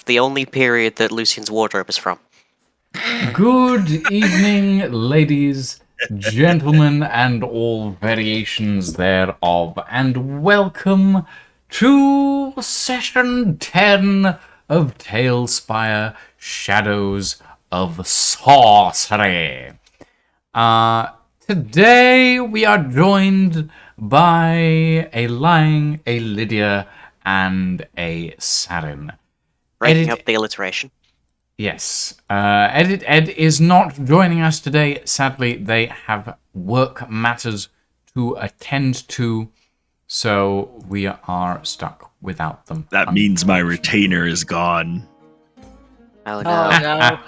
the only period that Lucian's wardrobe is from. Good evening, ladies, gentlemen, and all variations thereof, and welcome to session 10 of TaleSpire Shadows of Sorcery. Today we are joined by a Lying, a Lydia, and a Sarin. Breaking up the alliteration. Yes. Edit Ed is not joining us today. Sadly, they have work matters to attend to, so we are stuck without them. That means my retainer is gone. Oh no.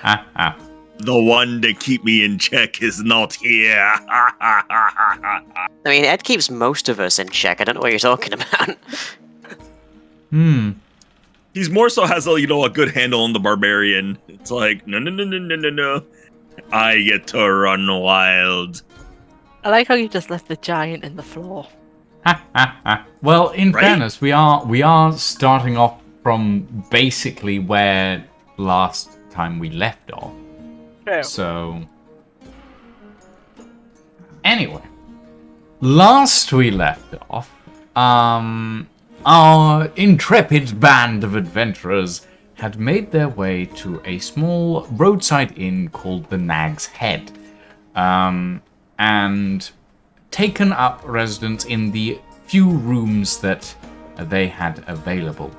The one to keep me in check is not here. I mean, Ed keeps most of us in check. I don't know what you're talking about. He's more so has a good handle on the barbarian. It's like no. I get to run wild. I like how you just left the giant in the floor. Well, in Right? fairness, we are starting off from basically where last time we left off. True. So, anyway, last we left off, our intrepid band of adventurers had made their way to a small roadside inn called the Nag's Head, and taken up residence in the few rooms that they had available.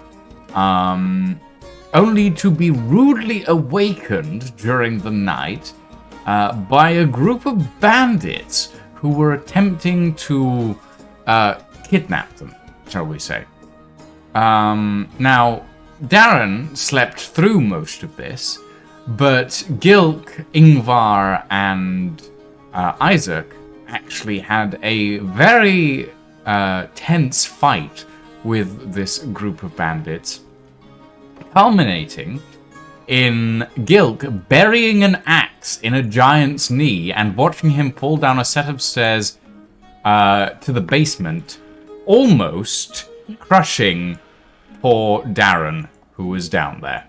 Only to be rudely awakened during the night by a group of bandits who were attempting to kidnap them, shall we say. Now, Darren slept through most of this, but Gilk, Ingvar, and Isaac actually had a very tense fight with this group of bandits, culminating in Gilk burying an axe in a giant's knee and watching him fall down a set of stairs to the basement, almost crushing poor Darren, who was down there.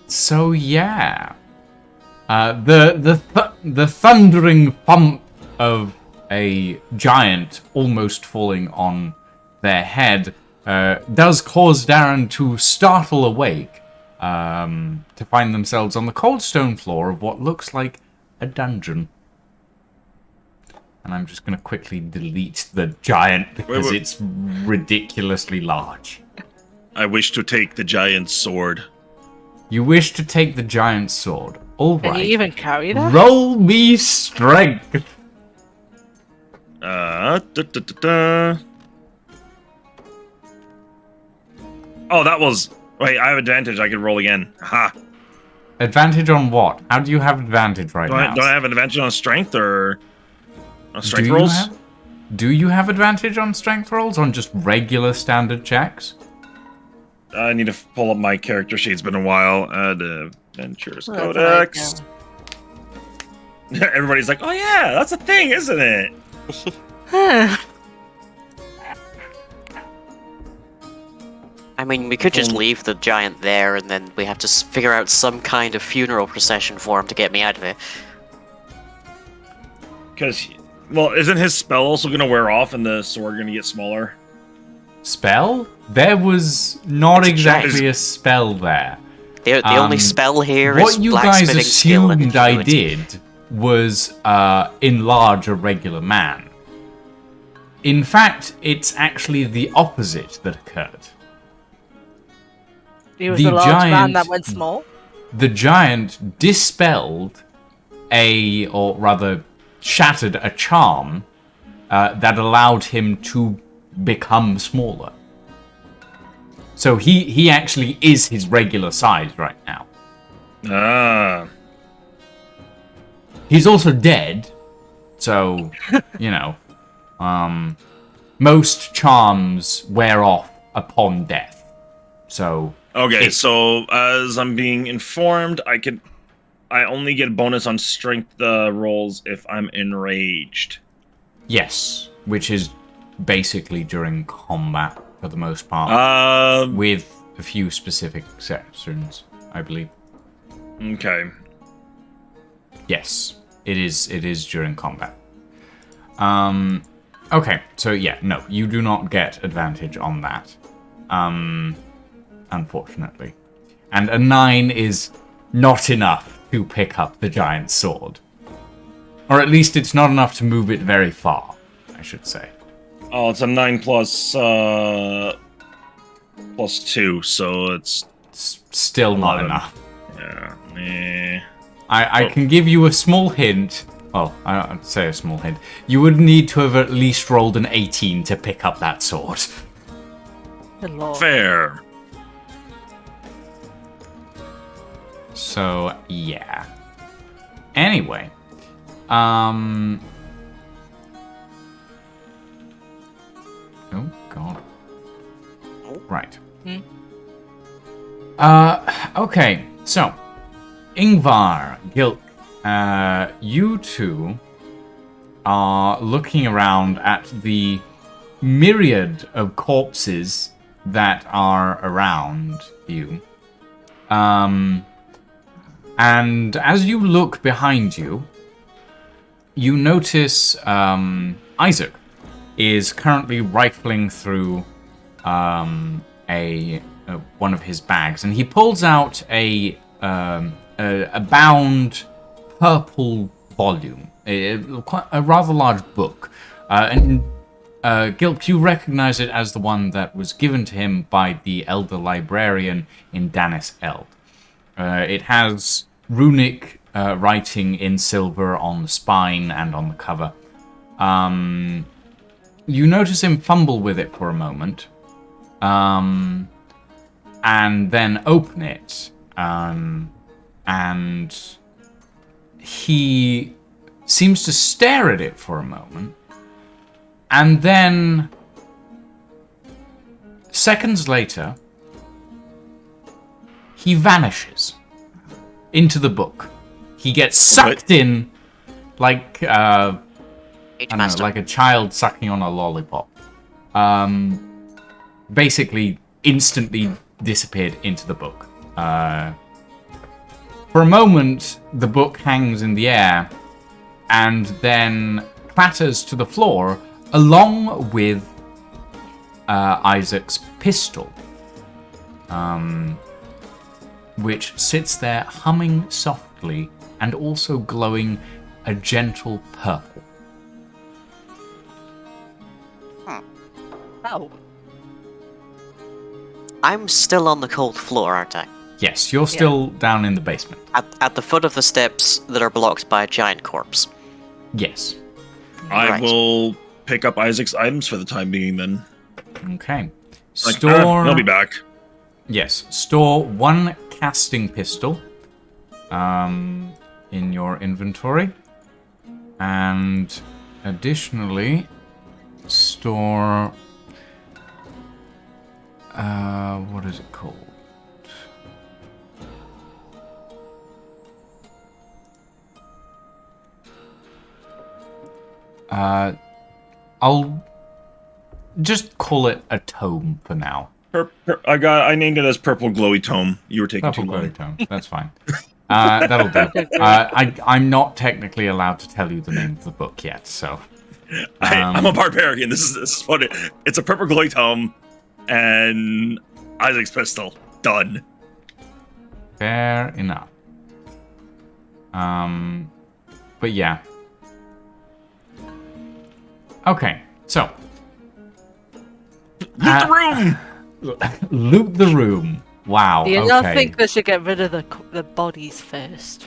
So yeah, the thundering thump of a giant almost falling on their head does cause Darren to startle awake, to find themselves on the cold stone floor of what looks like a dungeon. And I'm just going to quickly delete the giant because it's ridiculously large. I wish to take the giant's sword. You wish to take the giant sword. All right. Can you even carry that? Roll me strength. Oh, that was... Wait, I have advantage. I can roll again. Ha. Advantage on what? How do you have advantage right now? Don't I have an advantage on strength or... on strength Do you rolls? Do you have advantage on strength rolls? On just regular standard checks? I need to pull up my character sheet. It's been a while. Adventures Well, that's Codex. Everybody's like, oh yeah, that's a thing, isn't it? I mean, we could just leave the giant there, and then we have to figure out some kind of funeral procession for him to get me out of it. Because, well, isn't his spell also going to wear off and the sword going to get smaller? Spell? There was not It's exactly a spell there. The only spell here is What you guys blacksmithing skill and assumed I ingenuity. did was enlarge a regular man. In fact, it's actually the opposite that occurred. He was The the large man giant- that went small. The giant dispelled or rather shattered a charm that allowed him to become smaller. So he actually is his regular size right now. Ah. He's also dead, so, most charms wear off upon death. So... Okay, so as I'm being informed, I only get a bonus on strength rolls if I'm enraged. Yes, which is basically during combat for the most part, Um. with a few specific sections, I believe. Okay. Yes, it is. It is during combat. Okay, so yeah, no, you do not get advantage on that. Unfortunately. And a 9 is not enough to pick up the giant sword. Or at least it's not enough to move it very far, I should say. Oh, it's a 9 plus 2, so it's Still not 11. enough. Yeah. I can give you a small hint. Well, I'd say a small hint. You would need to have at least rolled an 18 to pick up that sword. Good lord. Fair. So, yeah. Anyway. Oh, God. Right. Okay. So, Ingvar, Gilk, you two are looking around at the myriad of corpses that are around you. And as you look behind you, you notice Isaac is currently rifling through one of his bags, and he pulls out a bound purple volume, a rather large book. And Gilk, you recognize it as the one that was given to him by the elder librarian in Danis Eld. It has runic writing in silver on the spine and on the cover. You notice him fumble with it for a moment, and then open it, and he seems to stare at it for a moment, and then seconds later, he vanishes into the book. He gets sucked in like I don't know, like a child sucking on a lollipop. Basically, instantly disappeared into the book. For a moment, the book hangs in the air, and then clatters to the floor, along with Isaac's pistol. Which sits there humming softly and also glowing a gentle purple. Oh. I'm still on the cold floor, aren't I? Yes, you're still down in the basement. At the foot of the steps that are blocked by a giant corpse. Yes. I Right. will pick up Isaac's items for the time being then. Okay. Like, Store. he'll be back. Yes. Store one casting pistol in your inventory. And additionally, store what is it called? I'll just call it a tome for now. I named it as Purple Glowy Tome. You were taking Purple too long. glowy tome. That's fine. That'll do. I'm not technically allowed to tell you the name of the book yet, so. I'm a barbarian. This is what it's a Purple Glowy Tome and Isaac's pistol. Done. Fair enough. But yeah. Okay, so. Loot the room! Loot the room. Wow, Do you okay. not think they should get rid of the bodies first?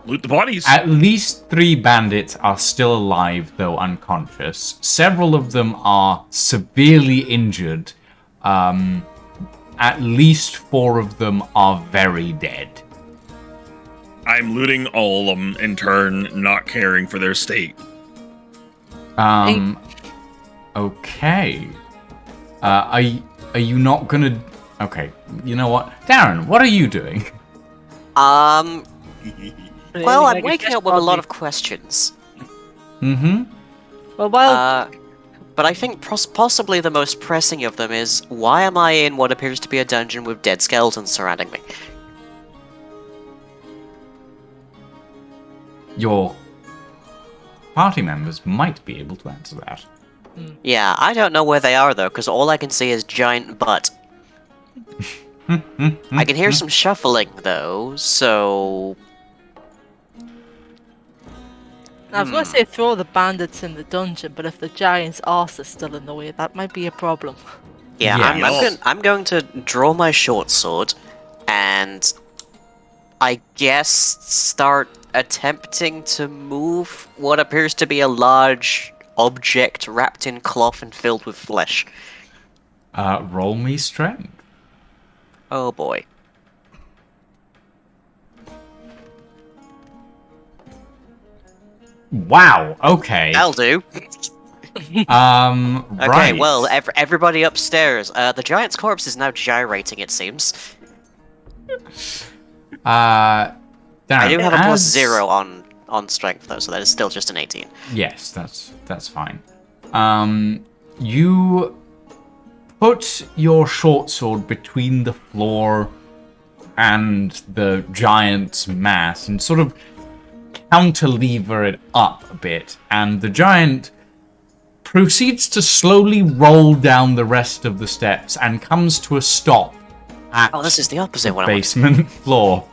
Loot the bodies. At least 3 bandits are still alive, though unconscious. Several of them are severely injured. At least 4 of them are very dead. I'm looting all of them in turn, not caring for their state. Okay. Are you not gonna... Okay, you know what? Darren, what are you doing? Well, I'm Like, waking just up with a lot body- of questions. Mm-hmm. Well, while But I think possibly the most pressing of them is, why am I in what appears to be a dungeon with dead skeletons surrounding me? Your party members might be able to answer that. Yeah, I don't know where they are though, because all I can see is giant butt. I can hear some shuffling though, so... I was going to say throw the bandits in the dungeon, but if the giant's arse is still in the way, that might be a problem. Yeah, Yeah. I'm going to draw my short sword, and I guess start attempting to move what appears to be a large object wrapped in cloth and filled with flesh. Roll me strength. Oh boy. Wow. Okay. That'll do. Okay, Right. well, everybody upstairs. The giant's corpse is now gyrating, it seems. Darren, I do have a plus as- 0 on strength, though, so that is still just an 18. Yes, that's fine. You put your short sword between the floor and the giant's mass and sort of counterlever it up a bit, and the giant proceeds to slowly roll down the rest of the steps and comes to a stop at Oh, this is the opposite one. basement floor.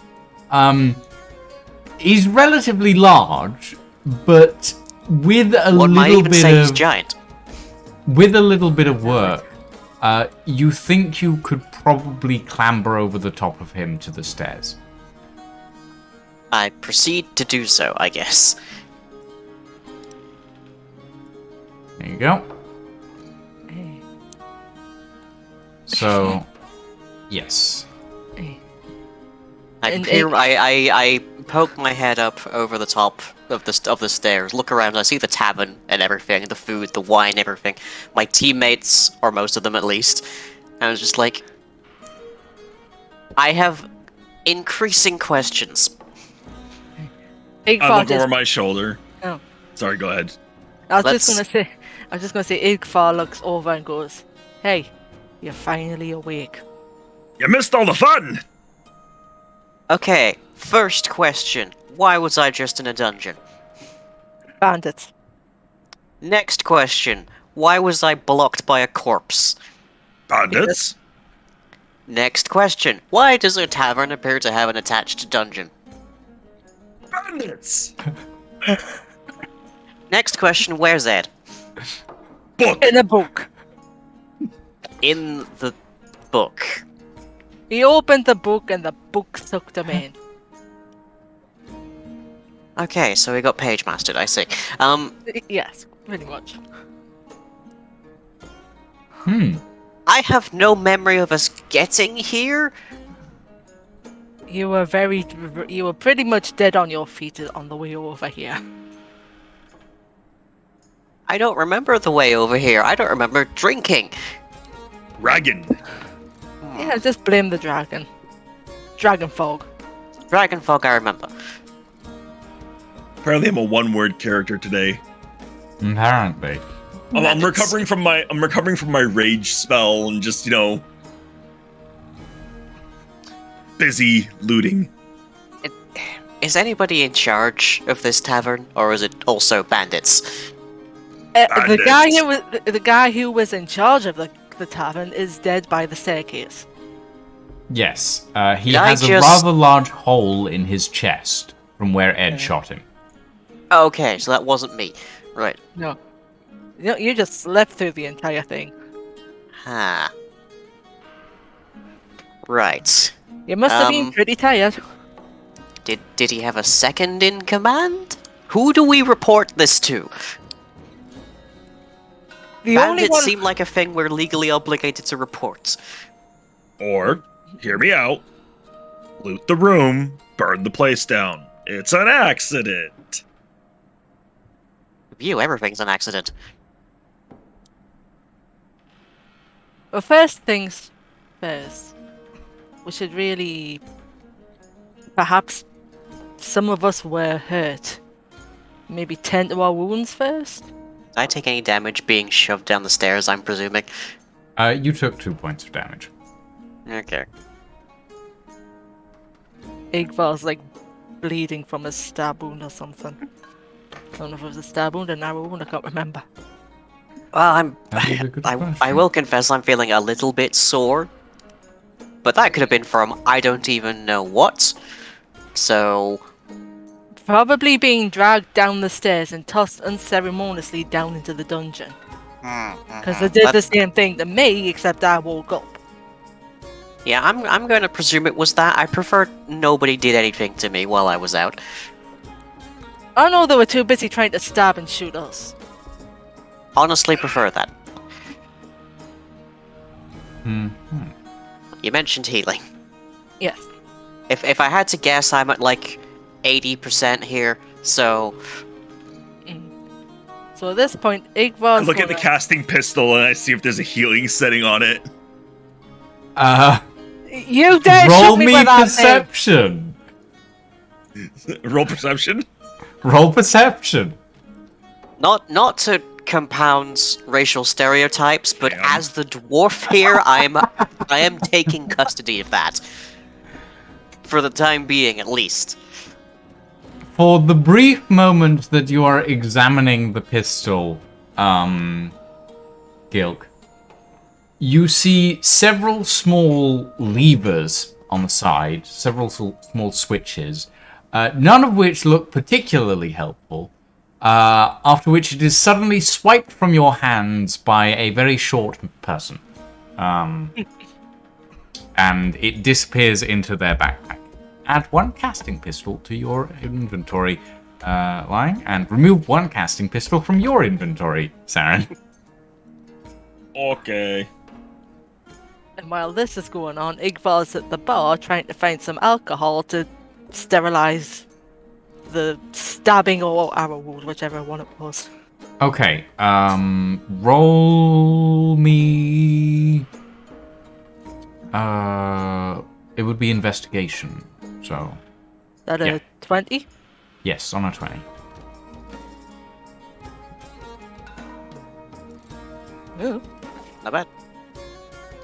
He's relatively large, but with a One might little even bit say he's of giant. with a little bit of work, you think you could probably clamber over the top of him to the stairs. I proceed to do so, I guess. There you go. Hey, So, yes. hey. I And peer, I poke my head up over the top of the stairs, look around, I see the tavern and everything, the food, the wine, everything. My teammates, or most of them at least. And I was just like, I have increasing questions. I Igvar look over just, my shoulder. Oh. Sorry, go ahead. I was let's- just gonna say Igvar looks over and goes, "Hey, you're finally awake." You missed all the fun! Okay, first question. Why was I just in a dungeon? Bandits. Next question. Why was I blocked by a corpse? Bandits? Next question. Why does a tavern appear to have an attached dungeon? Bandits! Next question. Where's Ed? Book! In a book. In the book. He opened the book and the book sucked him in. Okay, so we got page mastered, I see. Yes, pretty much. I have no memory of us getting here. You were pretty much dead on your feet on the way over here. I don't remember the way over here. I don't remember drinking. Dragon! Yeah, just blame the dragon. Dragon fog. Dragon fog, I remember. Apparently I'm a one-word character today. Apparently. I'm recovering from my rage spell and just, busy looting. Is anybody in charge of this tavern, or is it also bandits? The guy who was in charge of the tavern is dead by the staircase. Yes. He Did I has a just- rather large hole in his chest from where Ed shot him. Okay, so that wasn't me. Right. No, you just slept through the entire thing. Huh. Right. You must have been pretty tired. Did he have a second in command? Who do we report this to? The only Bandits one. seem like a thing we're legally obligated to report. Or, hear me out, loot the room, burn the place down. It's an accident. With you, everything's an accident. Well, first things first. We should really. Perhaps some of us were hurt. Maybe tend to our wounds first. I take any damage being shoved down the stairs, I'm presuming? You took 2 points of damage. Okay. Igvar's like bleeding from a stab wound or something. I don't know if it was a stab wound or an arrow wound, I can't remember. Well, That is a good I question. will confess I'm feeling a little bit sore. But that could have been from I don't even know what. So, Probably being dragged down the stairs and tossed unceremoniously down into the dungeon. Because they did the same thing to me, except I woke up. yeah, I'm going to presume it was that. I prefer nobody did anything to me while I was out. I know they were too busy trying to stab and shoot us. Honestly, prefer that. Hmm. You mentioned healing. Yes. If I had to guess, I'm at like 80% here. So, So at this point, I Igvar's look at the gonna- casting pistol and I see if there's a healing setting on it. You dare Roll shoot me me with that thing! perception. Roll perception. Roll perception. not to compound racial stereotypes, but Damn. as the dwarf here, I am taking custody of that. For the time being, at least. For the brief moment that you are examining the pistol, Gilk, you see several small levers on the side, several small switches, none of which look particularly helpful, after which it is suddenly swiped from your hands by a very short person. And it disappears into their backpack. Add 1 casting pistol to your inventory, Lying, and remove 1 casting pistol from your inventory, Saren. Okay. And while this is going on, Igvar's at the bar trying to find some alcohol to sterilize the stabbing or arrow wound, whichever one it was. Okay, roll me... it would be investigation, so... That Yeah. a 20? Yes, on a 20. Ooh. Not bad.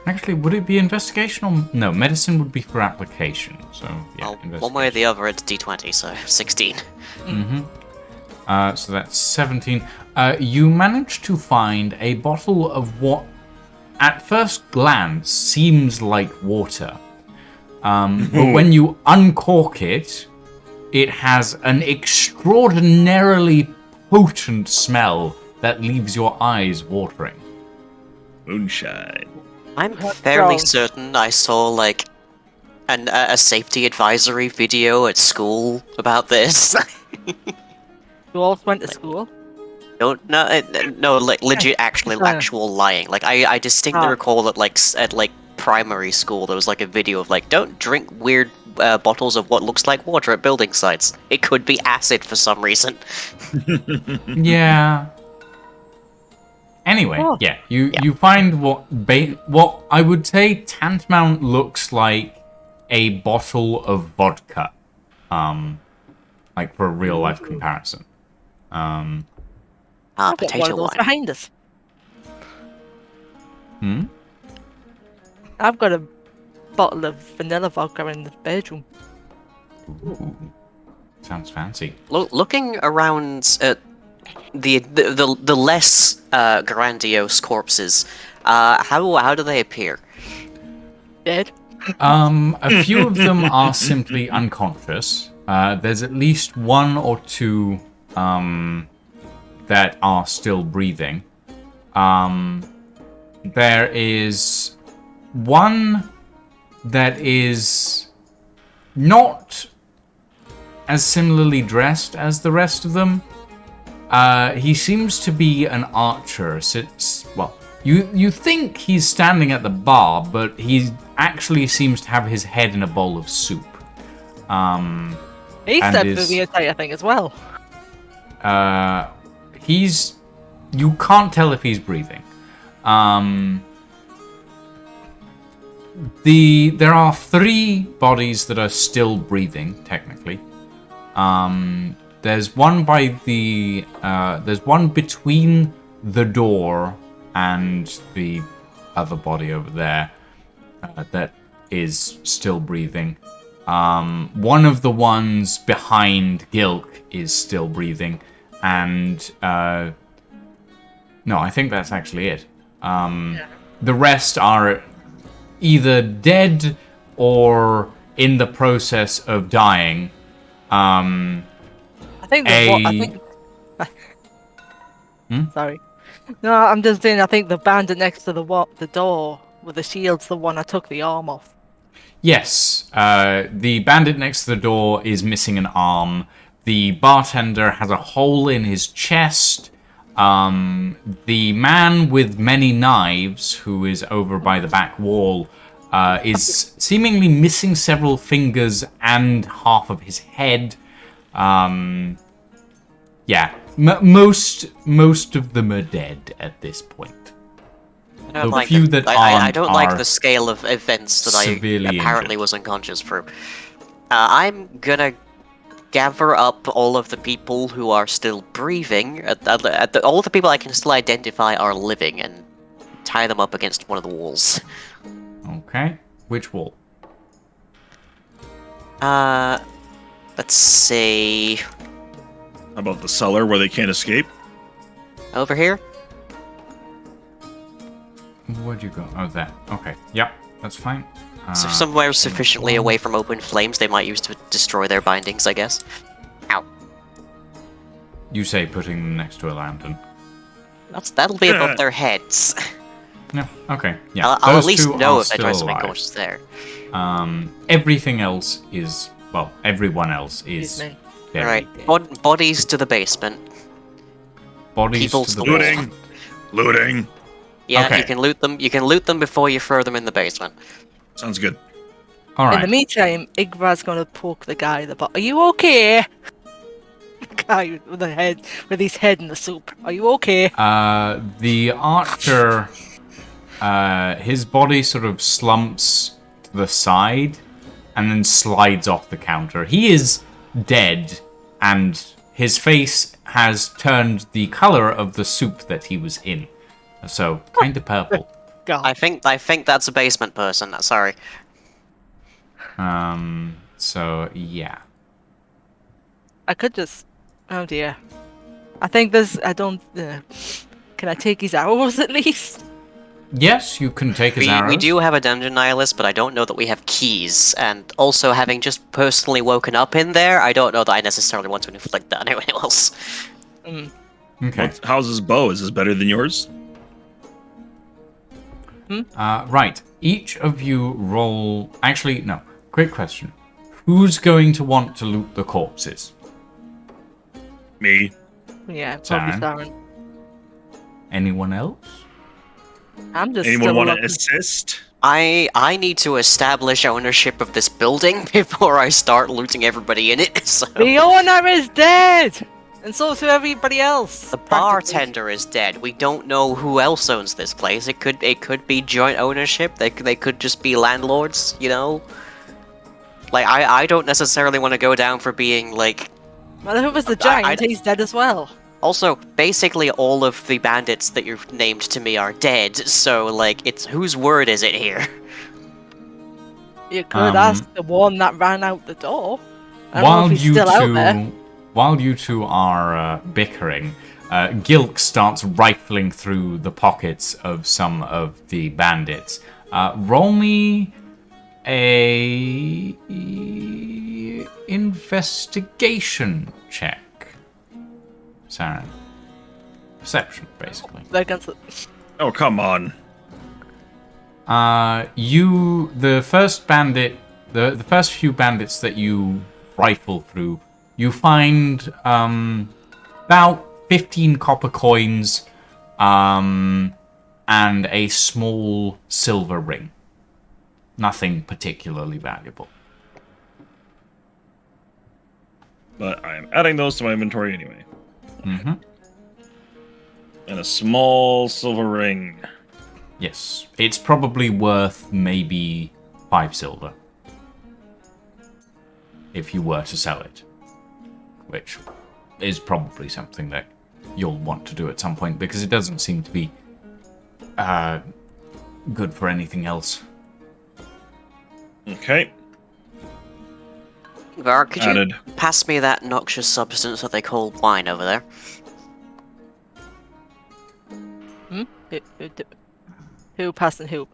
Actually, would it be investigation or... No, medicine would be for application, so yeah, Well, one way or the other, it's d20, so 16. So that's 17. You managed to find a bottle of what, at first glance, seems like water. But when you uncork it, it has an extraordinarily potent smell that leaves your eyes watering. Moonshine. I'm What's fairly wrong? certain I saw, like, a safety advisory video at school about this. You all went to school? No, like, legit, actual lying. Like, I distinctly Ah. recall that, like, at, primary school, there was, like, a video of, like, don't drink weird bottles of what looks like water at building sites. It could be acid for some reason. Yeah. Anyway, Oh. yeah, you find what I would say tantamount looks like a bottle of vodka, like for a real life comparison. Ah, I've got one potato of those wine. behind us. Hmm. I've got a bottle of vanilla vodka in the bedroom. Ooh, sounds fancy. Looking around at the less grandiose corpses, how do they appear? Dead. A few of them are simply unconscious. There's at least 1 or 2 that are still breathing. There is 1 that is not as similarly dressed as the rest of them. He seems to be an archer. Well, you think he's standing at the bar, but he actually seems to have his head in a bowl of soup. He And stepped is- through the entire thing as well. You can't tell if he's breathing. There are 3 bodies that are still breathing, technically. There's one by there's one between the door and the other body over there that is still breathing. One of the ones behind Gilk is still breathing, and no, I think that's actually it. The rest are either dead or in the process of dying. I think Sorry. No, I'm just saying. I think the bandit next to the door with the shield's the one I took the arm off. Yes, the bandit next to the door is missing an arm. The bartender has a hole in his chest. The man with many knives, who is over by the back wall, is seemingly missing several fingers and half of his head. Yeah, most of them are dead at this point. I don't The like few it. that I don't like are the scale of events that I severely apparently injured. was unconscious for. I'm gonna gather up all of the people who are still breathing. All of the people I can still identify are living, and tie them up against one of the walls. Okay, which wall? Let's see. How about the cellar where they can't escape? Over here? Where'd you go? Oh, there. Okay, yep, that's fine. So somewhere sufficiently away from open flames they might use to destroy their bindings, I guess. Ow. You say putting them next to a lantern. That'll be above their heads. No, okay, yeah. I'll at those least two know are if I try still something alive. cautious there. Everything else is, well, everyone else is Excuse me. very Alright, dead. bodies to the basement. Bodies people to the to the wall. Looting. Yeah, Okay. you can loot them. You can loot them before you throw them in the basement. Sounds good. All In the right. meantime, Igvar's gonna poke the guy in the butt. Are you okay? The guy with his head in the soup. Are you okay? The archer, his body sort of slumps to the side and then slides off the counter. He is dead, and his face has turned the color of the soup that he was in. So, kind of purple. God. I think that's a basement person. Sorry. So, yeah. I could just. Oh dear. I think there's. I don't. Can I take his arrows at least? Yes, you can take his arrows. We do have a dungeon nihilist, but I don't know that we have keys. And also, having just personally woken up in there, I don't know that I necessarily want to inflict that on anyone else. Okay. How's his bow? Is this better than yours? Right. Each of you roll... Actually, no. Quick question. Who's going to want to loot the corpses? Me. Yeah, probably Saren. Saren. Anyone else? I'm just. Anyone still want to looking- assist? I need to establish ownership of this building before I start looting everybody in it. So The owner is dead, and so is everybody else. the practically. bartender is dead. We don't know who else owns this place. It could be joint ownership. They could just be landlords. You know. Like I don't necessarily want to go down for being like. Well, if it was the I- giant, he's dead as well. Also, basically all of the bandits that you've named to me are dead, so, like, it's whose word is it here? You could ask the one that ran out the door. I don't know While if he's you still out there. while you two are bickering, Gilk starts rifling through the pockets of some of the bandits. Roll me a investigation check, Saren. Perception, basically. Against the... Oh, come on. The first bandit, the first few bandits that you rifle through, you find about 15 copper coins and a small silver ring. Nothing particularly valuable. But I am adding those to my inventory anyway. Mm-hmm. And a small silver ring. Yes. It's probably worth maybe 5 silver. If you were to sell it. Which is probably something that you'll want to do at some point, because it doesn't seem to be good for anything else. Okay. Var, could Added. you pass me that noxious substance that they call wine over there? Who passing who?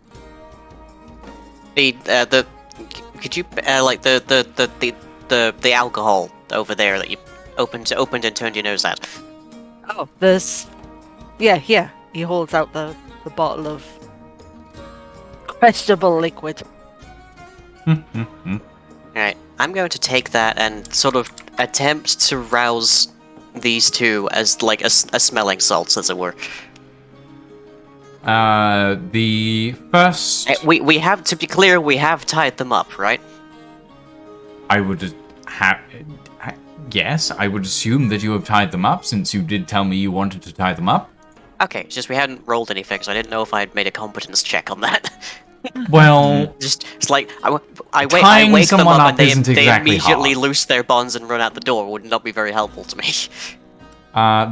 Could you like the alcohol over there that you opened and turned your nose at? Oh, there's... Yeah, here. He holds out the bottle of questionable liquid. Alright, I'm going to take that and sort of attempt to rouse these two as like a smelling salts, as it were. The first... We have, to be clear, we have tied them up, right? I would have... Yes, I would assume that you have tied them up, since you did tell me you wanted to tie them up. Okay, it's just we hadn't rolled anything, so I didn't know if I had made a competence check on that. Well... Just, it's like, I wake Tying them someone up up and they isn't exactly immediately hard. loose their bonds and run out the door. Would not be very helpful to me.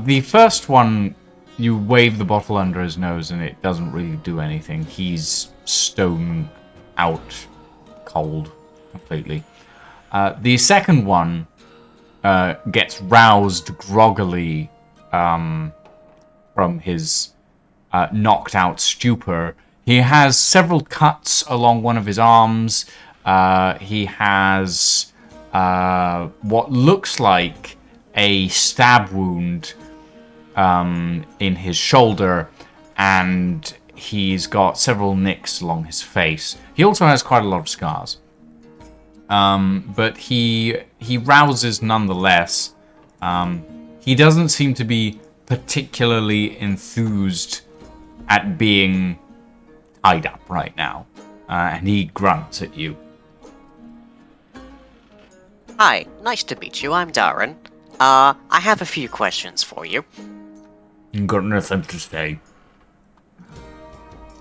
The first one, you wave the bottle under his nose and it doesn't really do anything. He's stone out cold completely. The second one gets roused groggily from his knocked out stupor. He has several cuts along one of his arms. He has what looks like a stab wound in his shoulder, and he's got several nicks along his face. He also has quite a lot of scars. But he rouses nonetheless. He doesn't seem to be particularly enthused at being tied up right now. And he grunts at you. Hi, nice to meet you. I'm Darren. I have a few questions for you. Got nothing to say.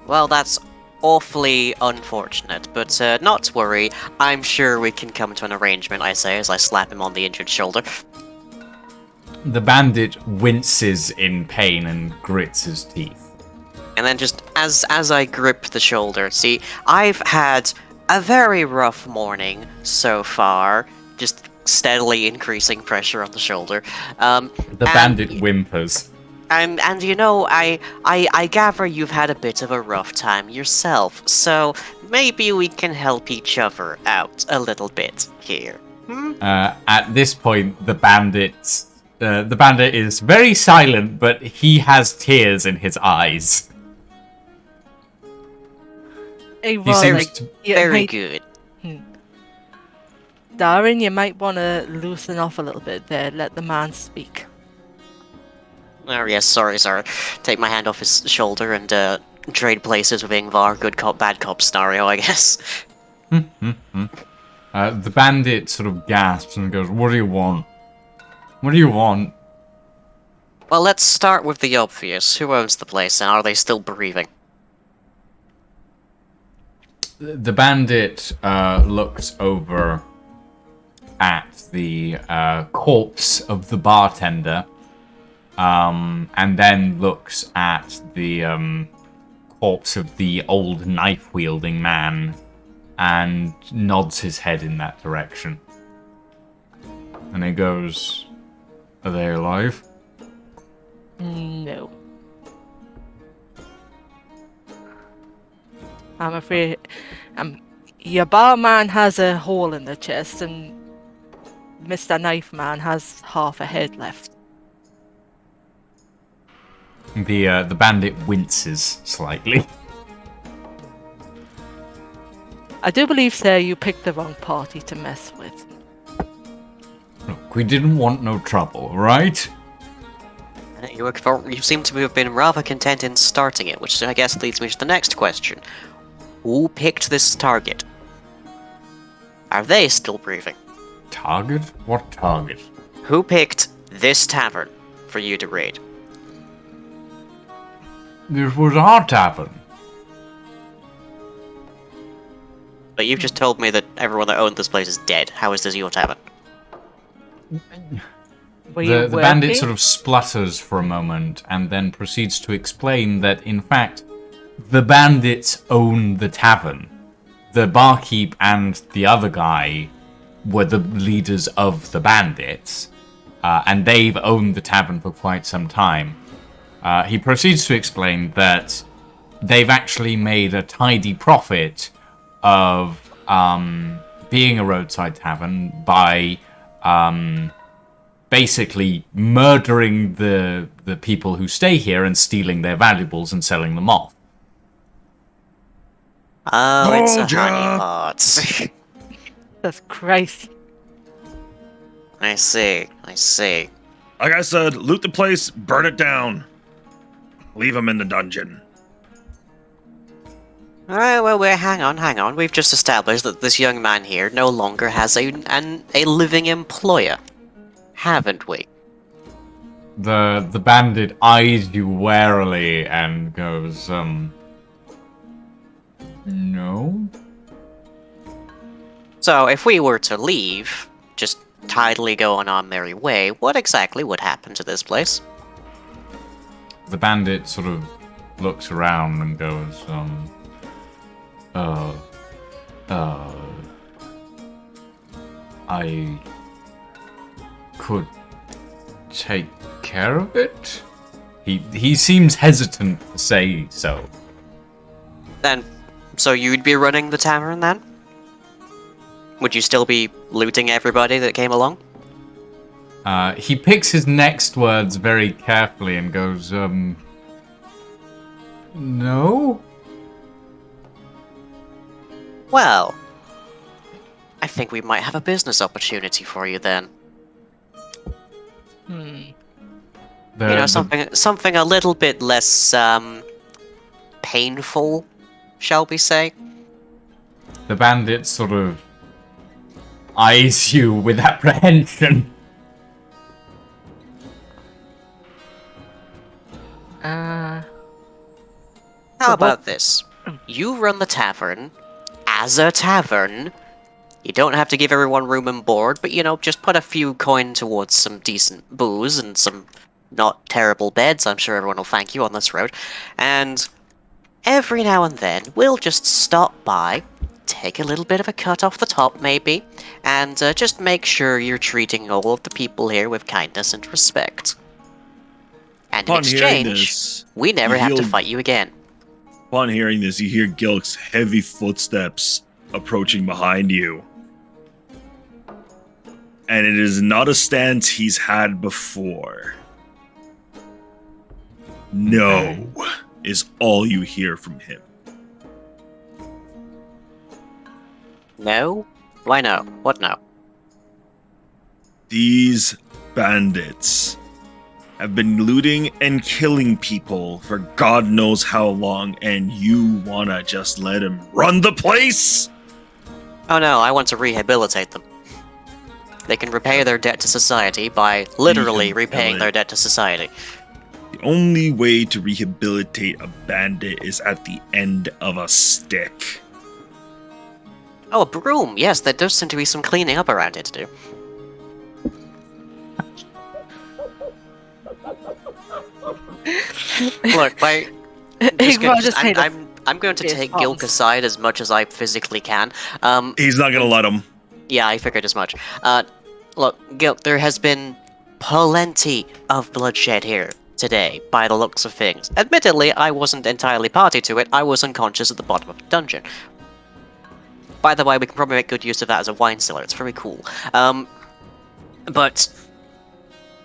Well, that's awfully unfortunate, but not to worry. I'm sure we can come to an arrangement, I say, as I slap him on the injured shoulder. The bandit winces in pain and grits his teeth. And then just as I grip the shoulder, see, I've had a very rough morning so far, just steadily increasing pressure on the shoulder. The bandit whimpers. And you know, I gather you've had a bit of a rough time yourself, so maybe we can help each other out a little bit here. At this point, the bandit is very silent, but he has tears in his eyes. Hey, He Ron, seems to... Very good. Darren, you might want to loosen off a little bit there. Let the man speak. Oh yes, sorry. Take my hand off his shoulder and trade places with Ingvar. Good cop, bad cop scenario, I guess. The bandit sort of gasps and goes, "What do you want? What do you want?" Well, let's start with the obvious. Who owns the place, and are they still breathing? The bandit looks over at the corpse of the bartender, and then looks at the corpse of the old knife-wielding man, and nods his head in that direction. And he goes, "Are they alive?" No. I'm afraid your barman has a hole in the chest, and Mr. Knife Man has half a head left. The bandit winces slightly. I do believe, sir, you picked the wrong party to mess with. Look, we didn't want no trouble, right? You seem to have been rather content in starting it, which I guess leads me to the next question. Who picked this target? Are they still breathing? Target? What target? Who picked this tavern for you to raid? This was our tavern. But you've just told me that everyone that owned this place is dead. How is this your tavern? Were you The bandit working? sort of splutters for a moment and then proceeds to explain that, in fact, the bandits own the tavern. The barkeep and the other guy were the leaders of the bandits, and they've owned the tavern for quite some time. He proceeds to explain that they've actually made a tidy profit of being a roadside tavern by basically murdering the people who stay here and stealing their valuables and selling them off. Oh, it's a Told ya. honeypot. That's Christ. I see. Like I said, loot the place, burn it down. Leave him in the dungeon. Alright, well, hang on. We've just established that this young man here no longer has a living employer, haven't we? The bandit eyes you warily and goes, no? So, if we were to leave, just tidily go on our merry way, what exactly would happen to this place? The bandit sort of looks around and goes, I could take care of it? He seems hesitant to say so. Then, so you'd be running the tavern then? Would you still be looting everybody that came along? He picks his next words very carefully and goes, no? Well, I think we might have a business opportunity for you then. Something a little bit less, painful, shall we say? The bandit sort of eyes you with apprehension. How But about this? You run the tavern as a tavern. You don't have to give everyone room and board, but just put a few coin towards some decent booze and some not terrible beds. I'm sure everyone will thank you on this road. And every now and then, we'll just stop by, take a little bit of a cut off the top, maybe, and just make sure you're treating all of the people here with kindness and respect. And in Upon hearing exchange, this, we never you have to feel- fight you again. Upon hearing this, you hear Gilk's heavy footsteps approaching behind you. And it is not a stance he's had before. No, is all you hear from him. No? Why no? What no? These bandits have been looting and killing people for God knows how long, and you wanna just let him run the place? Oh no, I want to rehabilitate them. They can repay their debt to society by literally repaying their debt to society. The only way to rehabilitate a bandit is at the end of a stick. Oh, a broom! Yes, there does seem to be some cleaning up around here to do. Look, I'm going to His take arms. Gilk aside as much as I physically can. He's not gonna let him. Yeah, I figured as much. Look, Gilk, there has been plenty of bloodshed here today, by the looks of things. Admittedly, I wasn't entirely party to it. I was unconscious at the bottom of the dungeon. By the way, we can probably make good use of that as a wine cellar. It's very cool. But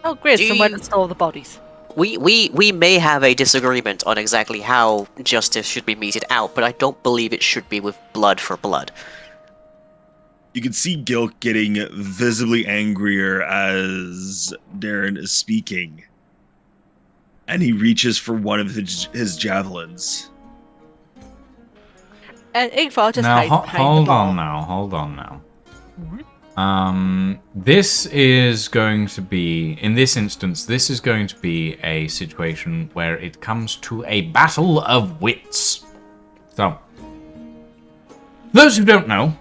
Oh, great! Do Someone you- to stole the bodies. we may have a disagreement on exactly how justice should be meted out, but I don't believe it should be with blood for blood. You can see Gilk getting visibly angrier as Darren is speaking. And he reaches for one of his javelins. And Igvar just Now, hides behind hold the bar. on now. This is going to be, in this instance, this is going to be a situation where it comes to a battle of wits. So, those who don't know,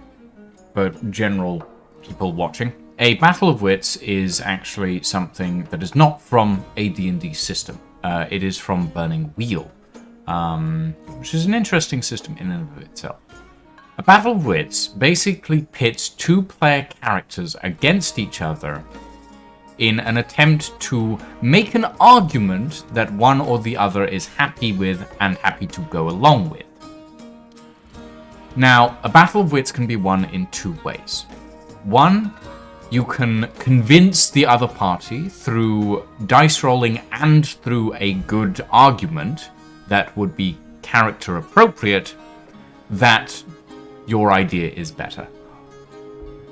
but general people watching, a Battle of Wits is actually something that is not from a D&D system. It is from Burning Wheel, which is an interesting system in and of itself. A Battle of Wits basically pits two-player characters against each other in an attempt to make an argument that one or the other is happy with and happy to go along with. Now, a Battle of Wits can be won in two ways. One, you can convince the other party through dice rolling and through a good argument that would be character appropriate that your idea is better.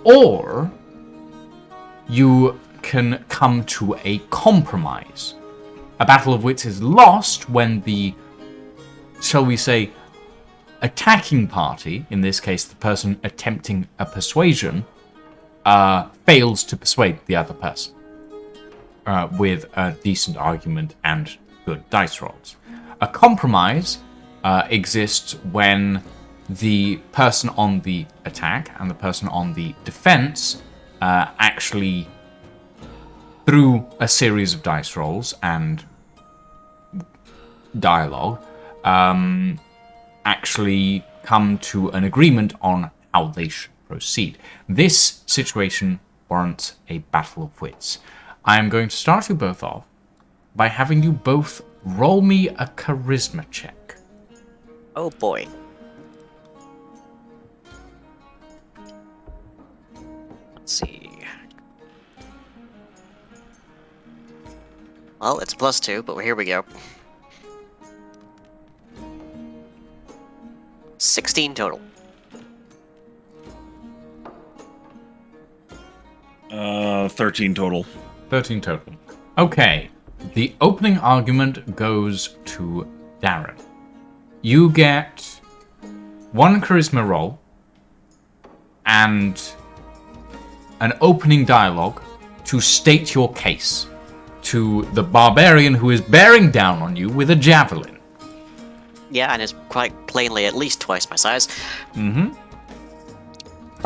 Or you can come to a compromise. A Battle of Wits is lost when the, shall we say, attacking party, in this case the person attempting a persuasion, fails to persuade the other person with a decent argument and good dice rolls. A compromise exists when the person on the attack and the person on the defense actually, through a series of dice rolls and dialogue, actually come to an agreement on how they should proceed. This situation warrants a Battle of Wits. I am going to start you both off by having you both roll me a charisma check. Oh boy. Let's see. Well, it's +2, but here we go. 16 total. 13 total. 13 total. Okay. The opening argument goes to Darren. You get 1 charisma roll and an opening dialogue to state your case to the barbarian who is bearing down on you with a javelin. Yeah, and is quite plainly at least twice my size. Mm-hmm.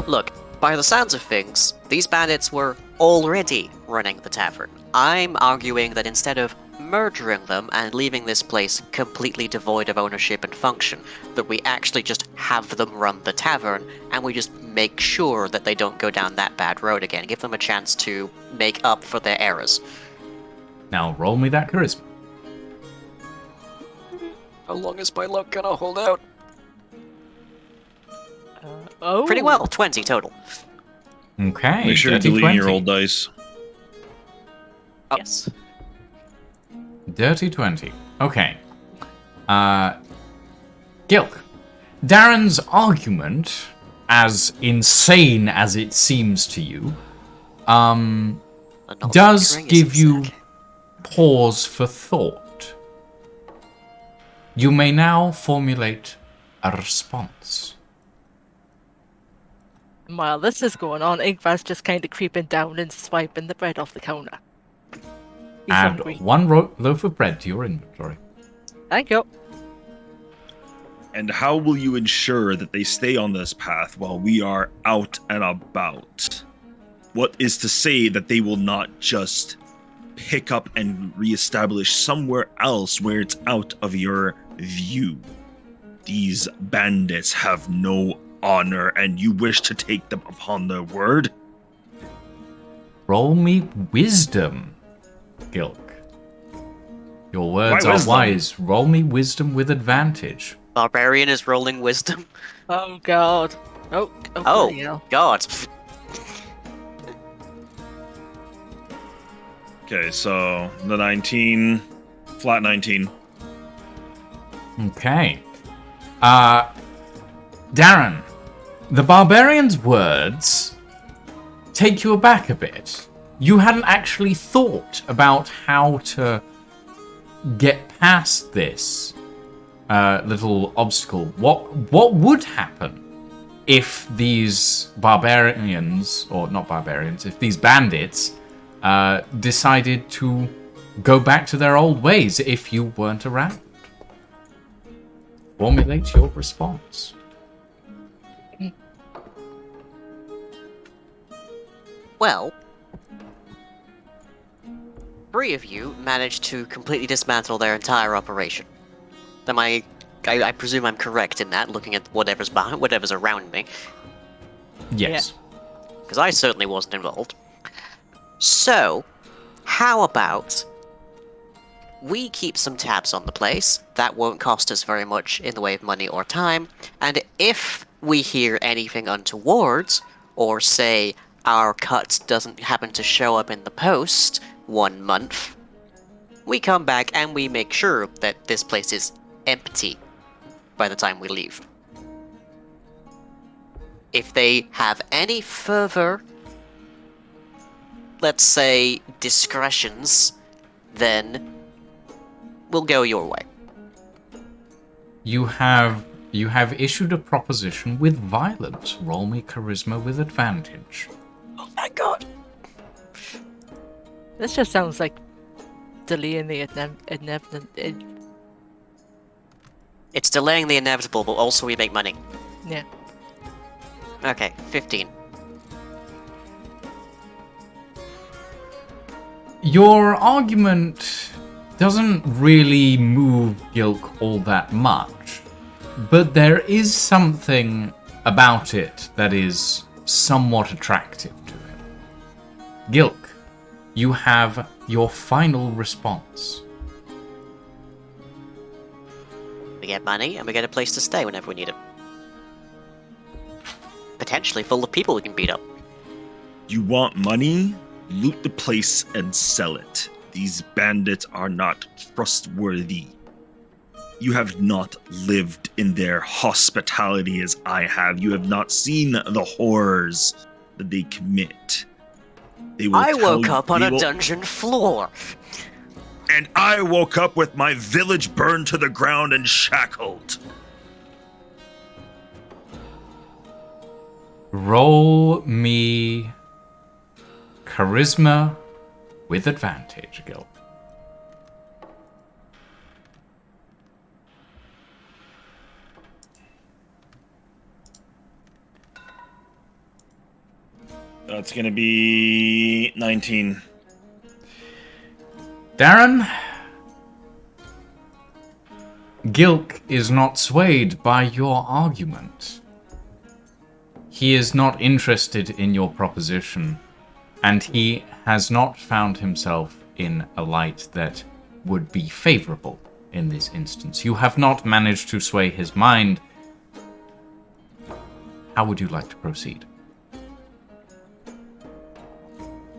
Look, by the sounds of things, these bandits were already running the tavern. I'm arguing that instead of murdering them and leaving this place completely devoid of ownership and function, that we actually just have them run the tavern, and we just make sure that they don't go down that bad road again. Give them a chance to make up for their errors. Now roll me that charisma. How long is my luck gonna hold out? Oh. Pretty well, 20 total. Okay. Make sure you're dirty deleting 20. your old dice. Yes. Dirty 20. Okay. Gilk. Darren's argument, as insane as it seems to you, does give you pause for thought. You may now formulate a response. While this is going on, Igvar's just kind of creeping down and swiping the bread off the counter. He's Add hungry. 1 loaf of bread to your inventory. Thank you. And how will you ensure that they stay on this path while we are out and about? What is to say that they will not just pick up and reestablish somewhere else where it's out of your view? These bandits have no honor, and you wish to take them upon their word? Roll me wisdom, Gilk. Your words Why are wisdom? wise. Roll me wisdom with advantage. Barbarian is rolling wisdom. Oh god. Oh Oh, bloody hell. God. Okay, so the 19, flat 19. Okay. Darren, the barbarian's words take you aback a bit. You hadn't actually thought about how to get past this little obstacle. What would happen if these barbarians, or not barbarians, if these bandits decided to go back to their old ways if you weren't around? Formulate your response. Well, 3 of you managed to completely dismantle their entire operation. I presume I'm correct in that, looking at whatever's behind, whatever's around me, Yes. because I certainly wasn't involved. So, how about we keep some tabs on the place? That won't cost us very much in the way of money or time, and if we hear anything untoward, or say our cut doesn't happen to show up in the post 1 month, we come back and we make sure that this place is empty by the time we leave. If they have any further, let's say, discretions, then we'll go your way. You have issued a proposition with violence. Roll me charisma with advantage. Oh, thank God. This just sounds like delaying the inevitable. It's delaying the inevitable, but also we make money. Yeah. Okay, 15. Your argument doesn't really move Gilk all that much, but there is something about it that is somewhat attractive to him. Gilk, you have your final response. We get money, and we get a place to stay whenever we need it. Potentially full of people we can beat up. You want money? Loot the place and sell it. These bandits are not trustworthy. You have not lived in their hospitality as I have. You have not seen the horrors that they commit. They will I tell woke you- up on they a will- dungeon floor. And I woke up with my village burned to the ground and shackled. Roll me charisma with advantage, Gil. That's gonna be 19. Darren, Gilk is not swayed by your argument. He is not interested in your proposition, and he has not found himself in a light that would be favorable in this instance. You have not managed to sway his mind. How would you like to proceed?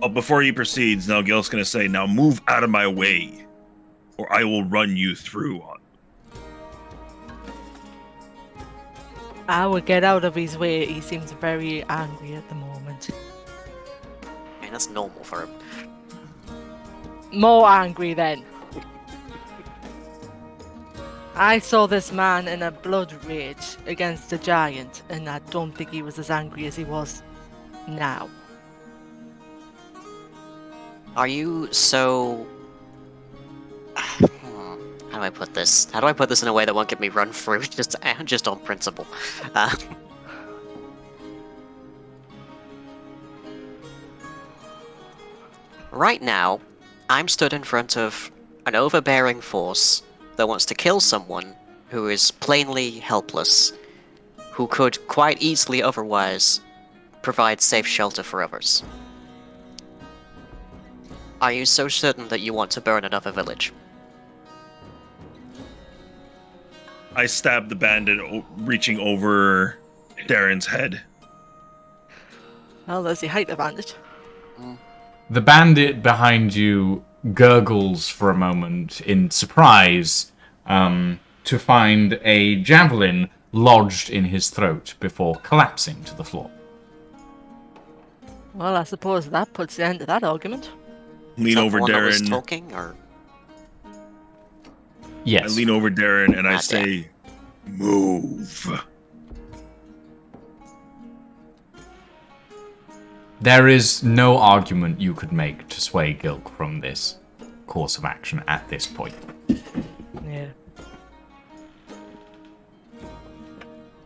Oh, before he proceeds, now Gil's gonna say, now move out of my way, or I will run you through. I would get out of his way. He seems very angry at the moment. I mean, that's normal for him. More angry then. I saw this man in a blood rage against a giant, and I don't think he was as angry as he was now. Are you so... How do I put this? How do I put this in a way that won't get me run through, just on principle? Right now, I'm stood in front of an overbearing force that wants to kill someone who is plainly helpless, who could quite easily otherwise provide safe shelter for others. Are you so certain that you want to burn another village? I stab the bandit, reaching over Darren's head. Well, there's the height advantage. The bandit behind you gurgles for a moment in surprise to find a javelin lodged in his throat before collapsing to the floor. Well, I suppose that puts the end to that argument. Lean Is that over the one that was Darren. talking, or Yes. I lean over Darren and I Ah, say, move. There is no argument you could make to sway Gilk from this course of action at this point. Yeah.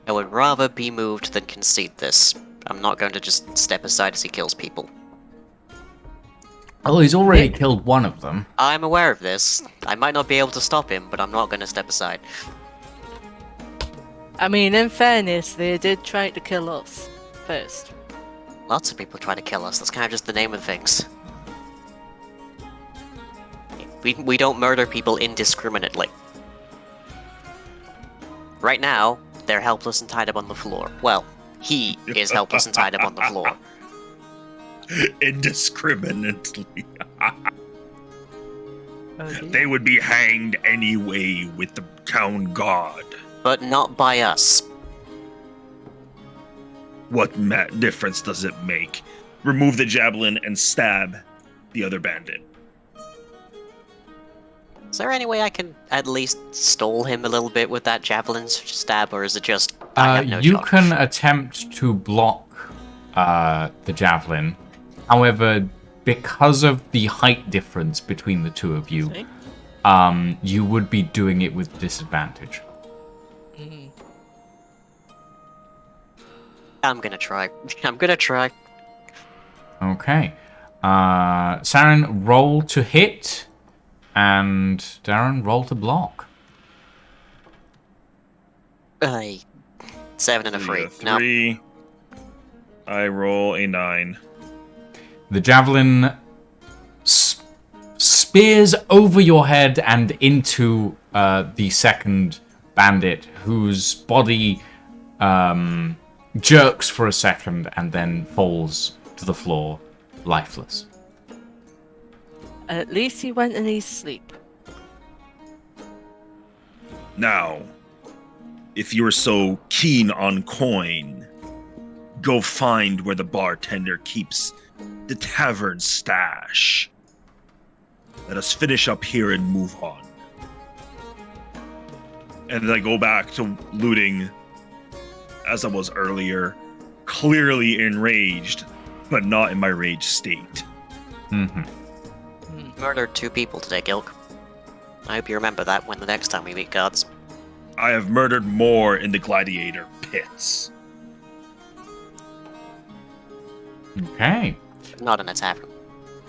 I would rather be moved than concede this. I'm not going to just step aside as he kills people. Oh, he's already killed one of them. I'm aware of this. I might not be able to stop him, but I'm not going to step aside. I mean, in fairness, they did try to kill us first. Lots of people try to kill us. That's kind of just the name of things. We don't murder people indiscriminately. Right now, they're helpless and tied up on the floor. Well, he is helpless and tied up on the floor. Indiscriminately. Oh, dear. They would be hanged anyway with the town guard. But not by us. What difference does it make? Remove the javelin and stab the other bandit. Is there any way I can at least stall him a little bit with that javelin stab, or is it just I have no You shot? can attempt to block the javelin. However, because of the height difference between the two of you, See? you would be doing it with disadvantage. Mm. I'm gonna try. I'm gonna try. Okay. Sarin, roll to hit, and Darren, roll to block. 7 and a 3. No. 3. I roll a 9. The javelin spears over your head and into the second bandit, whose body jerks for a second and then falls to the floor, lifeless. At least he went in his sleep. Now, if you're so keen on coin, go find where the bartender keeps the tavern stash. Let us finish up here and move on. And then I go back to looting as I was earlier, clearly enraged, but not in my rage state. Mm-hmm. Murdered 2 people today, Gilk. I hope you remember that when the next time we meet guards. I have murdered more in the gladiator pits. Okay. Not in a tavern.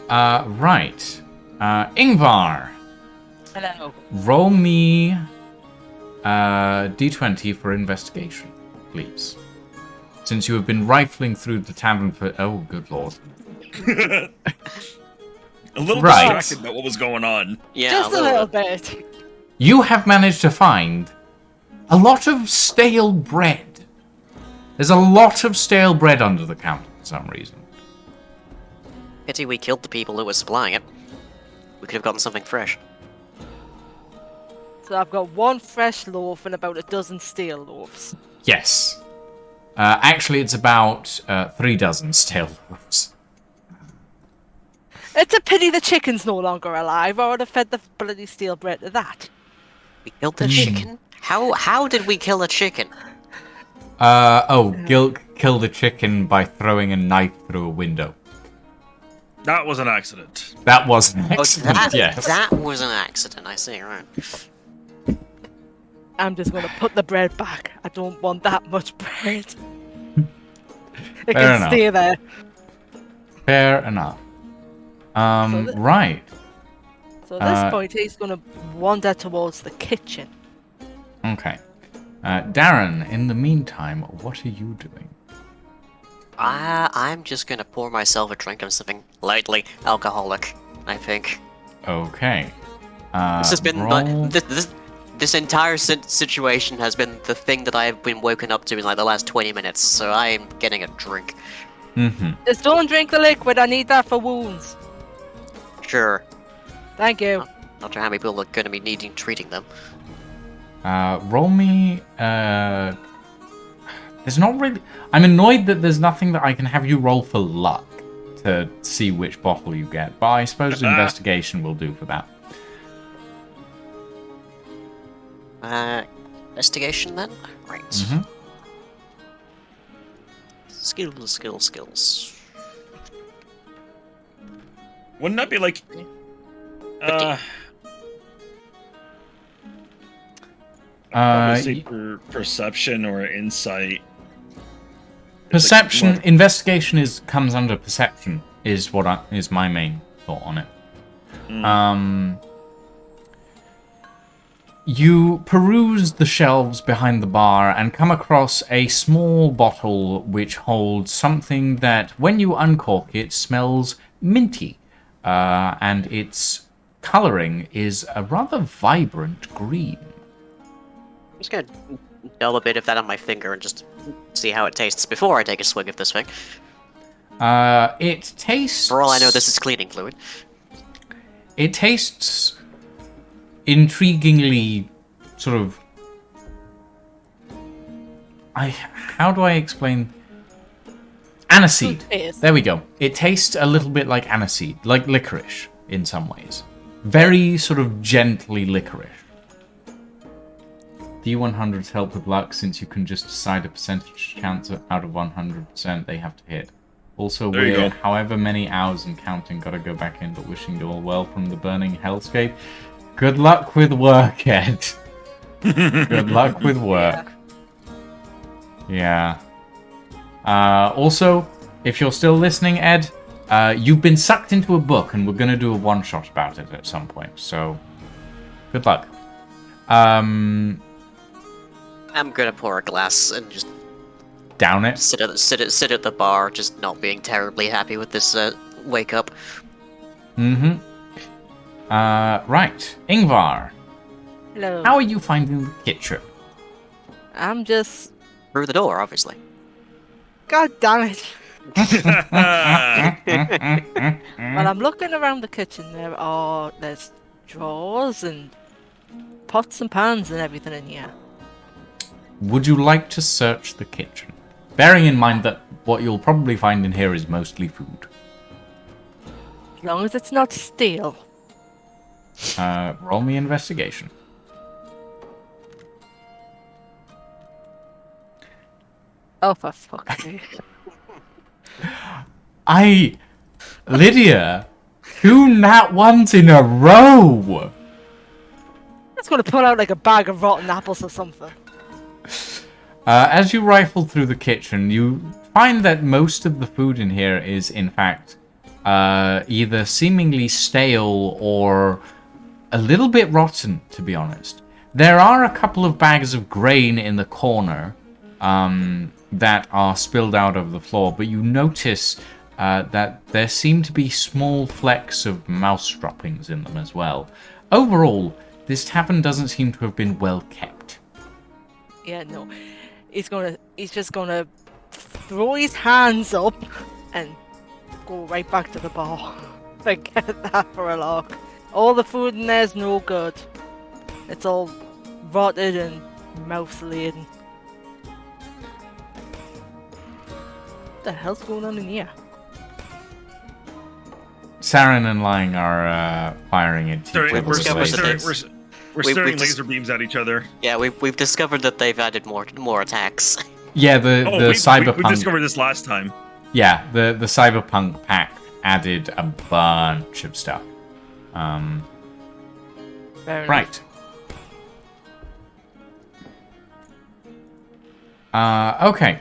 Right. Ingvar, Hello. roll me d20 for investigation, please. Since you have been rifling through the tavern for... Oh, good lord. A little Right. distracted about what was going on. Yeah, Just a little bit. You have managed to find a lot of stale bread. There's a lot of stale bread under the counter for some reason. Pity we killed the people who were supplying it. We could have gotten something fresh. So I've got 1 fresh loaf and about a dozen stale loaves. Yes. Actually, it's about 3 dozen stale loaves. It's a pity the chicken's no longer alive. I would have fed the bloody stale bread to that. We killed the chicken? How did we kill a chicken? Gilk killed a chicken by throwing a knife through a window. That was an accident. That was an Oh, accident, yes. that was an accident, I see, right. I'm just going to put the bread back. I don't want that much bread. It Fair can enough. stay there. Fair enough. So Right. So at this point, he's going to wander towards the kitchen. Okay. Darren, in the meantime, what are you doing? I'm just gonna pour myself a drink of something lightly alcoholic, I think. Okay. This has been roll- this entire situation has been the thing that I have been woken up to in like the last 20 minutes, so I am getting a drink. Mhm. Just don't drink the liquid. I need that for wounds. Sure. Thank you. Not sure how many people are gonna be needing treating them. Roll me. There's not really. I'm annoyed that there's nothing that I can have you roll for luck to see which bottle you get, but I suppose investigation will do for that. Investigation then? Right. Mhm. Skills. Wouldn't that be like... 50. Probably say perception or insight. Perception, more- investigation comes under perception. Is my main thought on it. Mm. You peruse the shelves behind the bar and come across a small bottle which holds something that, when you uncork it, smells minty. And its coloring is a rather vibrant green. I'm just gonna dub a bit of that on my finger and just see how it tastes before I take a swig of this thing. It tastes... For all I know, this is cleaning fluid. It tastes intriguingly sort of... How do I explain? Aniseed. There we go. It tastes a little bit like aniseed, like licorice in some ways. Very sort of gently licorice. D100s help with luck since you can just decide a percentage count out of 100% they have to hit. Also There you we're go. however many hours and counting, gotta go back in, but wishing you all well from the burning hellscape. Good luck with work, Ed. Good luck with work. Yeah. Also, if you're still listening, Ed, you've been sucked into a book, and we're gonna do a one-shot about it at some point, so good luck. I'm gonna pour a glass and just Down it. sit at the bar, just not being terribly happy with this wake up. Mm-hmm. Right. Ingvar, Hello. how are you finding the kitchen? I'm just. Through the door, obviously. God damn it. Mm-hmm. Well, I'm looking around the kitchen. There's drawers and pots and pans and everything in here. Would you like to search the kitchen? Bearing in mind that what you'll probably find in here is mostly food. As long as it's not steel. Roll me investigation. Oh, for fuck's sake. Lydia, 2 nat 1s in a row! It's gonna pull out like a bag of rotten apples or something. As you rifle through the kitchen, you find that most of the food in here is, in fact, either seemingly stale or a little bit rotten, to be honest. There are a couple of bags of grain in the corner that are spilled out of the floor, but you notice that there seem to be small flecks of mouse droppings in them as well. Overall, this tavern doesn't seem to have been well kept. Yeah, no. He's just gonna throw his hands up and go right back to the bar. Forget that for a lock. All the food in there's no good. It's all rotted and mouse-laden. What the hell's going on in here? Sarin and Lying are firing at Sorry, each other. we're We've staring just- laser beams at each other. Yeah, we've discovered that they've added more attacks. Yeah, the cyberpunk. We discovered this last time. Yeah, the cyberpunk pack added a bunch of stuff. Fair enough. Right. Okay.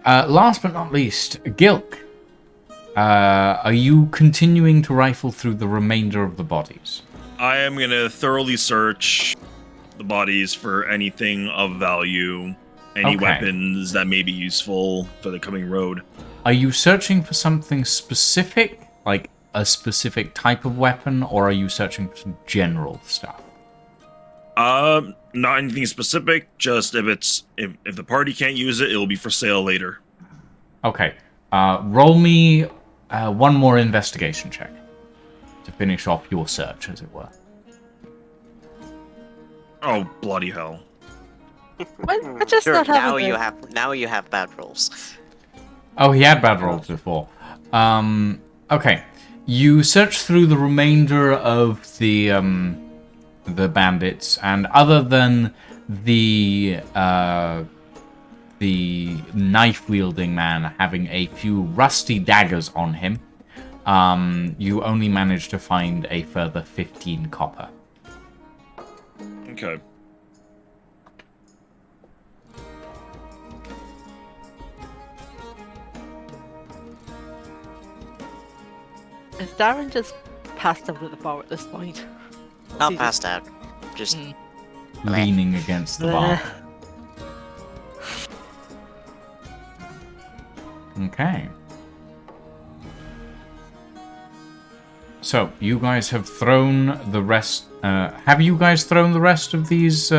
Last but not least, Gilk. Are you continuing to rifle through the remainder of the bodies? I am gonna thoroughly search the bodies for anything of value, any Okay. weapons that may be useful for the coming road. Are you searching for something specific, like a specific type of weapon, or are you searching for general stuff? Not anything specific. Just if the party can't use it, it will be for sale later. Okay. Roll me one more investigation check to finish off your search, as it were. Oh bloody hell! Well, I just Sure, not now having you have bad rolls. Oh, he had bad rolls before. Okay. You search through the remainder of the bandits, and other than the knife-wielding man having a few rusty daggers on him, you only manage to find a further 15 copper. Okay. Is Darren just passed out at the bar at this point? Not passed out. Just Leaning against the bar. Okay. So, you guys have thrown the rest... have you guys thrown the rest of these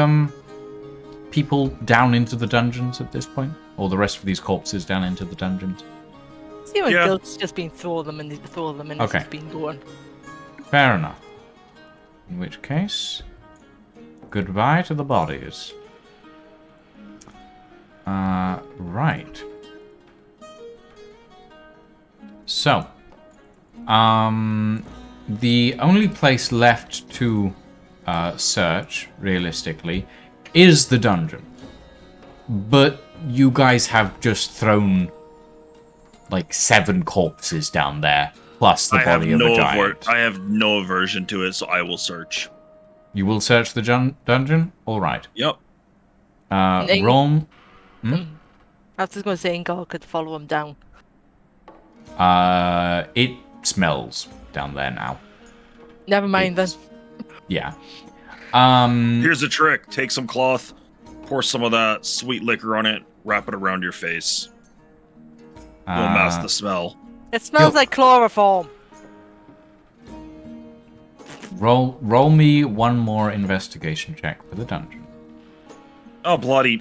people down into the dungeons at this point? Or the rest of these corpses down into the dungeons? See when Gilt's just been throwing them and Okay. it's been going. Fair enough. In which case, goodbye to the bodies. Right. So, the only place left to search, realistically, is the dungeon. But you guys have just thrown like 7 corpses down there, plus the body of a giant. I have no aversion to it, so I will search. You will search the dungeon? Alright. Yep. Roll... I was just going to say Ingar could follow him down. It smells down there now. Never mind then. Yeah. Here's a trick. Take some cloth, pour some of that sweet liquor on it, wrap it around your face. It'll mask the smell. It smells like chloroform. Roll me one more investigation check for the dungeon. Oh, bloody.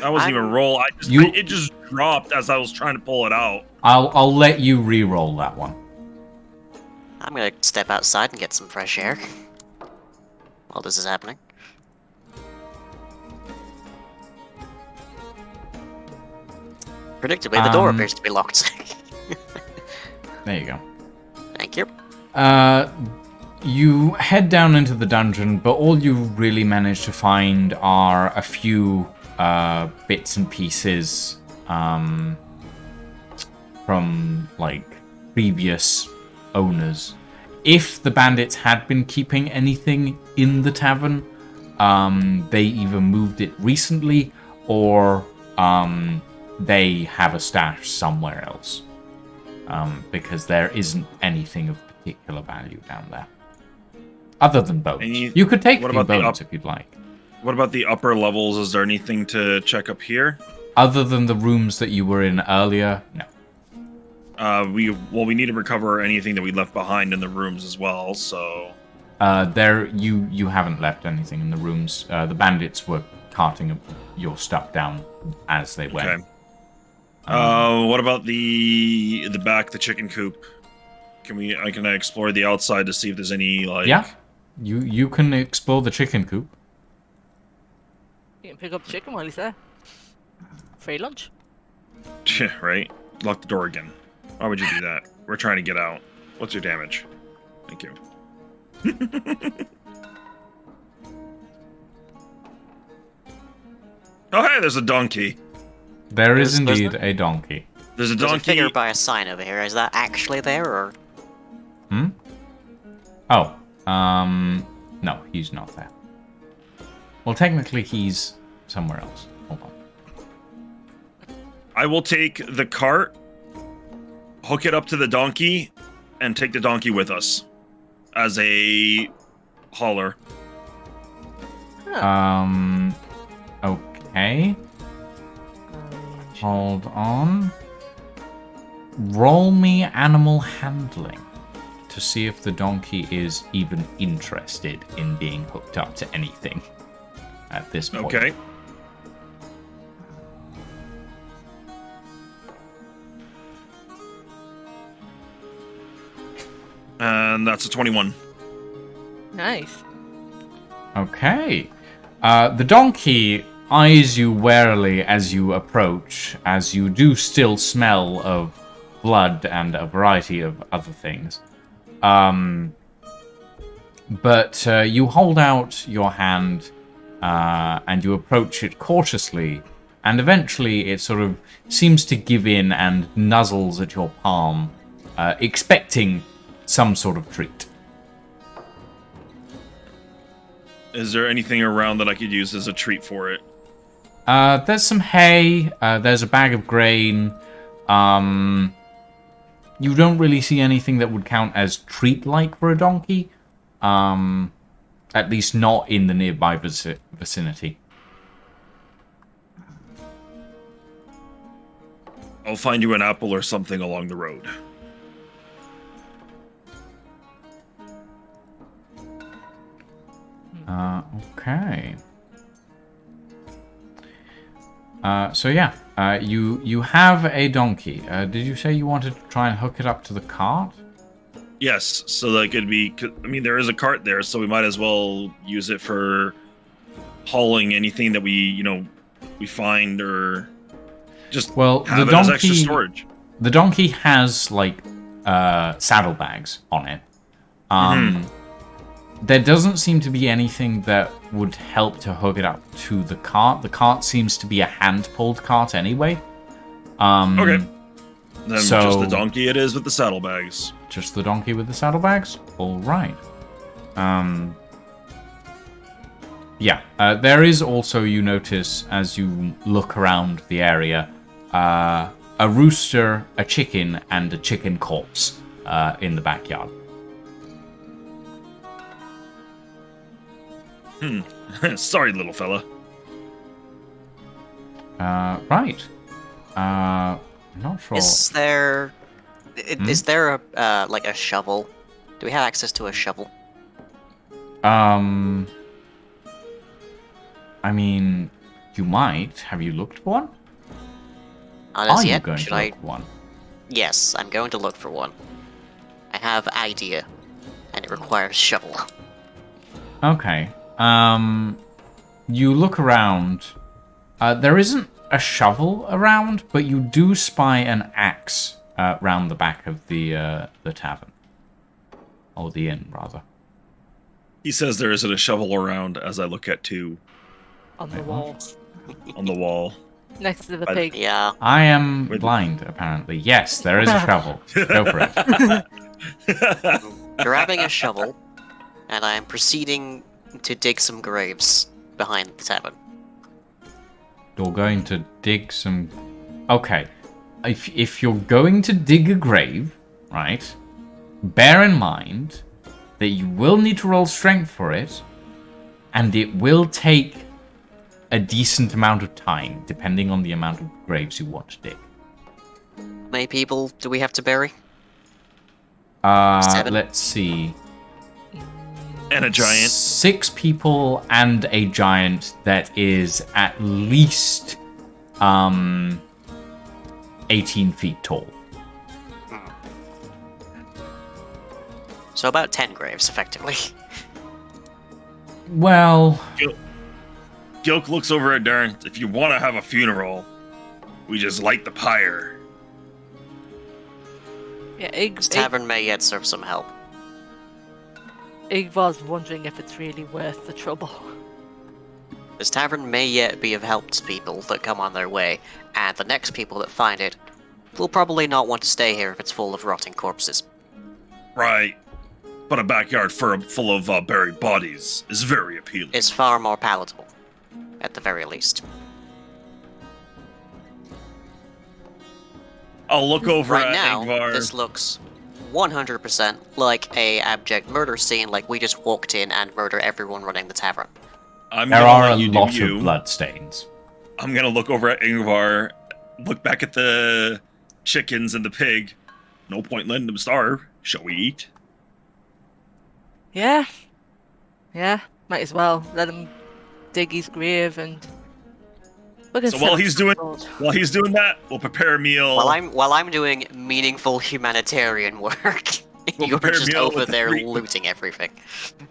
I wasn't even roll. It just dropped as I was trying to pull it out. I'll let you re-roll that one. I'm gonna step outside and get some fresh air while this is happening. Predictably, the door appears to be locked. There you go. Thank you. You head down into the dungeon, but all you really manage to find are a few bits and pieces from, like, previous owners. If the bandits had been keeping anything in the tavern, they either moved it recently or they have a stash somewhere else. Because there isn't anything of particular value down there. Other than bones. You could take a few bones if you'd like. What about the upper levels? Is there anything to check up here? Other than the rooms that you were in earlier, no. We need to recover anything that we left behind in the rooms as well, so... You haven't left anything in the rooms. The bandits were carting your stuff down as they went. Okay. What about the back, the chicken coop? Can I explore the outside to see if there's any, like... Yeah. You can explore the chicken coop. You can pick up the chicken while he's there. Free lunch. Right? Lock the door again. Why would you do that? We're trying to get out. What's your damage? Thank you. Oh, hey, there's a donkey. There is indeed a donkey. There's a There's donkey. a figure by a sign over here. Is that actually there, or...? Oh, no, he's not there. Well, technically, he's somewhere else. Hold on. I will take the cart, hook it up to the donkey, and take the donkey with us as a hauler. Okay. Hold on. Roll me animal handling to see if the donkey is even interested in being hooked up to anything at this point. Okay. And that's a 21. Nice. Okay. The donkey eyes you warily as you approach, as you do still smell of blood and a variety of other things. But you hold out your hand and you approach it cautiously, and eventually it sort of seems to give in and nuzzles at your palm, expecting some sort of treat. Is there anything around that I could use as a treat for it? There's some hay, there's a bag of grain, You don't really see anything that would count as treat-like for a donkey. At least not in the nearby vicinity. I'll find you an apple or something along the road. Okay. So yeah, you have a donkey. Did you say you wanted to try and hook it up to the cart? Yes, so that could be. I mean, there is a cart there, so we might as well use it for hauling anything that we find, or just Well, have the it as donkey, extra storage. The donkey has like saddlebags on it. There doesn't seem to be anything that would help to hook it up to the cart. The cart seems to be a hand-pulled cart anyway. Okay. Then so- just the donkey it is with the saddlebags. Just the donkey with the saddlebags? All right. Yeah, there is also, you notice, as you look around the area, a rooster, a chicken, and a chicken corpse in the backyard. Sorry, little fella. Right. Not sure. Is there a like a shovel? Do we have access to a shovel? I mean, you might. Have you looked for one? Not Are as you yet. going Should to I? look for one? Yes, I'm going to look for one. I have idea, and it requires shovel. Okay. You look around. There isn't a shovel around, but you do spy an axe round the back of the tavern. Or the inn, rather. He says there isn't a shovel around as I look at two On the Wait, wall. on the wall. Next to the By the- pig. Yeah. I am With- blind, apparently. Yes, there is a shovel. Go for it. Grabbing a shovel, and I am proceeding to dig some graves behind the tavern. You're going to dig some... Okay. If you're going to dig a grave, right, bear in mind that you will need to roll strength for it, and it will take a decent amount of time, depending on the amount of graves you want to dig. How many people do we have to bury? 7? Let's see. And a giant. 6 people and a giant that is at least 18 feet tall. So about 10 graves, effectively. Well, Gilk looks over at Darren. If you want to have a funeral, we just light the pyre. Yeah, This tavern may yet serve some help. Igvar's wondering if it's really worth the trouble. This tavern may yet be of help to people that come on their way, and the next people that find it will probably not want to stay here if it's full of rotting corpses. Right. But a backyard full of buried bodies is very appealing. It's far more palatable, at the very least. I'll look over Right at now, Ingvar. this looks 100% like a abject murder scene, like we just walked in and murder everyone running the tavern. I'm there gonna are let a you do lot you. of bloodstains. I'm gonna look over at Ingvar, look back at the chickens and the pig. No point letting them starve. Shall we eat? Yeah. Yeah, might as well. Let him dig his grave and... So while he's doing that, we'll prepare a meal. While I'm doing meaningful humanitarian work, We'll you're prepare just meal over with the there three- looting everything.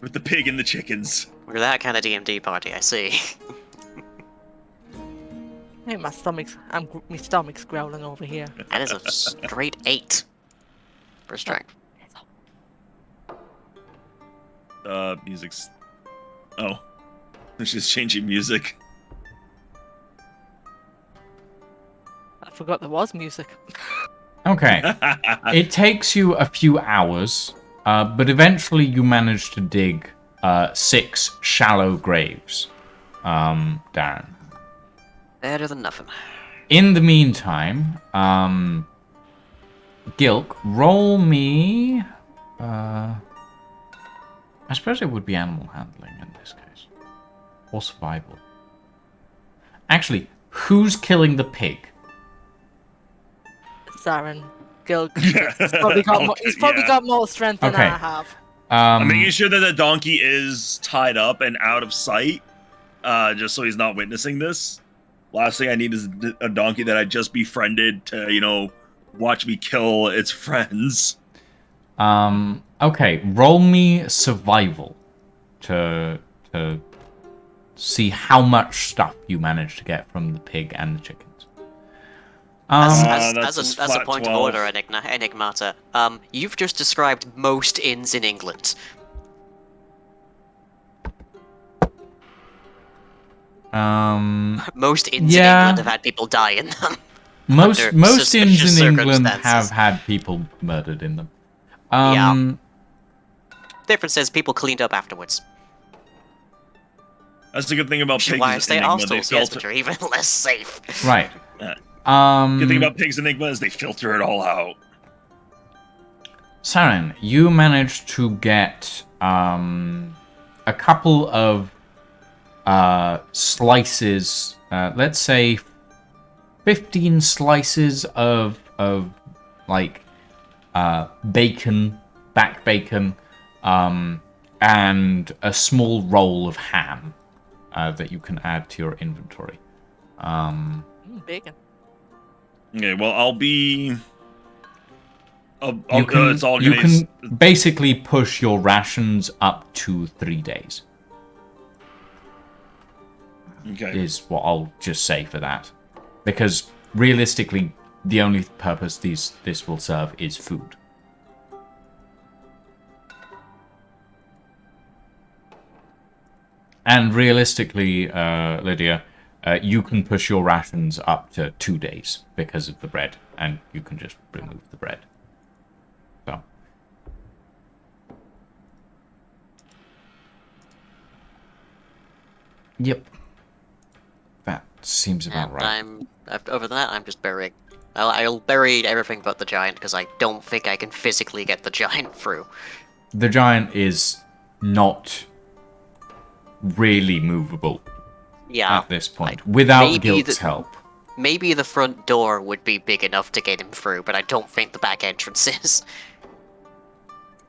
with the pig and the chickens. We're that kind of D&D party, I see. Hey, my stomach's growling over here. That is a straight 8 for strength. Music's. Oh, she's changing music. I forgot there was music. Okay. It takes you a few hours, but eventually you manage to dig 6 shallow graves, Darren. Better than nothing. In the meantime, Gilk, roll me. I suppose it would be animal handling in this case, or survival. Actually, who's killing the pig? Saren. Gilg. He's probably got more strength than Okay. I have. I'm making sure that the donkey is tied up and out of sight, just so he's not witnessing this. Last thing I need is a donkey that I just befriended to, watch me kill its friends. Okay, roll me survival to see how much stuff you manage to get from the pig and the chickens. As That's a flat point 12. of order, Enigmata, you've just described most inns in England. Most inns in England have had people die in them. Most under inns in suspicious England circumstances. have had people murdered in them. Yeah. Difference is people cleaned up afterwards. That's the good thing about pigs. Why they Enigma. are They still, yes, filter. but you're even less safe. Right. Good thing about pigs Enigma is they filter it all out. Sarin, you managed to get a couple of slices, let's say 15 slices of like bacon, back bacon, and a small roll of ham that you can add to your inventory. Bacon. Okay, well, I'll be. You can, it's all you gonna. can basically push your rations up to 3 days. Okay. Is what I'll just say for that, because realistically, the only purpose this will serve is food. And realistically, Lydia, you can push your rations up to 2 days because of the bread, and you can just remove the bread. So. Yep. That seems about And right. over that, I'm just burying. I'll bury everything but the giant, because I don't think I can physically get the giant through. The giant is not really movable at this point, without Gilt's help. Maybe the front door would be big enough to get him through, but I don't think the back entrance is.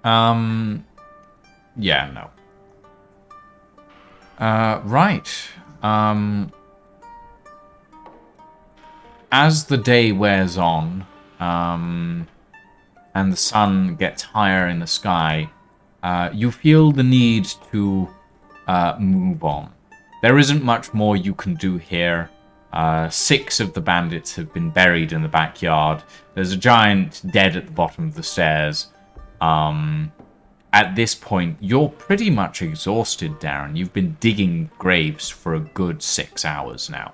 Yeah, no. Right. As the day wears on, and the sun gets higher in the sky, you feel the need to move on. There isn't much more you can do here. 6 of the bandits have been buried in the backyard. There's a giant dead at the bottom of the stairs. At this point, you're pretty much exhausted, Darren. You've been digging graves for a good 6 hours now.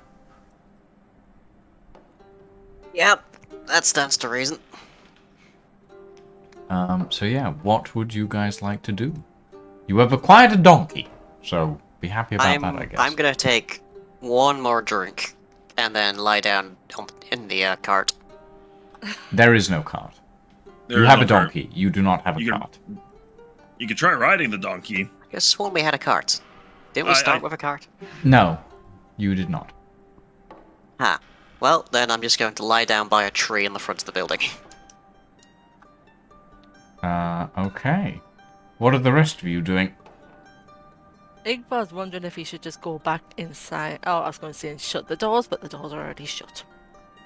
Yep, that stands to reason. So yeah, what would you guys like to do? You have acquired a donkey, so be happy about that, I guess. I'm gonna take one more drink, and then lie down in the cart. There is no cart. You have a donkey. You do not have a cart. You could try riding the donkey. I guess sworn we had a cart. Didn't we start with a cart? No, you did not. Ah. Well, then I'm just going to lie down by a tree in the front of the building. Okay. What are the rest of you doing? Igbar's wondering if he should just go back inside. Oh, I was going to say and shut the doors, but the doors are already shut.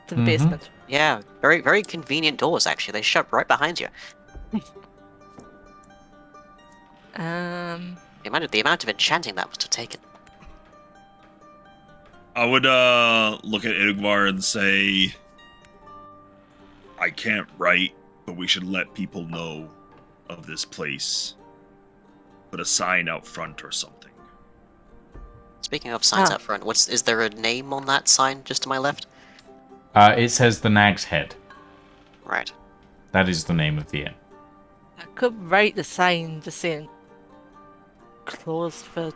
To the basement. Yeah, very, very convenient doors, actually. They shut right behind you. The amount of enchanting that must have taken. I would look at Igvar and say, I can't write, but we should let people know of this place. Put a sign out front or something. Speaking of signs out front, is there a name on that sign just to my left? It says the Nag's Head. Right. That is the name of the inn. I could write the sign just saying closed for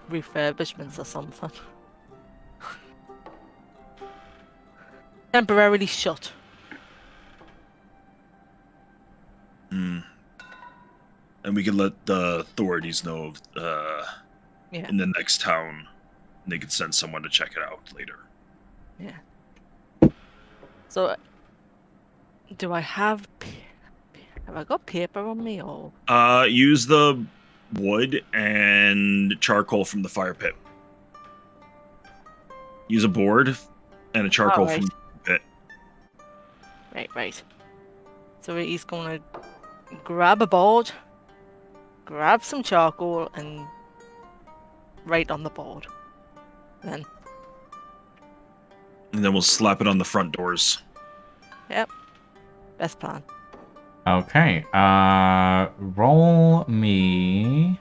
refurbishments or something. Temporarily shut. Hmm. And we can let the authorities know of, Yeah. in the next town. And they could send someone to check it out later. Yeah. So, do I have I got paper on me or? Use the wood and charcoal from the fire pit. Use a board and a charcoal Alright. from the pit. Right. So he's gonna grab a board, grab some charcoal, and write on the board. Then, And then we'll slap it on the front doors. yep, best plan. Okay. Roll me.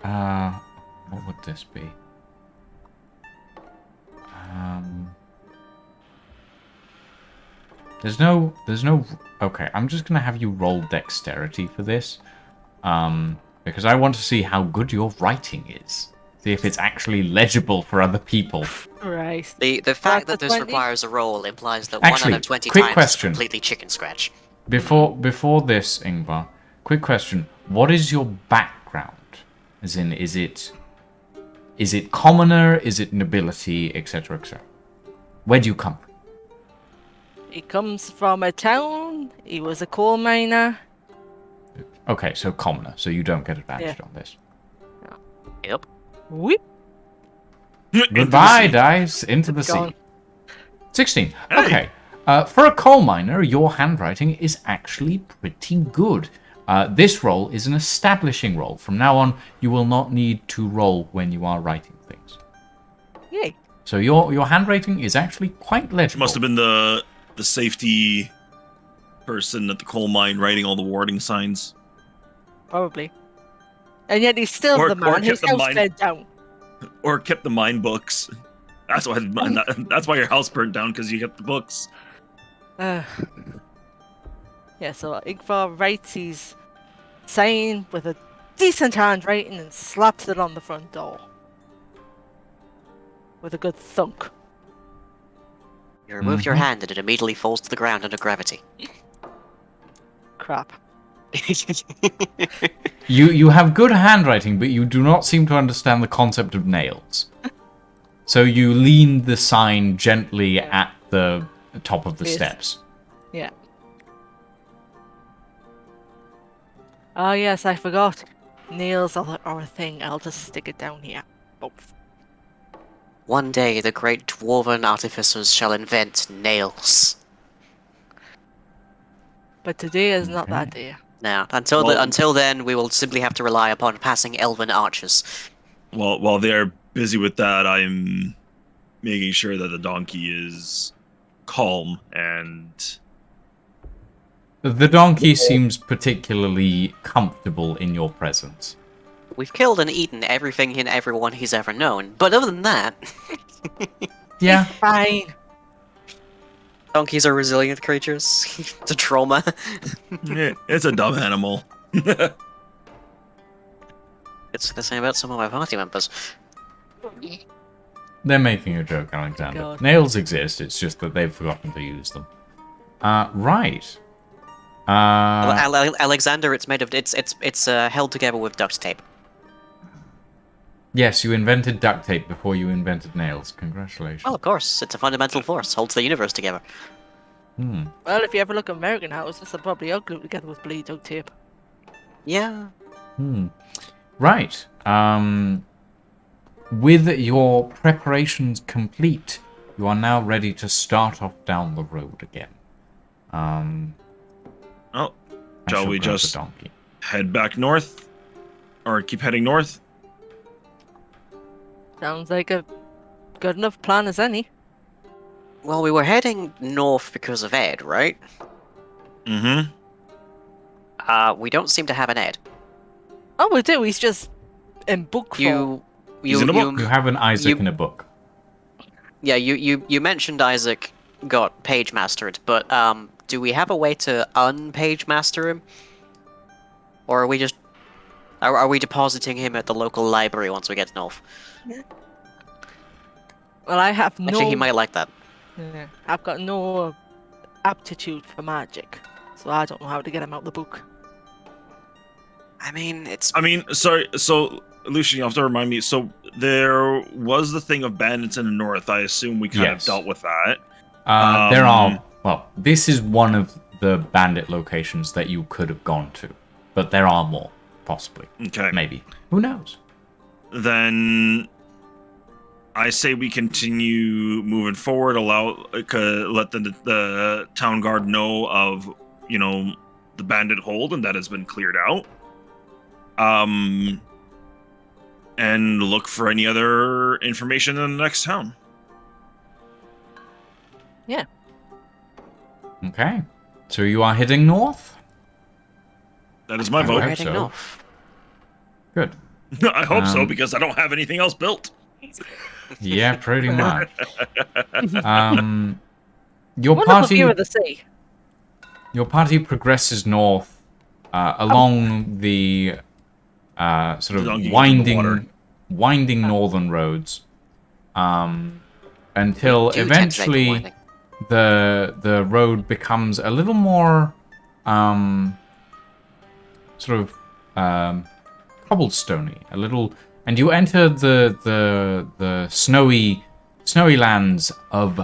What would this be? There's no. Okay, I'm just gonna have you roll dexterity for this, because I want to see how good your writing is. See if it's actually legible for other people. Right. The fact That's that a this 20? requires a roll implies that Actually, 1 out of 20 quick times question. is completely chicken scratch. Before this, Ingvar, quick question: what is your background? As in, is it commoner? Is it nobility, etc., etc.? Where do you come from? He comes from a town. He was a coal miner. Okay, so commoner, so you don't get advantage on this. Yep. Whip. Goodbye, dice. Into the Gone. sea. 16. Hey. Okay. For a coal miner, your handwriting is actually pretty good. This roll is an establishing roll. From now on, you will not need to roll when you are writing things. Yay. So your handwriting is actually quite legible. Must have been the safety person at the coal mine writing all the warning signs. Probably. And yet he's still Or- the man. or His kept the house mine- burned down. Or kept the mine books. That's why your house burned down, because you kept the books. Yeah, so Igvar writes his sign with a decent handwriting and slaps it on the front door. With a good thunk. You remove your hand and it immediately falls to the ground under gravity. Crap. You have good handwriting, but you do not seem to understand the concept of nails. So you lean the sign gently at the top of the Yes. steps. Yeah. Oh yes, I forgot. Nails are a thing. I'll just stick it down here. Both. One day the great dwarven artificers shall invent nails. But today is not that Okay. day. Now, Well- until then, we will simply have to rely upon passing elven archers. Well, while they're busy with that, I'm making sure that the donkey is calm and The donkey seems particularly comfortable in your presence. We've killed and eaten everything and everyone he's ever known, but other than that, Yeah. Fine. donkeys are resilient creatures to trauma. it's a dumb animal. It's the same about some of my party members. They're making a joke, Alexander. God. Nails exist, it's just that they've forgotten to use them. Right. Alexander, it's made of it's held together with duct tape. Yes, you invented duct tape before you invented nails. Congratulations. Well, of course, it's a fundamental force, holds the universe together. Well, if you ever look at American houses, they're probably all glued together with bleed duct tape. Yeah. Right. With your preparations complete, you are now ready to start off down the road again. Oh, I shall shall we grab the just donkey. head back north? Or keep heading north? Sounds like a good enough plan as any. Well, we were heading north because of Ed, right? Mm-hmm. We don't seem to have an Ed. Oh, we do. He's just in book form. He's in a book. You have an Isaac in a book. Yeah, you mentioned Isaac got page mastered, but do we have a way to unpage master him? Or are we just are we depositing him at the local library once we get north? Well, I have no. Actually, he might like that. Yeah, I've got no aptitude for magic, So I don't know how to get him out the book. I mean, it's I mean, sorry. So, Lucian, you have to remind me. So, there was the thing of bandits in the north. I assume we kind of Yes. dealt with that. There are... Well, this is one of the bandit locations that you could have gone to. But there are more, possibly. Okay. Maybe. Who knows? Then I say we continue moving forward. Let the town guard know of the bandit hold and that has been cleared out. And look for any other information in the next town. Yeah. Okay. So you are heading north? That is my I vote. hope heading so. north. Good. I hope so because I don't have anything else built. Yeah, pretty much. Your Wonderful party... view of the sea. Your party progresses north along the sort of Dunking into the water. winding northern roads until We do tend to make them eventually winding. the road becomes a little more sort of cobblestoney, a little, and you enter the snowy lands of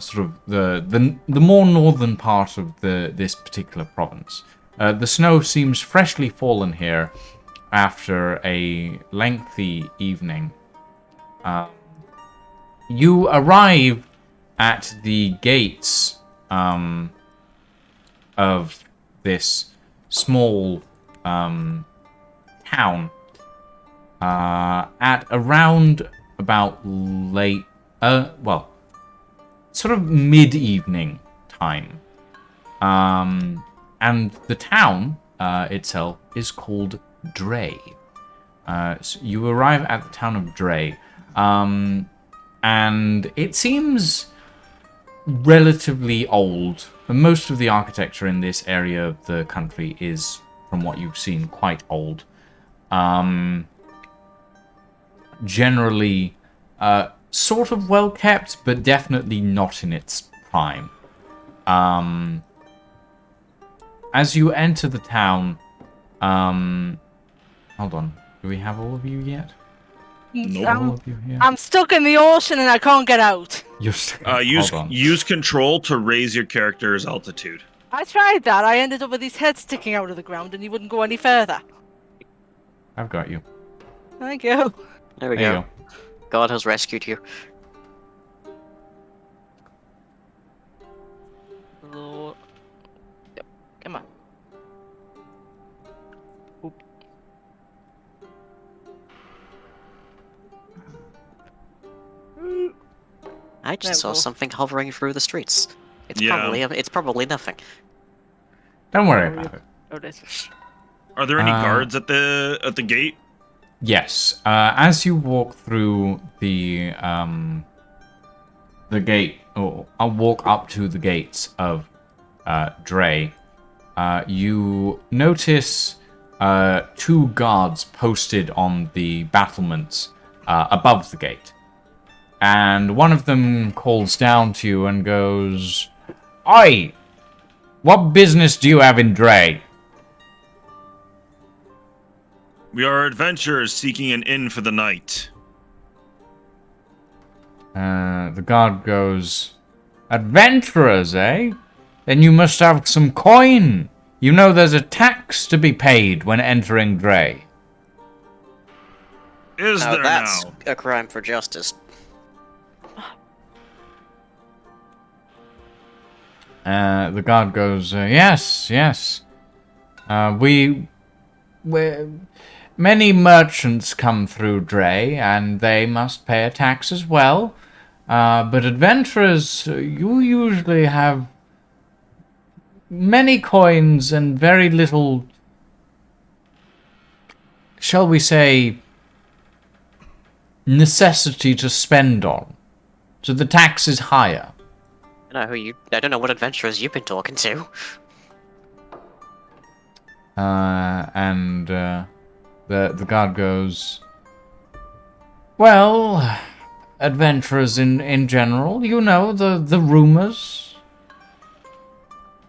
sort of the more northern part of this particular province. The snow seems freshly fallen here after a lengthy evening. You arrive at the gates of this small town at around about late, sort of mid-evening time. And the town itself is called Drey. So you arrive at the town of Drey, and it seems relatively old. Most of the architecture in this area of the country is, from what you've seen, quite old. Generally, sort of well kept, but definitely not in its prime. As you enter the town, hold on, do we have all of you yet? All of you here? I'm stuck in the ocean and I can't get out. You're hold on. Use control to raise your character's altitude. I tried that. I ended up with his head sticking out of the ground and he wouldn't go any further. I've got you. Thank you. There we There you go. God has rescued you. Hello. Yep. Come on. Oop. I There just we saw go. something hovering through the streets. It's Yeah. probably nothing. Don't worry about it. Oh, it is. Are there any Uh, guards at the gate? Yes. As you walk through the gate, or I'll walk up to the gates of Drey, you notice two guards posted on the battlements above the gate. And one of them calls down to you and goes, "Oi! What business do you have in Drey?" We are adventurers seeking an inn for the night. The guard goes, "Adventurers, eh? Then you must have some coin. You know there's a tax to be paid when entering Drey." Is Now there that's now? a crime for justice. The guard goes, "Yes, yes. We many merchants come through Drey, and they must pay a tax as well. But adventurers, you usually have many coins and very little, shall we say, necessity to spend on. So the tax is higher." I don't know what adventurers you've been talking to. The guard goes, "Well, adventurers in general, you know, the rumors."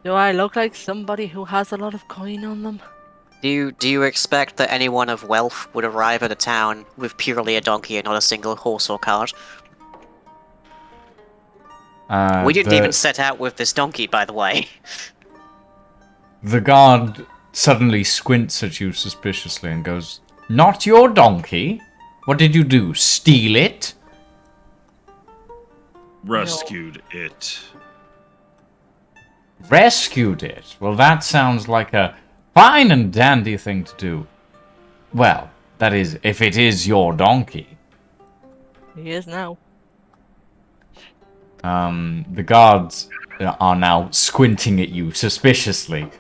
Do I look like somebody who has a lot of coin on them? Do you expect that anyone of wealth would arrive at a town with purely a donkey and not a single horse or cart? We didn't even set out with this donkey, by the way. The guard suddenly squints at you suspiciously and goes, "Not your donkey? What did you do? Steal it?" Rescued it. Rescued it? Well, that sounds like a fine and dandy thing to do. Well, that is, if it is your donkey. He is now. The guards are now squinting at you suspiciously.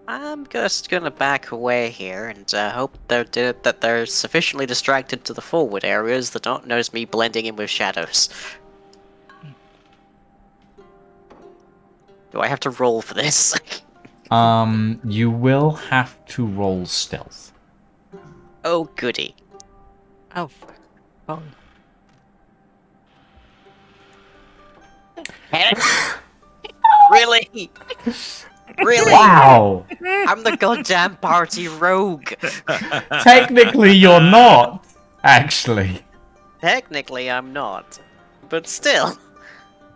I'm just gonna back away here and hope that they're sufficiently distracted to the forward areas that don't notice me blending in with shadows. Do I have to roll for this? You will have to roll stealth. Oh, goody. Oh, fun. Really? Really? Wow! I'm the goddamn party rogue. Technically, you're not, actually. Technically, I'm not. But still.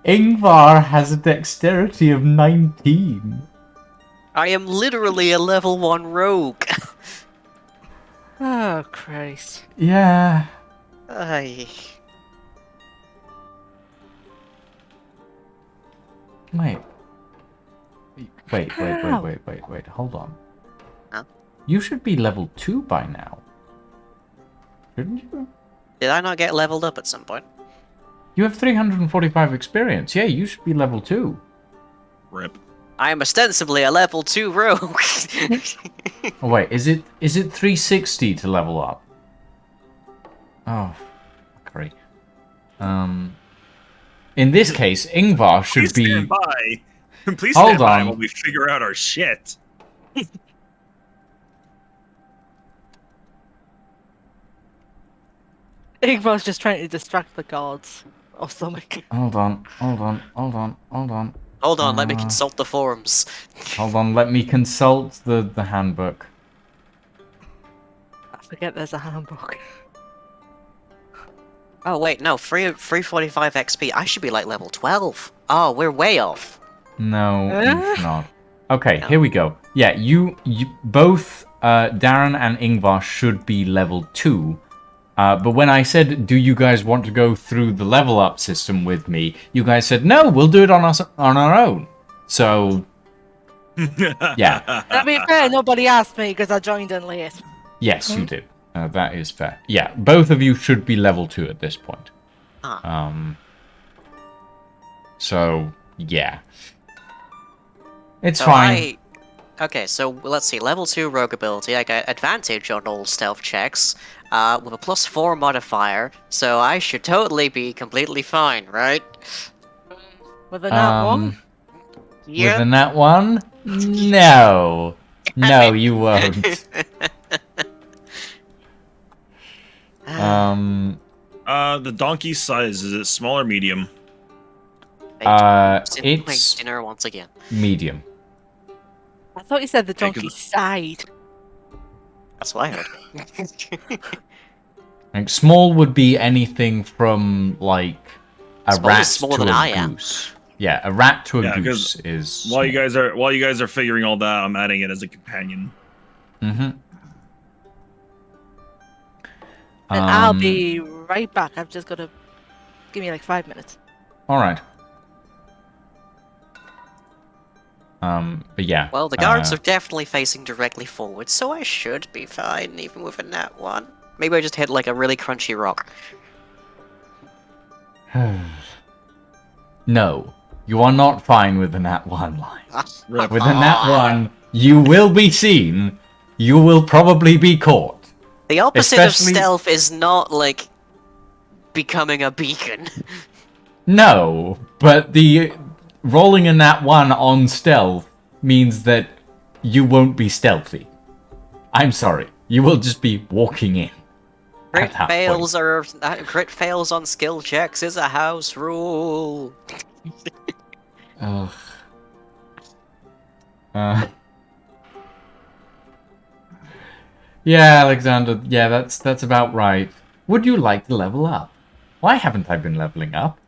Ingvar has a dexterity of 19. I am literally a level 1 rogue. Oh, Christ. Yeah. Ay. Wait, hold on. Huh? You should be level 2 by now. Shouldn't you? Did I not get leveled up at some point? You have 345 experience. Yeah, you should be level 2. Rip. I am ostensibly a level 2 rogue. Oh wait, is it 360 to level up? Oh, great. In this case, Ingvar should Please be. stand by. Please Hold stand by on. while we figure out our shit. Igvar's just trying to distract the guards or something. Hold on. Hold on, let me consult the forums. Hold on, let me consult the handbook. I forget there's a handbook. Oh wait, no, 345 XP. I should be like level 12. Oh, we're way off. No, you should not. Okay, No. here we go. Yeah, you both, Darren and Ingvar should be level 2. But when I said, do you guys want to go through the level up system with me, you guys said, no, we'll do it on our own. So, yeah. To be fair, nobody asked me because I joined in late. Yes, you did. That is fair. Yeah, both of you should be level 2 at this point. So, yeah. It's So fine. Okay, so let's see. Level 2 rogue ability. I got advantage on all stealth checks with a +4 modifier, so I should totally be completely fine, right? With a nat one? Yeah. With a nat 1? No. No, you won't. The donkey size, is it small or medium? It's dinner once again. medium. I thought you said the Yeah, 'cause- donkey's side. That's what I heard. Like, small would be anything from, like, a Small is rat smaller to than a I am. goose. Yeah, a rat to a Yeah, 'cause goose is While you guys are figuring all that, I'm adding it as a companion. Mm-hmm. And I'll be right back. I've just got to give me like 5 minutes. Alright. But yeah. Well, the guards are definitely facing directly forward, so I should be fine, even with a nat 1. Maybe I just hit like a really crunchy rock. No. You are not fine with the nat 1 line. Rip. With the nat 1, you will be seen. You will probably be caught. The opposite Especially- of stealth is not, like, becoming a beacon. No, but the rolling a nat 1 on stealth means that you won't be stealthy. I'm sorry. You will just be walking in. Crit that fails crit fails on skill checks is a house rule. Ugh. Uh, yeah, Alexander. Yeah, that's about right. Would you like to level up? Why haven't I been leveling up?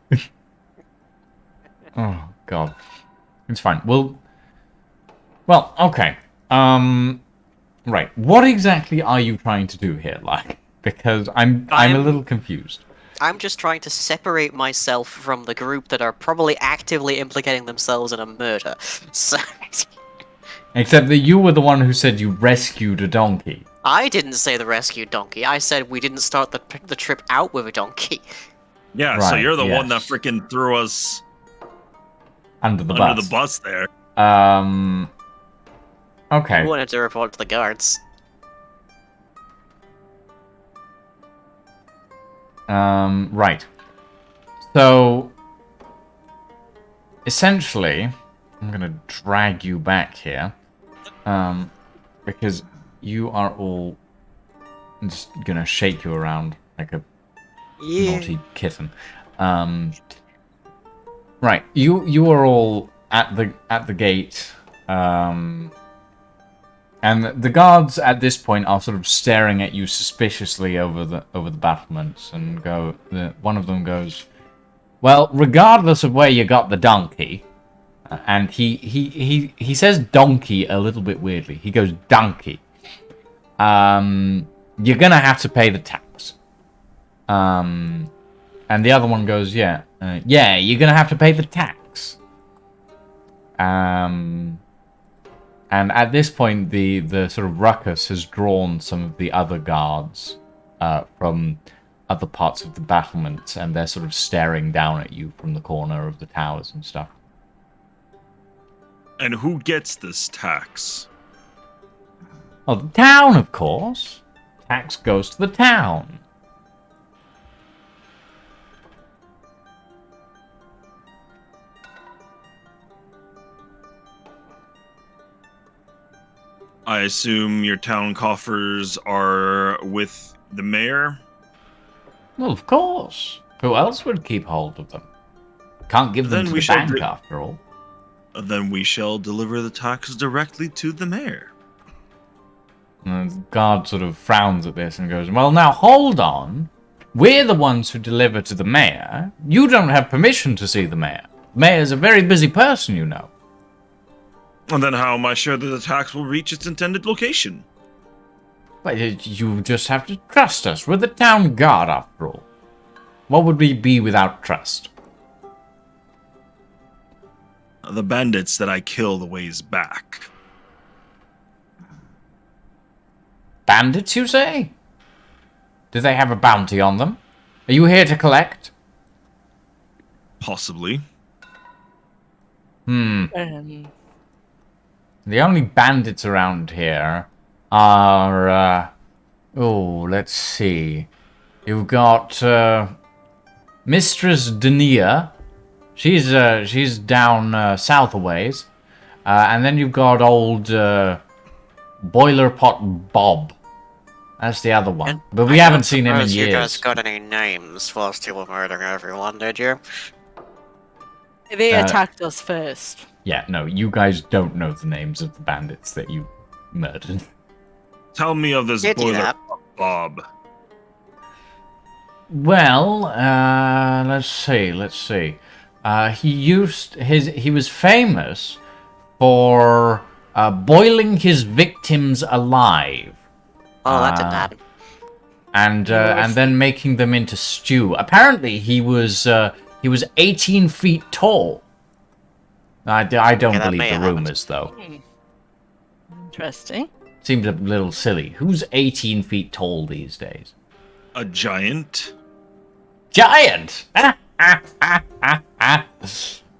Oh God, it's fine. Well, okay. Right. What exactly are you trying to do here, like? Because I'm a little confused. I'm just trying to separate myself from the group that are probably actively implicating themselves in a murder. So Except that you were the one who said you rescued a donkey. I didn't say the rescue donkey. I said we didn't start the trip out with a donkey. Yeah, so Right, you're the one that yes. freaking threw us Under the under bus. the bus there. Okay. We wanted to report to the guards. Right. So, essentially, I'm gonna drag you back here, because you are all just gonna shake you around like a naughty kitten. Right. You are all at the gate, and the guards at this point are sort of staring at you suspiciously over the battlements, and one of them goes, "Well, regardless of where you got the donkey," and he says donkey a little bit weirdly. He goes donkey. You're gonna have to pay the tax. And the other one goes, yeah, you're gonna have to pay the tax. And at this point, the sort of ruckus has drawn some of the other guards from other parts of the battlement, and they're sort of staring down at you from the corner of the towers and stuff. And who gets this tax? Oh, the town, of course. Tax goes to the town. I assume your town coffers are with the mayor? Well, of course. Who else would keep hold of them? Can't give them Then to we the shall bank, after all. Then we shall deliver the tax directly to the mayor. And the guard sort of frowns at this and goes, well, now hold on. We're the ones who deliver to the mayor. You don't have permission to see the mayor. The mayor's a very busy person, you know. And then how am I sure that the tax will reach its intended location? But you just have to trust us. We're the town guard, after all. What would we be without trust? The bandits that I killed a ways back. Bandits, you say? Do they have a bounty on them? Are you here to collect? Possibly. The only bandits around here are, let's see. You've got, Mistress Dania. She's down, south a ways. And then you've got old, Boiler Pot Bob. That's the other one. But we haven't seen him in years. You guys got any names whilst you were murdering everyone, did you? They attacked us first. Yeah, no, you guys don't know the names of the bandits that you murdered. Tell me of this Can't do boiler that. Bob. Well, let's see. He was famous for boiling his victims alive. Oh, that didn't happen. And then making them into stew. Apparently, he was 18 feet tall. I don't that believe may the have rumors, though. Interesting. Seems a little silly. Who's 18 feet tall these days? A giant? Giant!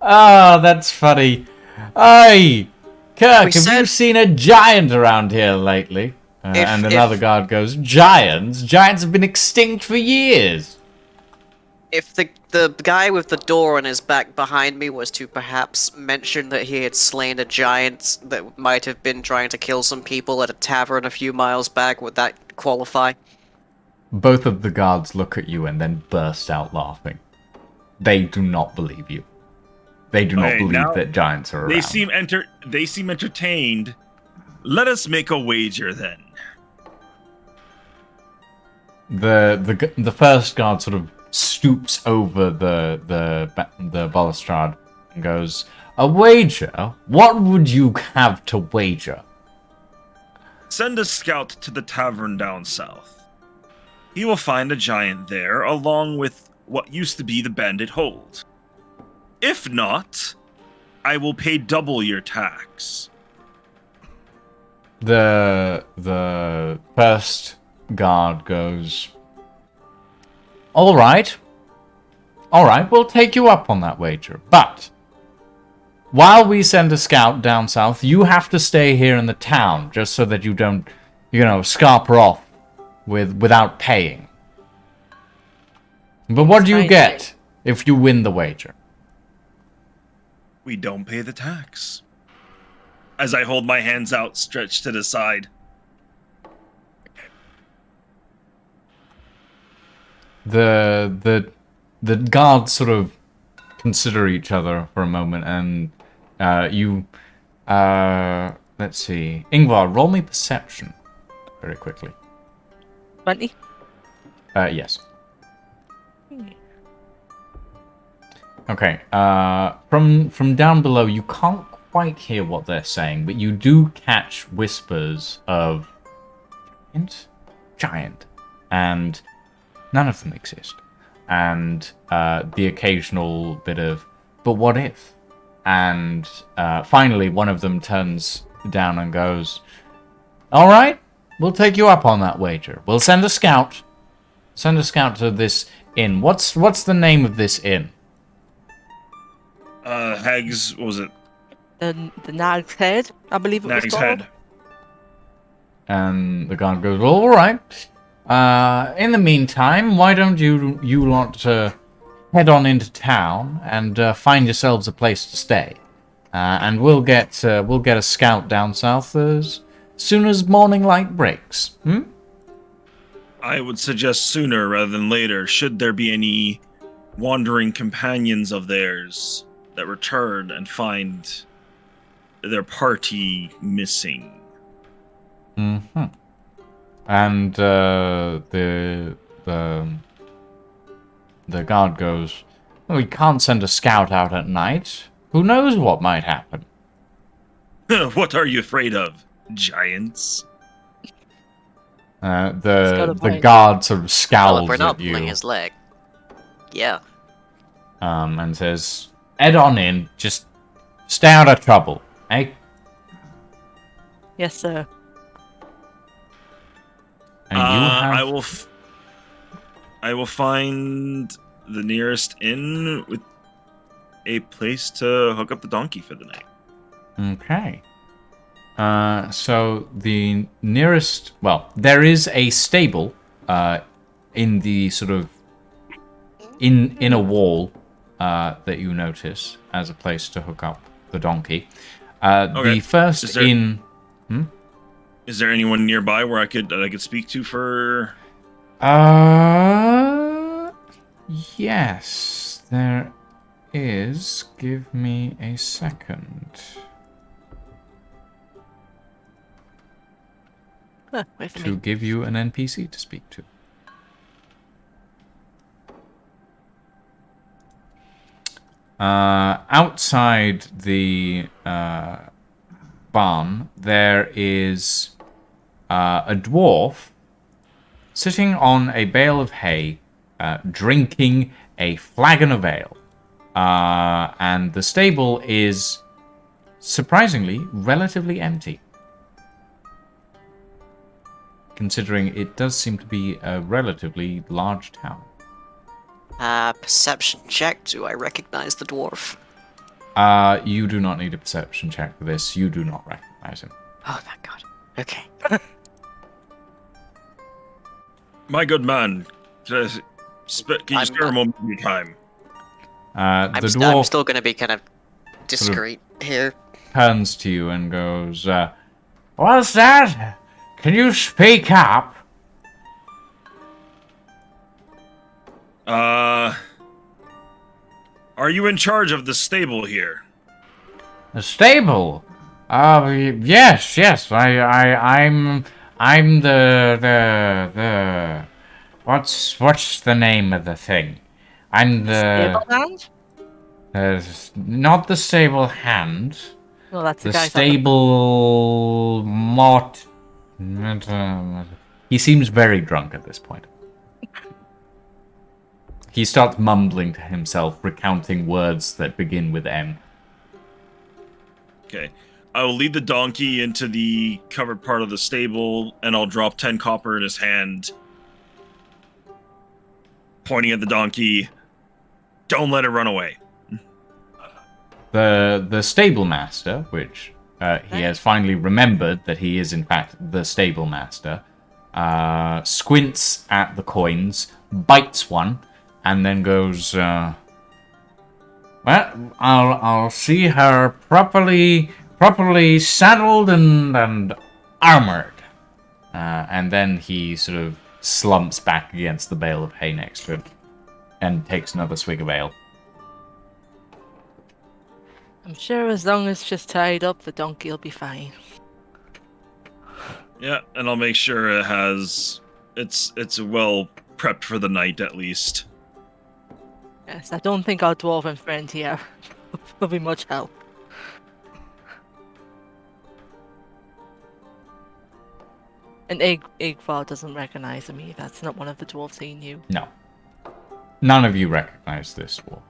Oh, that's funny. Hey, Kirk, have you seen a giant around here lately? And another guard goes, giants? Giants have been extinct for years. If the guy with the door on his back behind me was to perhaps mention that he had slain a giant that might have been trying to kill some people at a tavern a few miles back, would that qualify? Both of the guards look at you and then burst out laughing. They do not believe you. They do not Okay, believe now that giants are around. They seem entertained. Let us make a wager then. The first guard sort of stoops over the balustrade and goes, "A wager? What would you have to wager?" Send a scout to the tavern down south. He will find a giant there, along with what used to be the bandit hold. If not, I will pay double your tax. The first guard goes, All right, we'll take you up on that wager. But while we send a scout down south, you have to stay here in the town, just so that you don't, scarper off without paying. But what do you get if you win the wager? We don't pay the tax. As I hold my hands out, stretched to the side. The guards sort of consider each other for a moment, and let's see. Ingvar, roll me perception very quickly. 20? Yes. Okay. From down below, you can't quite hear what they're saying, but you do catch whispers of giant, and none of them exist. And the occasional bit of, but what if? And finally, one of them turns down and goes, All right, we'll take you up on that wager. We'll send a scout. Send a scout to this inn. What's the name of this inn? Hag's, what was it? The Nag's Head, I believe it was Nag's called. Head. And the guard goes, All right. In the meantime, why don't you lot head on into town and find yourselves a place to stay, and we'll get a scout down south as soon as morning light breaks. I would suggest sooner rather than later, should there be any wandering companions of theirs that return and find their party missing. Mm-hmm. And the guard goes, We can't send a scout out at night. Who knows what might happen? What are you afraid of? Giants? The guard sort of scowls Well, if we're not at you. pulling his leg. Yeah. And says, Head on in, just stay out of trouble, eh? Yes, sir. And you have... I will find the nearest inn with a place to hook up the donkey for the night. Okay. So the nearest... Well, there is a stable in the sort of... in a wall that you notice as a place to hook up the donkey. Okay. The first inn... Is there anyone nearby where I could speak to for? Yes, there is. Give me a second. Wait for To me. give you an NPC to speak to. Outside the barn, there is a dwarf sitting on a bale of hay, drinking a flagon of ale. And the stable is, surprisingly, relatively empty. Considering it does seem to be a relatively large town. Perception check. Do I recognize the dwarf? You do not need a perception check for this. You do not recognize him. Oh, thank God. Okay. My good man, can you spare a moment of your time? The I'm dwarf still going to be kind of discreet here. turns to you and goes, What's that? Can you speak up? Are you in charge of the stable here? The stable? Yes, yes. I'm the. What's the name of the thing? I'm the. Stableland? Not the stable hand. No, that's the The guys on the. stable mot. He seems very drunk at this point. He starts mumbling to himself, recounting words that begin with M. Okay. I will lead the donkey into the covered part of the stable, and I'll drop 10 copper in his hand, pointing at the donkey. Don't let it run away. The stable master, which he has finally remembered that he is in fact the stable master, squints at the coins, bites one, and then goes, "Well, I'll see her properly saddled and armored." And then he sort of slumps back against the bale of hay next to him and takes another swig of ale. I'm sure as long as she's tied up, the donkey will be fine. Yeah, and I'll make sure it has... It's well prepped for the night, at least. Yes, I don't think our dwarven friend here will be much help. And Igvar doesn't recognize him either. That's not one of the dwarves he knew. No. None of you recognize this dwarf.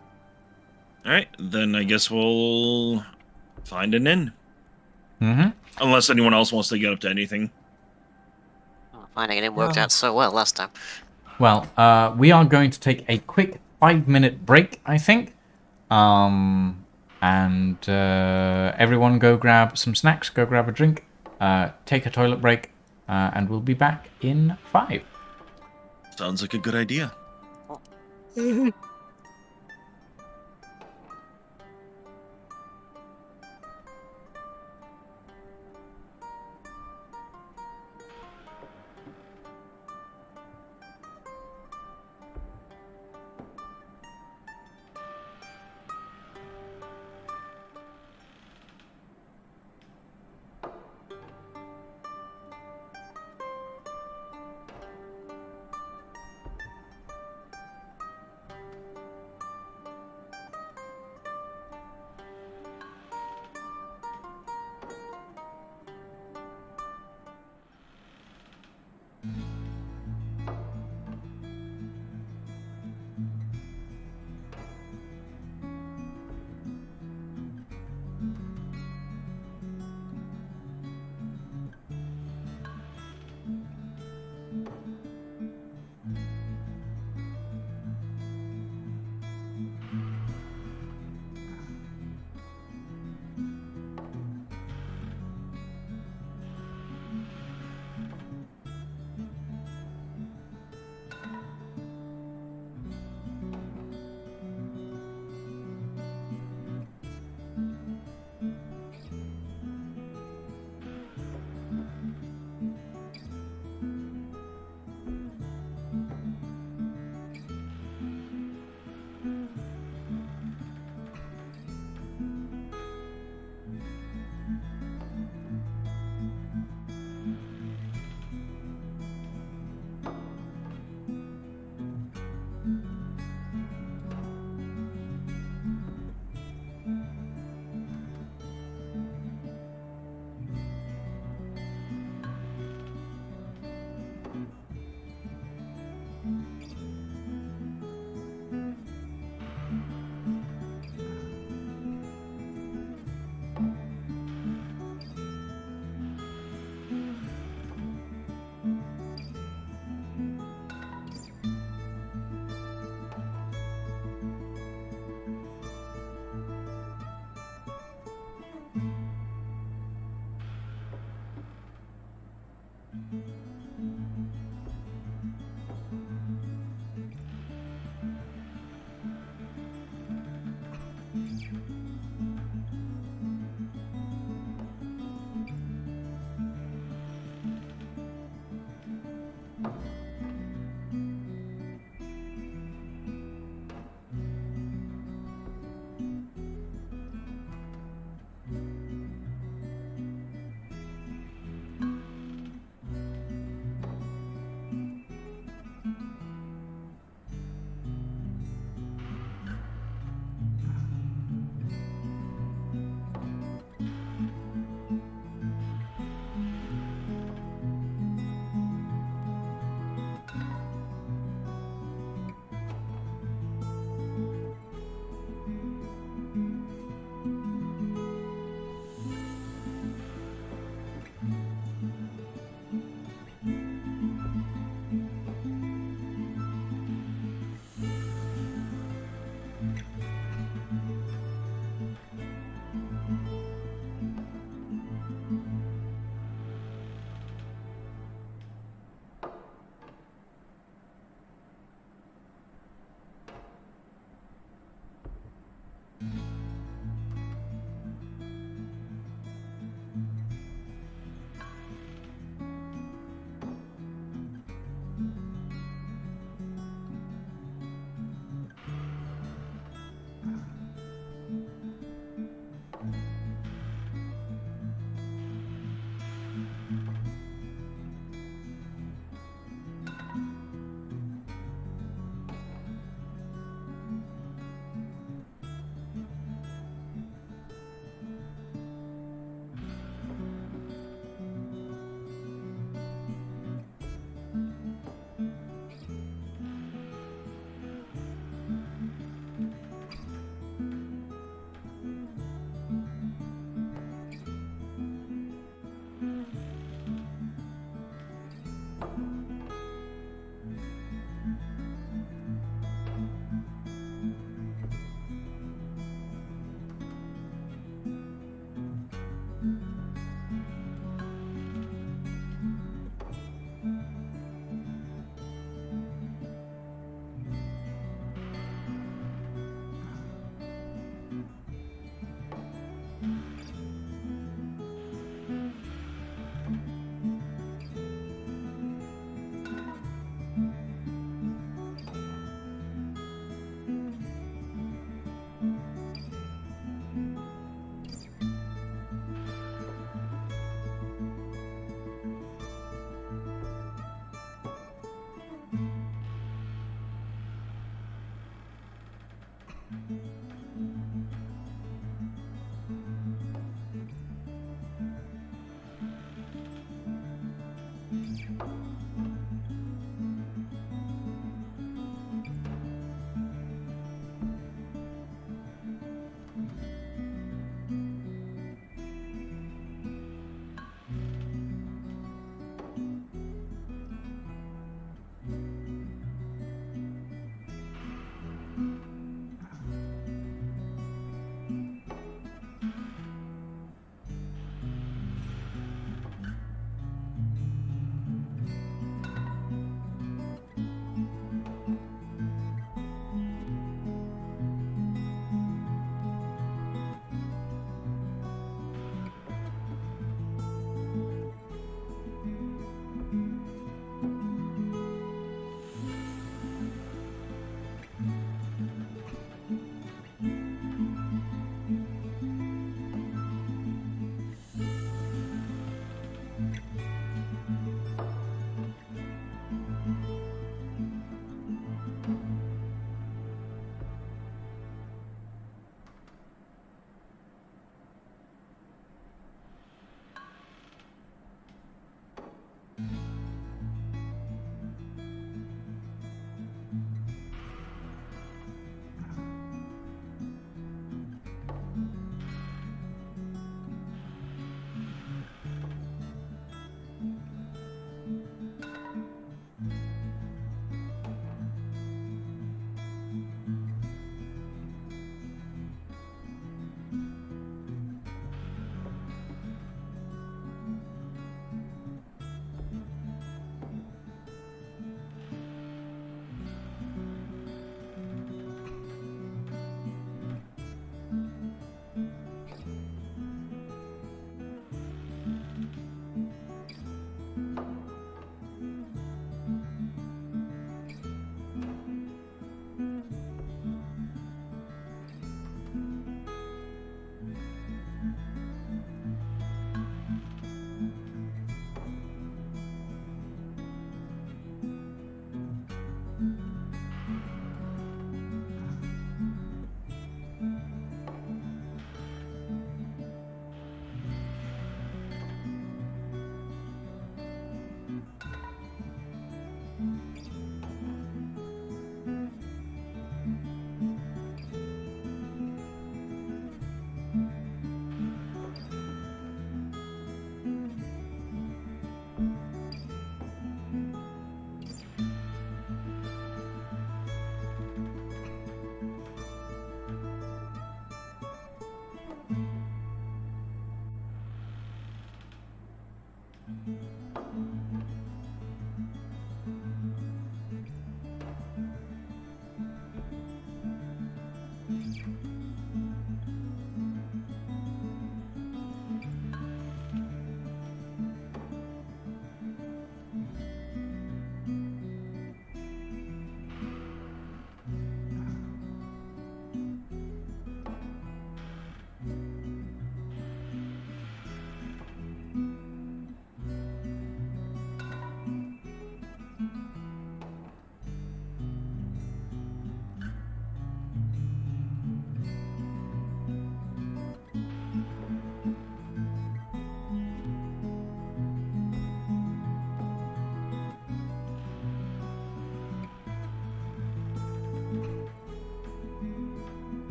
Alright, then I guess we'll find an inn. Mm-hmm. Unless anyone else wants to get up to anything. Oh, finding it worked out so well last time. Well, we are going to take a quick 5-minute break, I think. And everyone go grab some snacks, go grab a drink, take a toilet break, and we'll be back in 5. Sounds like a good idea.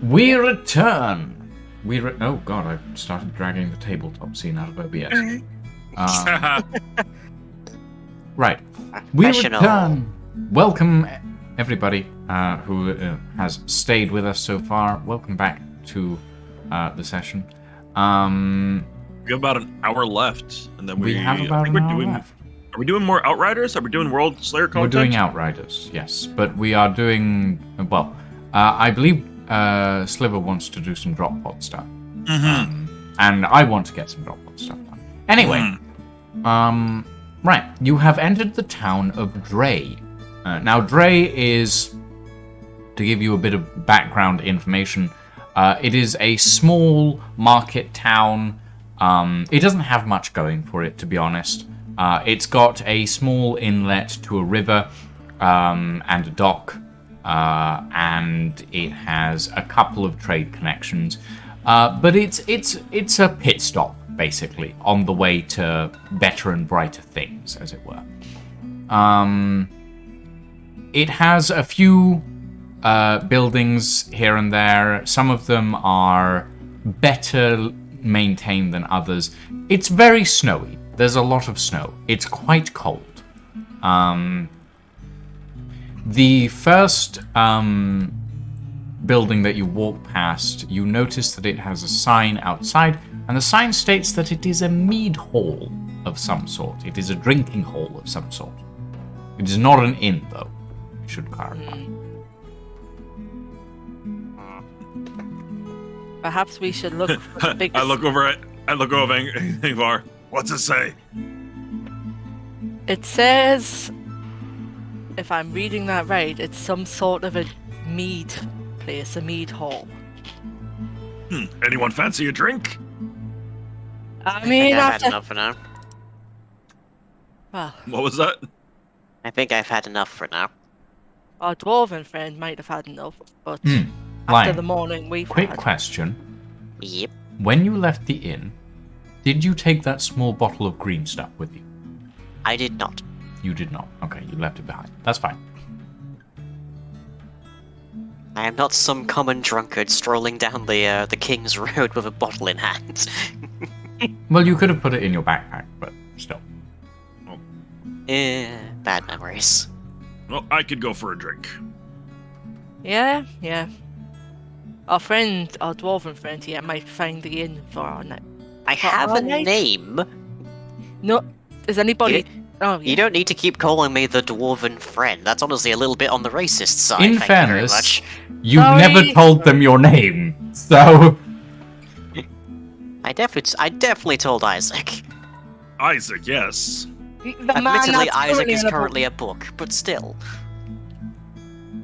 We return. Oh god, I started dragging the tabletop scene out of OBS. Right. We Professional. return. Welcome, everybody who has stayed with us so far. Welcome back to the session. We have about an hour left, and then We have about an hour left. Are we doing more Outriders? Are we doing World Slayer content? We're doing Outriders, yes. But we are doing... Well, I believe Sliver wants to do some drop pod stuff. And I want to get some drop pod stuff done. Anyway, right. You have entered the town of Drey. Now, Drey is... To give you a bit of background information, it is a small market town. It doesn't have much going for it, to be honest. It's got a small inlet to a river and a dock, and it has a couple of trade connections. But it's a pit stop, basically, on the way to better and brighter things, as it were. It has a few buildings here and there. Some of them are better maintained than others. It's very snowy. There's a lot of snow. It's quite cold. The first building that you walk past, you notice that it has a sign outside, and the sign states that it is a mead hall of some sort. It is a drinking hall of some sort. It is not an inn, though. I should clarify. Perhaps we should look for the biggest... I look over Ingvar. What's it say? It says, if I'm reading that right, it's some sort of a mead place, a mead hall. Anyone fancy a drink? I I mean, think I've had after... enough for now. Well, What was that? I think I've had enough for now. our dwarven friend might have had enough, but after Lion, the morning we've quick had... question. Yep. When you left the inn, did you take that small bottle of green stuff with you? I did not. You did not. Okay, you left it behind. That's fine. I am not some common drunkard strolling down the King's Road with a bottle in hand. Well, you could have put it in your backpack, but still. Bad memories. Well, I could go for a drink. Yeah. Our dwarven friend here might find the inn for our night. I have a alright. name. No, is anybody... Oh, yeah. You don't need to keep calling me the dwarven friend. That's honestly a little bit on the racist side. In thank fairness, you very you've Sorry. never told them your name, so... much. I definitely told Isaac. Isaac, yes. The man Admittedly, that's Isaac is in a currently a book, but still.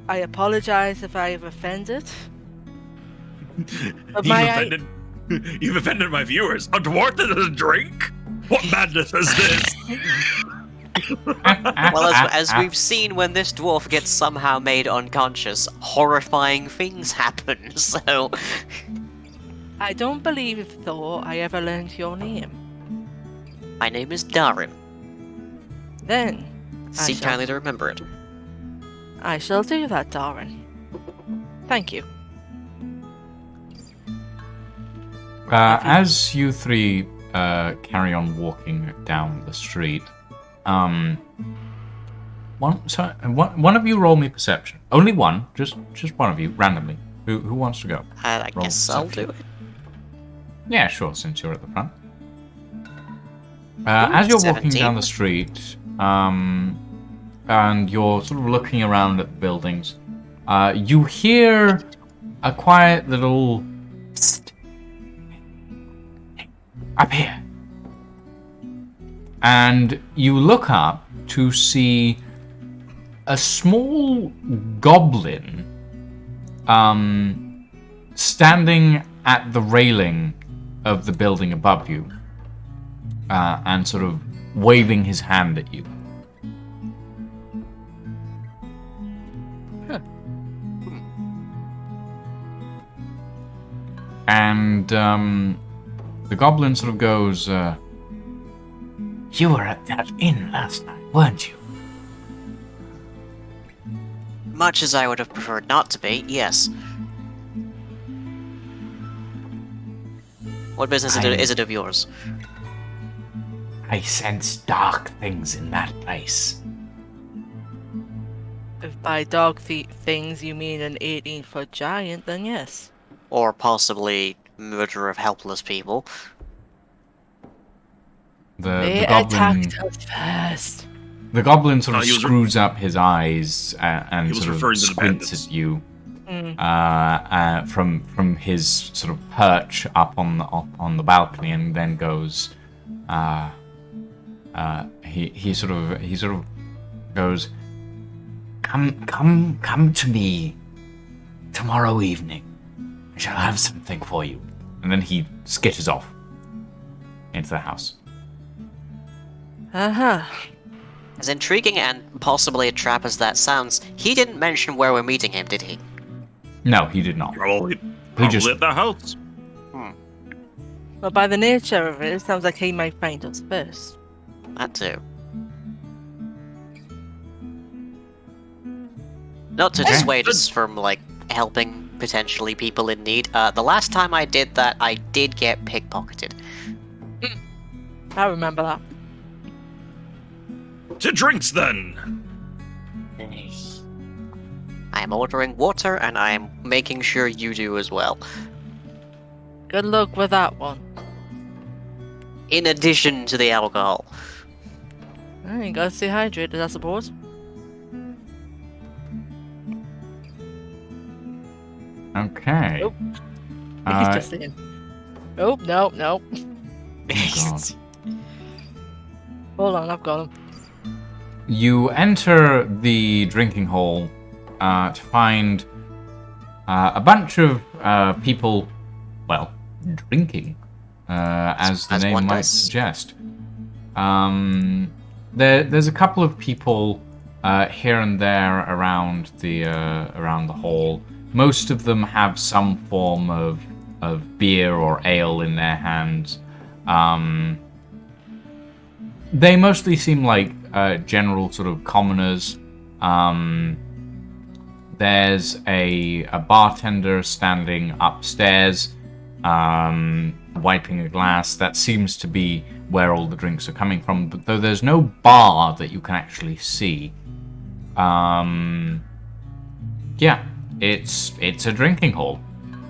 I apologize if I have offended. But You've offended my viewers. A dwarf that has a drink? What madness is this? Well, as we've seen, when this dwarf gets somehow made unconscious, horrifying things happen, so... I don't believe, though, I ever learned your name. My name is Darren. Then, See kindly to remember it. I shall do that, Darren. Thank you. As you three carry on walking down the street, one of you roll me perception. Only one, just one of you, randomly. Who wants to go? I Roll guess I'll do perception. it. Yeah, sure, since you're at the front. As you're walking 17. down the street, and you're sort of looking around at the buildings, you hear a quiet little psst. Hey, up here. And you look up to see a small goblin standing at the railing of the building above you, and sort of waving his hand at you. And the goblin sort of goes, "You were at that inn last night, weren't you?" Much as I would have preferred not to be, yes. What business is it of yours? I sense dark things in that place. If by dog things you mean an 18-foot giant, then yes. Or possibly murder of helpless people? They The goblin. attacked us first. The goblin sort of he was screws up his eyes and he was sort referring of to the squints bandits. at you Mm. from his sort of perch up on the balcony, and then goes. He sort of goes. Come to me tomorrow evening. I shall have something for you. And then he skitters off into the house. Uh-huh. As intriguing and possibly a trap as that sounds, he didn't mention where we're meeting him, did he? No, he did not. Probably just- at the house. Well, by the nature of it, it sounds like he might find us first. That too. Not to Okay. dissuade us from, like, helping potentially people in need. The last time I did that, I did get pickpocketed. I remember that. To drinks then. I am ordering water, and I am making sure you do as well. Good luck with that one. In addition to the alcohol. You gotta stay hydrated, I suppose. Okay. Nope. He's just saying. Nope, nope, nope. God. Hold on, I've got him. You enter the drinking hall to find a bunch of people, well, drinking, as the As name one might does. suggest. There's a couple of people here and there around the hall. Most of them have some form of beer or ale in their hands. They mostly seem like general sort of commoners. There's a bartender standing upstairs, wiping a glass. That seems to be where all the drinks are coming from, but though there's no bar that you can actually see. Yeah, it's a drinking hall.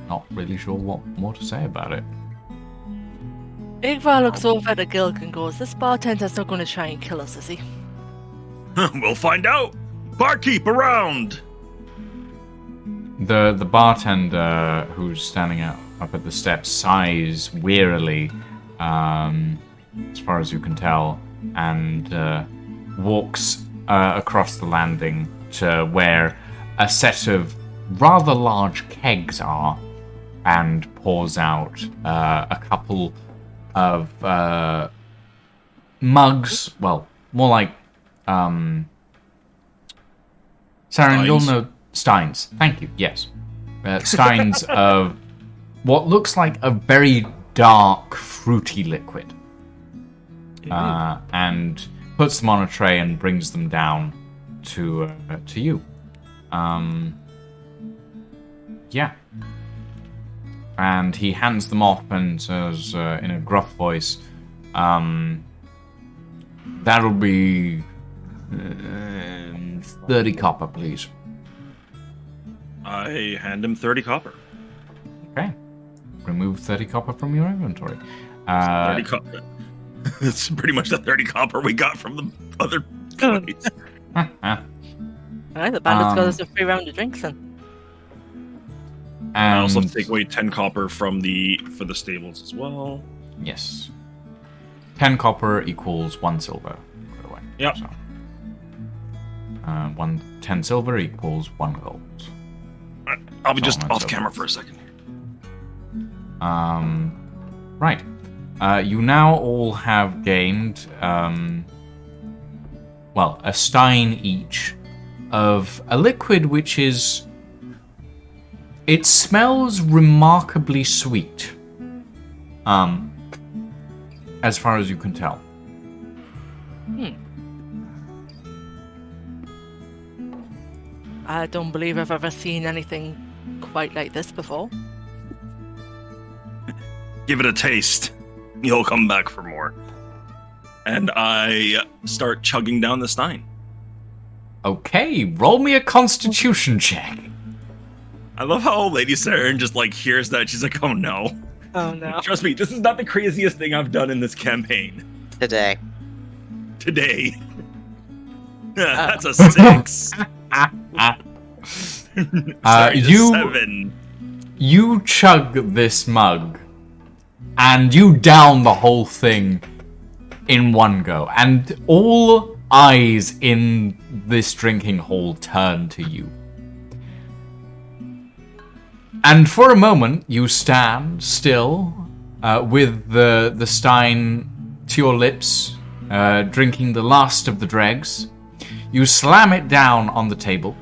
Not really sure what more to say about it. Igvar looks over at Gilk and goes, "This bartender's not going to try and kill us, is he?" We'll find out. Barkeep around. The bartender who's standing up at the steps sighs wearily, as far as you can tell, and walks across the landing to where a set of rather large kegs are, and pours out a couple of mugs. Well, more like Saren, you'll Steins? know Steins. Thank you. Yes, steins of what looks like a very dark, fruity liquid, and puts them on a tray and brings them down to you. Yeah. And he hands them off and says in a gruff voice, that'll be 30 copper, please. I hand him 30 copper. Okay. Remove 30 copper from your inventory. 30 copper. It's pretty much the 30 copper we got from the other place. Alright, the bandit's got us a free round of drinks then. I also have And to take away 10 copper for the stables as well. yes, 10 copper equals 1 silver. By the way. Yep. So, 10 silver equals 1 gold. I'll be So just much off of camera it. for a second. Right. You now all have gained, well, a stein each of a liquid which is. It smells remarkably sweet. As far as you can tell. I don't believe I've ever seen anything quite like this before. Give it a taste. You'll come back for more. And I start chugging down the stein. Okay, roll me a constitution check. I love how old Lady Sarin just like hears that. She's like, oh no. Oh no. Trust me, this is not the craziest thing I've done in this campaign. Today. That's a 6. Sorry, you 7. You chug this mug, and you down the whole thing in one go, and all eyes in this drinking hall turn to you. And for a moment, you stand still, with the stein to your lips, drinking the last of the dregs. You slam it down on the table.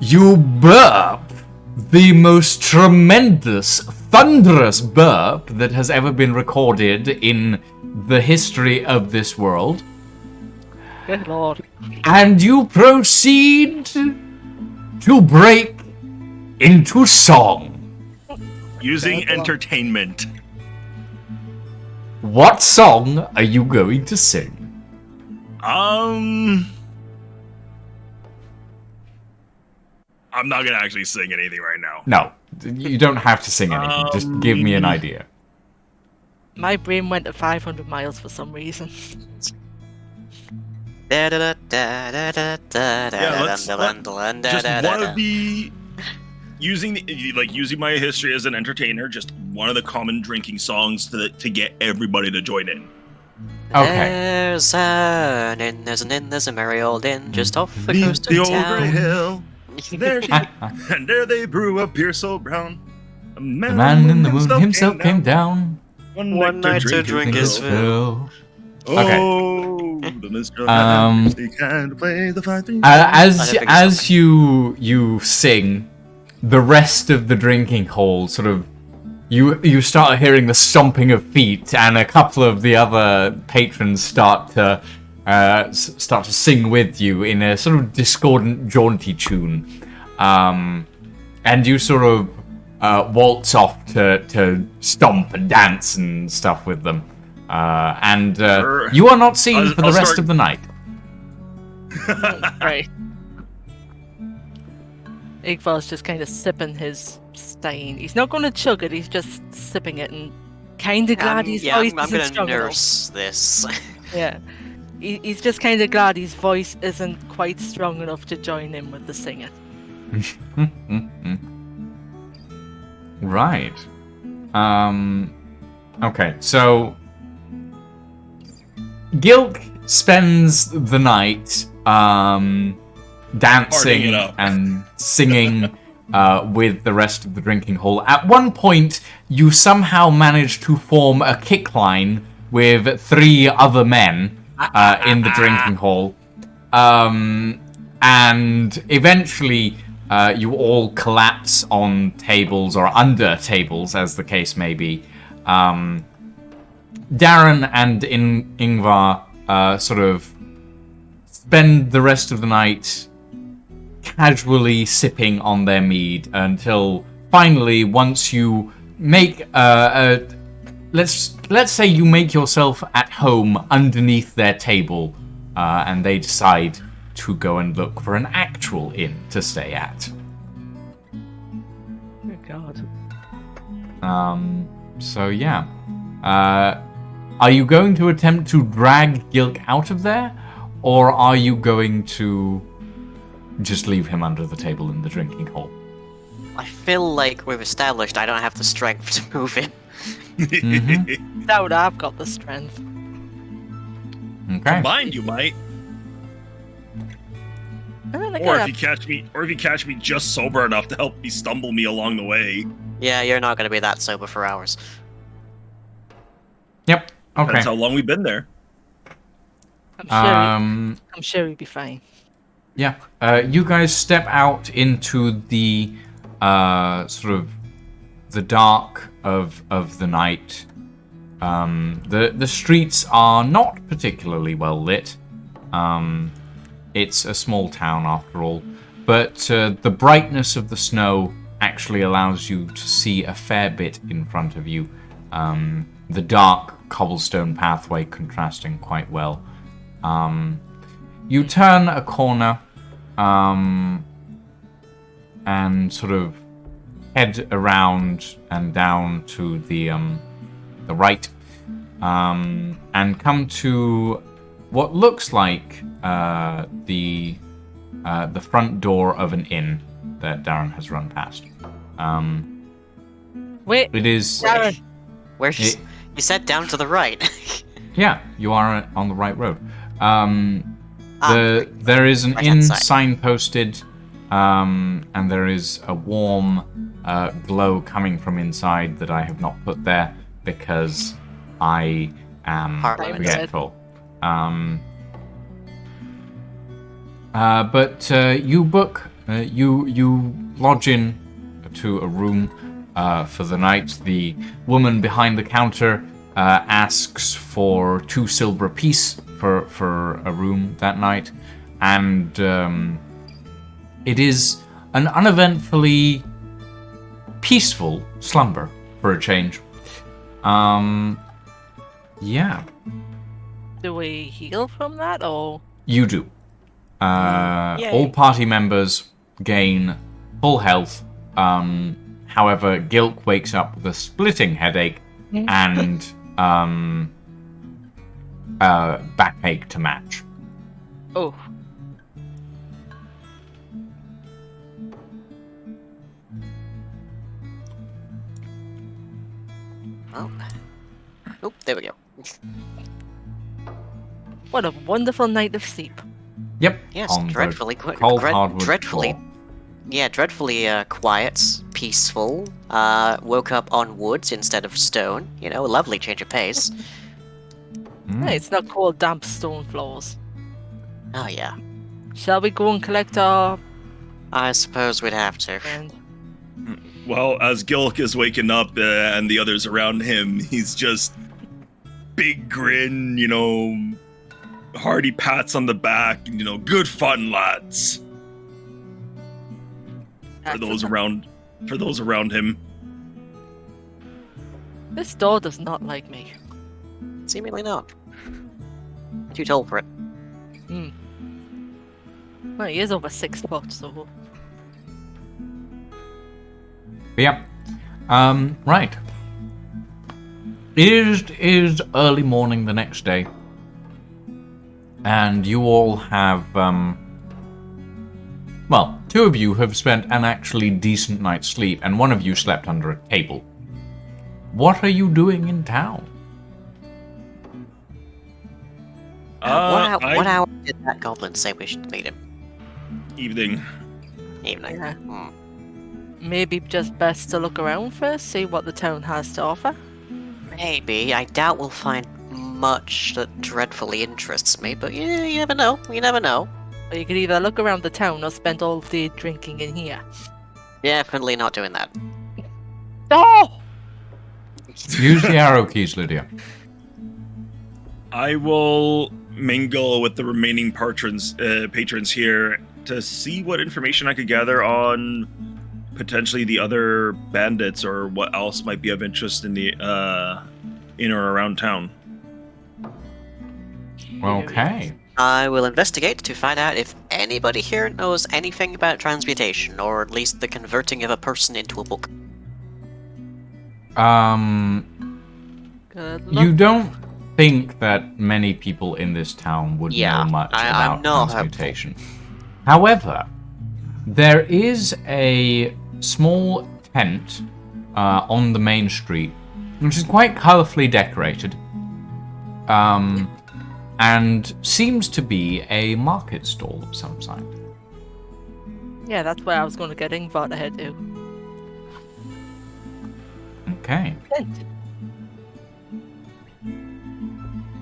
You burp the most tremendous, thunderous burp that has ever been recorded in the history of this world. Good lord. And you proceed to break into song. Using entertainment. What song are you going to sing? I'm not gonna actually sing anything right now. No, you don't have to sing anything. Just give me an idea. My brain went at 500 miles for some reason. Yeah, let's just want to be using my history as an entertainer. Just one of the common drinking songs to get everybody to join in. Okay. There's an inn, there's a merry old inn just off the coast The of old gray town. hill. And there they brew a beer so brown. A The man in the moon himself came down. One night to drink his fill. Oh, the minstrel can't play the 5-3. As you sing, the rest of the drinking hall sort of you start hearing the stomping of feet, and a couple of the other patrons start to sing with you in a sort of discordant, jaunty tune, and you sort of waltz off to stomp and dance and stuff with them, and you are not seen for the rest of the night. Right. Igval's just kind of sipping his stein. He's not going to chug it, he's just sipping it, and kind of glad his voice I'm isn't gonna strong nurse this. enough. Yeah. He's just kind of glad his voice isn't quite strong enough to join in with the singing. Right. Okay, so Gilk spends the night dancing Partying it up. and singing with the rest of the drinking hall. At one point, you somehow manage to form a kick line with 3 other men in the drinking hall. And eventually, you all collapse on tables, or under tables, as the case may be. Darren and Ingvar sort of spend the rest of the night casually sipping on their mead until finally, once you make let's say you make yourself at home underneath their table, and they decide to go and look for an actual inn to stay at. Oh god. So yeah. Are you going to attempt to drag Gilk out of there, or are you going to just leave him under the table in the drinking hall? I feel like we've established I don't have the strength to move him. Doubt I've got the strength. Okay. Combined, you might. Or if you catch me just sober enough to help me stumble me along the way. Yeah, you're not gonna be that sober for hours. Yep. Okay. That's how long we've been there. I'm sure he'd be fine. Yeah. You guys step out into the sort of the dark of the night. The streets are not particularly well lit. It's a small town after all, but the brightness of the snow actually allows you to see a fair bit in front of you. The dark cobblestone pathway contrasting quite well. You turn a corner and sort of head around and down to the right, and come to what looks like the front door of an inn that Darren has run past. Wait, It is. Darren. Where's you said down to the right. Yeah, you are on the right road. Right. There is an Right-hand inn side. signposted, and there is a warm glow coming from inside that I have not put there because I am Partly forgetful. But you book, you lodge in to a room for the night. The woman behind the counter asks for 2 silver apiece for a room that night, and it is an uneventfully peaceful slumber for a change. Yeah, Do we heal from that, or you do. Yay. All party members gain full health. However, Gilk wakes up with a splitting headache and backache to match. oh, Oh. Oh, there we go. what a wonderful night of sleep. Yep. Yes, on the dreadfully cold hardwood dreadfully. floor. Yeah, dreadfully quiet, peaceful. Woke up on wood instead of stone. You know, a lovely change of pace. Hey, it's not cold, damp stone floors. Oh yeah. Shall we go and collect our I suppose we'd have to. friend? Well, as Gilk is waking up and the others around him, he's just big grin, hearty pats on the back, good fun, lads. For those around him. This door does not like me. Seemingly not. Too tall for it. Well, he is over 6 foot, so Yep. Right. It is early morning the next day, and you all have, well, 2 of you have spent an actually decent night's sleep, and 1 of you slept under a table. What are you doing in town? What hour did that goblin say we should meet him? Evening. Evening. Yeah. Hmm. maybe just best to look around first, see what the town has to offer. Maybe. I doubt we'll find much that dreadfully interests me, but yeah, you never know. You never know. Or you could either look around the town or spend all day drinking in here. Definitely not doing that. Oh! Use the arrow keys, Lydia. I will mingle with the remaining patrons here to see what information I could gather on potentially the other bandits or what else might be of interest in the in or around town. Okay. I will investigate to find out if anybody here knows anything about transmutation, or at least the converting of a person into a book. Good luck. You don't think that many people in this town would Yeah, know much I'm about not transmutation. However, there is a small tent on the main street, which is quite colourfully decorated, and seems to be a market stall of some kind. Yeah, that's where I was going to get Ingvar to head to. Okay. Tent.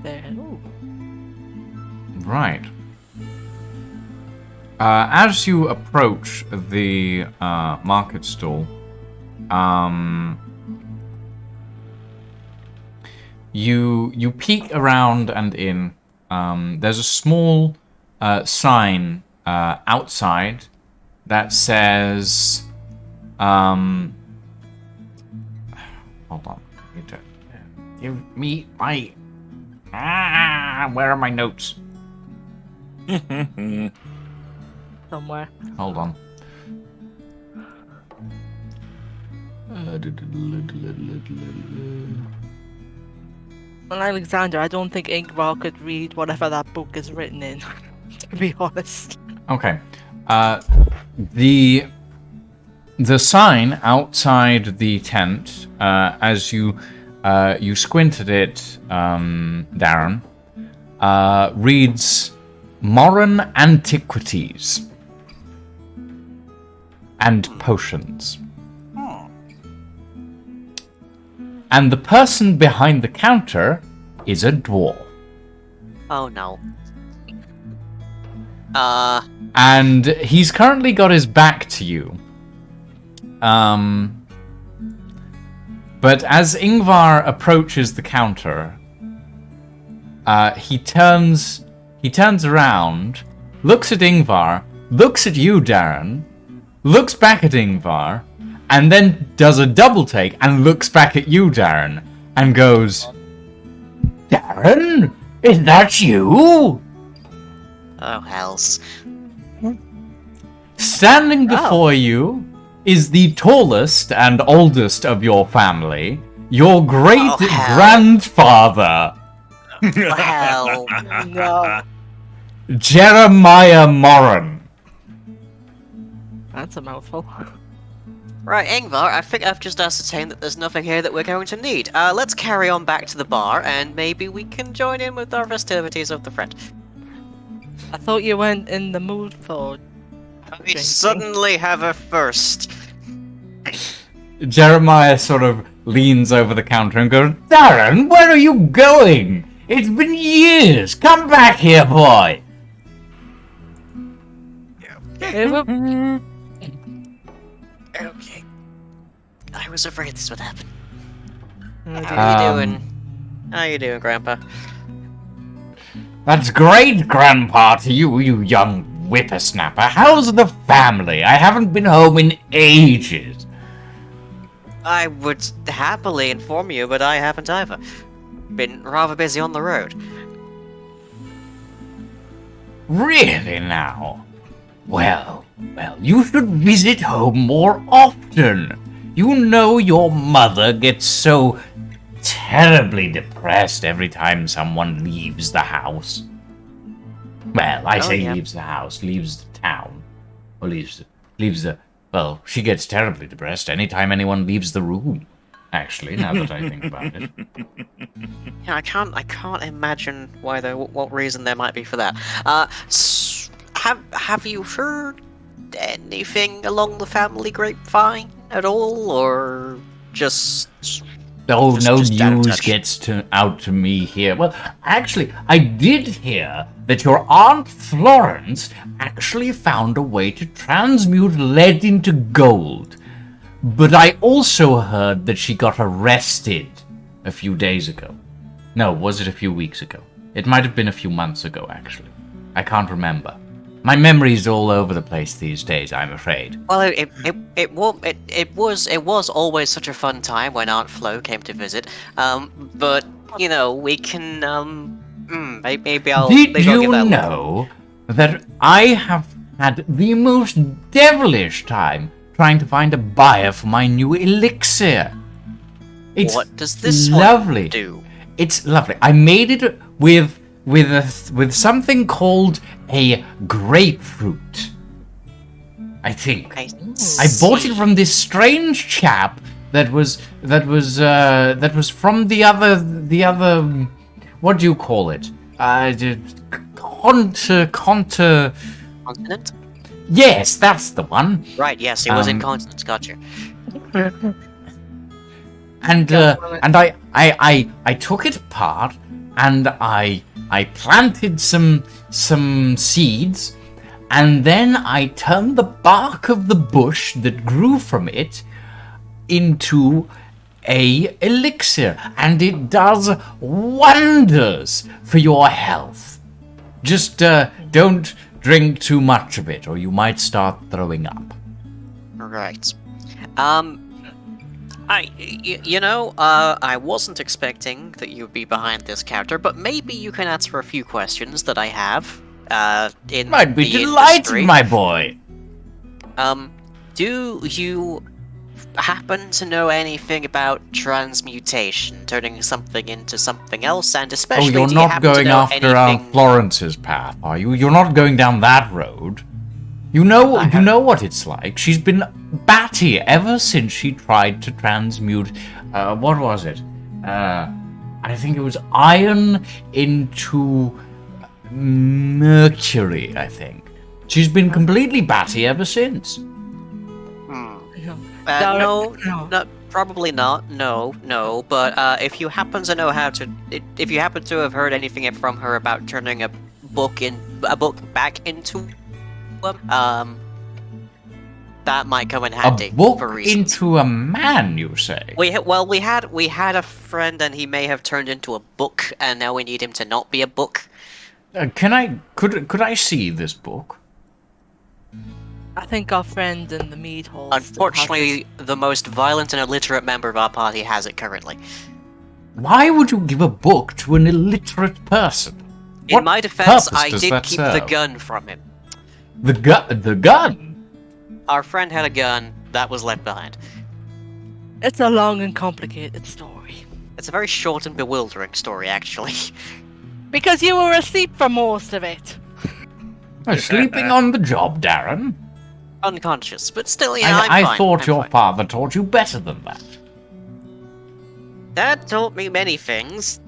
There. Ooh. Right. As you approach the market stall, you peek around and in. There's a small sign outside that says Hold on. Give me my... where are my notes? Somewhere. Hold on. Well, Alexander, I don't think Ingvar could read whatever that book is written in, to be honest. Okay. The sign outside the tent, as you squint at it, Darren, reads Moran Antiquities and Potions. And the person behind the counter is a dwarf. Oh no. And he's currently got his back to you. But as Ingvar approaches the counter, he turns around, looks at Ingvar, looks at you, Darren, looks back at Ingvar, and then does a double take and looks back at you, Darren, and goes, "Darren, is that you?" Oh hells. Standing before you is the tallest and oldest of your family, your great-grandfather, Hell. No. Jeremiah Moran. That's a mouthful. Right, Ingvar, I think I've just ascertained that there's nothing here that we're going to need. Let's carry on back to the bar, and maybe we can join in with our festivities of the friend. I thought you weren't in the mood for We drinking. suddenly have a first. Jeremiah sort of leans over the counter and goes, "Darren, where are you going? It's been years. Come back here, boy." Okay. I was afraid this would happen. Oh, How dear. you doing? How you doing, Grandpa? That's great, Grandpa, to you, you young whippersnapper. How's the family? I haven't been home in ages. I would happily inform you, but I haven't either. Been rather busy on the road. Really now? Well, you should visit home more often. You know your mother gets so terribly depressed every time someone leaves the house. Well, I say yeah. leaves the house, leaves the town. Or leaves the... Well, she gets terribly depressed anytime anyone leaves the room. Actually, now that I think about it. Yeah, I can't imagine why what reason there might be for that. Have you heard anything along the family grapevine at all, or just? Oh, no just out of news touch? gets out to me here. Well, actually, I did hear that your Aunt Florence actually found a way to transmute lead into gold. But I also heard that she got arrested a few days ago. No, was it a few weeks ago? It might have been a few months ago, actually. I can't remember. My memory's all over the place these days, I'm afraid. Well, it was always such a fun time when Aunt Flo came to visit. But you know, we can maybe I'll. Did maybe I'll give you that a look. know that I have had the most devilish time trying to find a buyer for my new elixir? It's What does this lovely. one do? It's lovely. I made it with something called a grapefruit. I think. I bought it from this strange chap that was from the other what do you call it? Continent? Yes, that's the one. Right. Yes, it was in Um, continents. Gotcha. And I took it apart and I planted some seeds, and then I turned the bark of the bush that grew from it into a elixir, and it does wonders for your health. Just don't drink too much of it, or you might start throwing up. Right. I wasn't expecting that you'd be behind this character, but maybe you can answer a few questions that I have. In Might be the delighted, industry. my boy. Do you happen to know anything about transmutation, turning something into something else, and Oh, especially you're do you not happen to going know after anything? Florence's path, are you? You're not going down that road. You know what it's like. She's been batty ever since she tried to transmute. What was it? I think it was iron into mercury. I think she's been completely batty ever since. No, probably not. No. But if you happen to know if you happen to have heard anything from her about turning a book back into, that might come in handy. A book for reasons. into a man, you say? We had a friend, and he may have turned into a book, and now we need him to not be a book. Could I see this book? I think our friend in the mead hall. still has Unfortunately, the most violent and illiterate member of our party has it currently. Why would you give a book to an illiterate person? In What my defense, purpose I does did that keep the serve? gun from him. The gun? Our friend had a gun that was left behind. It's a long and complicated story. It's a very short and bewildering story, actually. Because you were asleep for most of it. Sleeping on the job, Darren. Unconscious, but still, I'm I fine. thought I'm your fine. father taught you better than that. Dad taught me many things,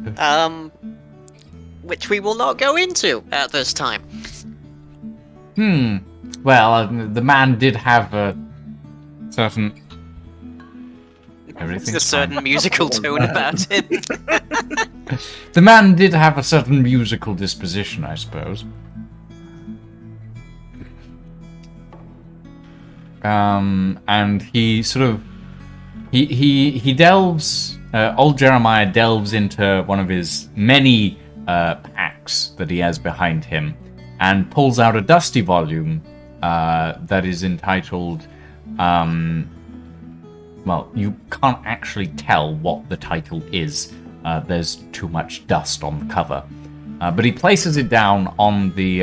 which we will not go into at this time. Well, the man did have a certain... Everything's A certain fine. musical tone about him. The man did have a certain musical disposition, I suppose. And he sort of... He delves... old Jeremiah delves into one of his many packs that he has behind him and pulls out a dusty volume that is entitled... well, you can't actually tell what the title is. There's too much dust on the cover. But he places it down on the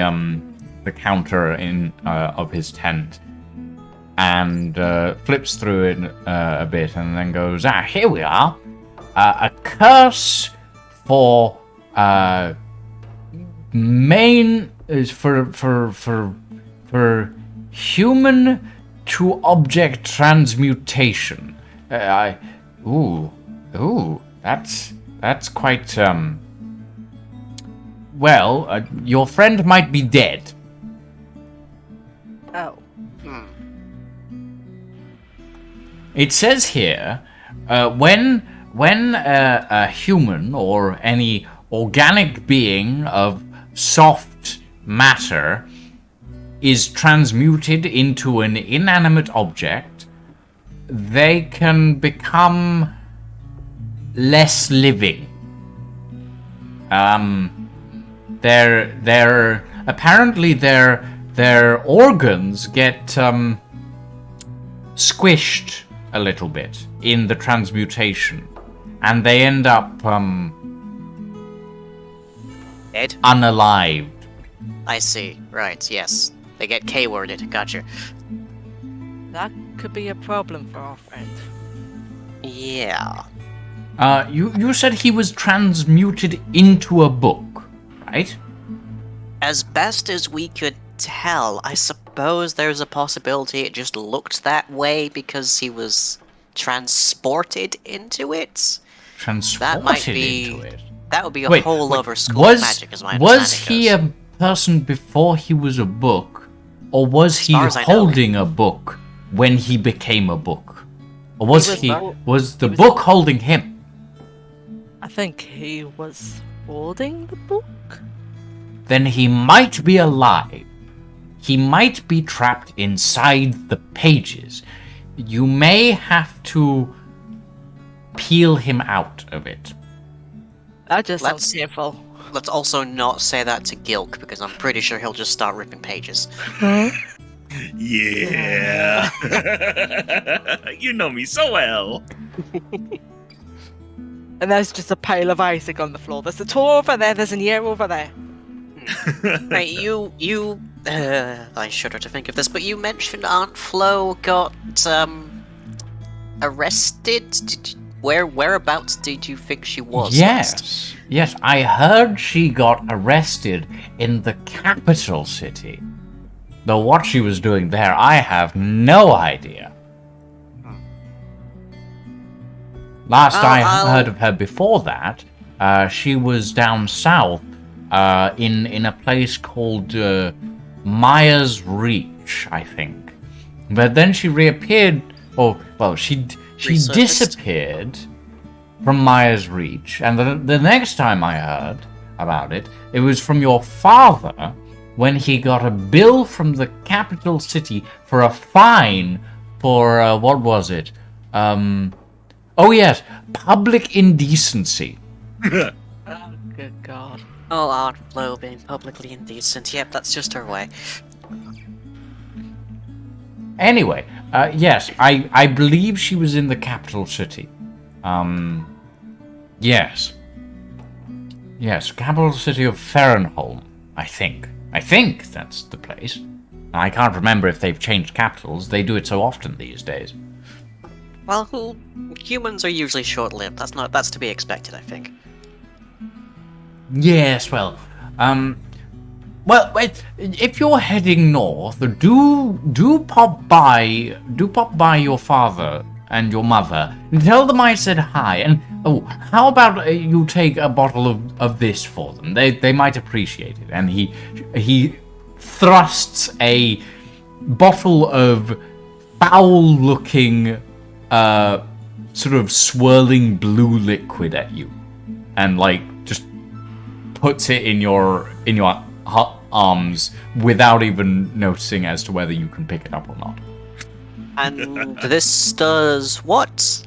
counter of his tent and flips through it a bit and then goes, here we are. A curse for for human to object transmutation. That's quite well, your friend might be dead. Oh. It says here, when a human or any organic being of soft matter is transmuted into an inanimate object, they can become less living. Apparently their organs get squished a little bit in the transmutation, and they end up Dead? unalived. I see. Right, yes. They get K-worded. Gotcha. That could be a problem for our friend. Yeah. You said he was transmuted into a book, right? As best as we could tell, I suppose there's a possibility it just looked that way because he was transported into it. Transported might be- into it. That would be a Wait, whole wait, other school of magic, as my understanding Was he goes. a person before he was a book, or was he far as I know. holding a book when he became a book, or was was the he was- book holding him? I think he was holding the book. Then he might be alive. He might be trapped inside the pages. You may have to peel him out of it. That just Let's- sounds painful. Let's also not say that to Gilk, because I'm pretty sure he'll just start ripping pages. Yeah. You know me so well. And there's just a pile of icing on the floor. There's a tour over there, there's an ear over there. Right, I shudder to think of this, but you mentioned Aunt Flo got, arrested? Whereabouts did you think she was last? Yes, I heard she got arrested in the capital city. Though what she was doing there, I have no idea. Last I heard of her before that, she was down south, in a place called Myers Reach, I think. But then she reappeared, she disappeared from Myers Reach, and the next time I heard about it, it was from your father when he got a bill from the capital city for a fine for, what was it? Oh yes, public indecency. Oh, good God. Oh, Aunt Flo being publicly indecent. Yep, that's just her way. Anyway, yes, I believe she was in the capital city. Yes. Yes, capital city of Farenholm, I think. I think that's the place. I can't remember if they've changed capitals. They do it so often these days. Well, humans are usually short-lived. That's to be expected, I think. Yes, well, wait, if you're heading north, do pop by your father and your mother and tell them I said hi. And how about you take a bottle of this for them? They might appreciate it. And he thrusts a bottle of foul-looking, sort of swirling blue liquid at you, and just puts it in your arms without even noticing as to whether you can pick it up or not. And this does what?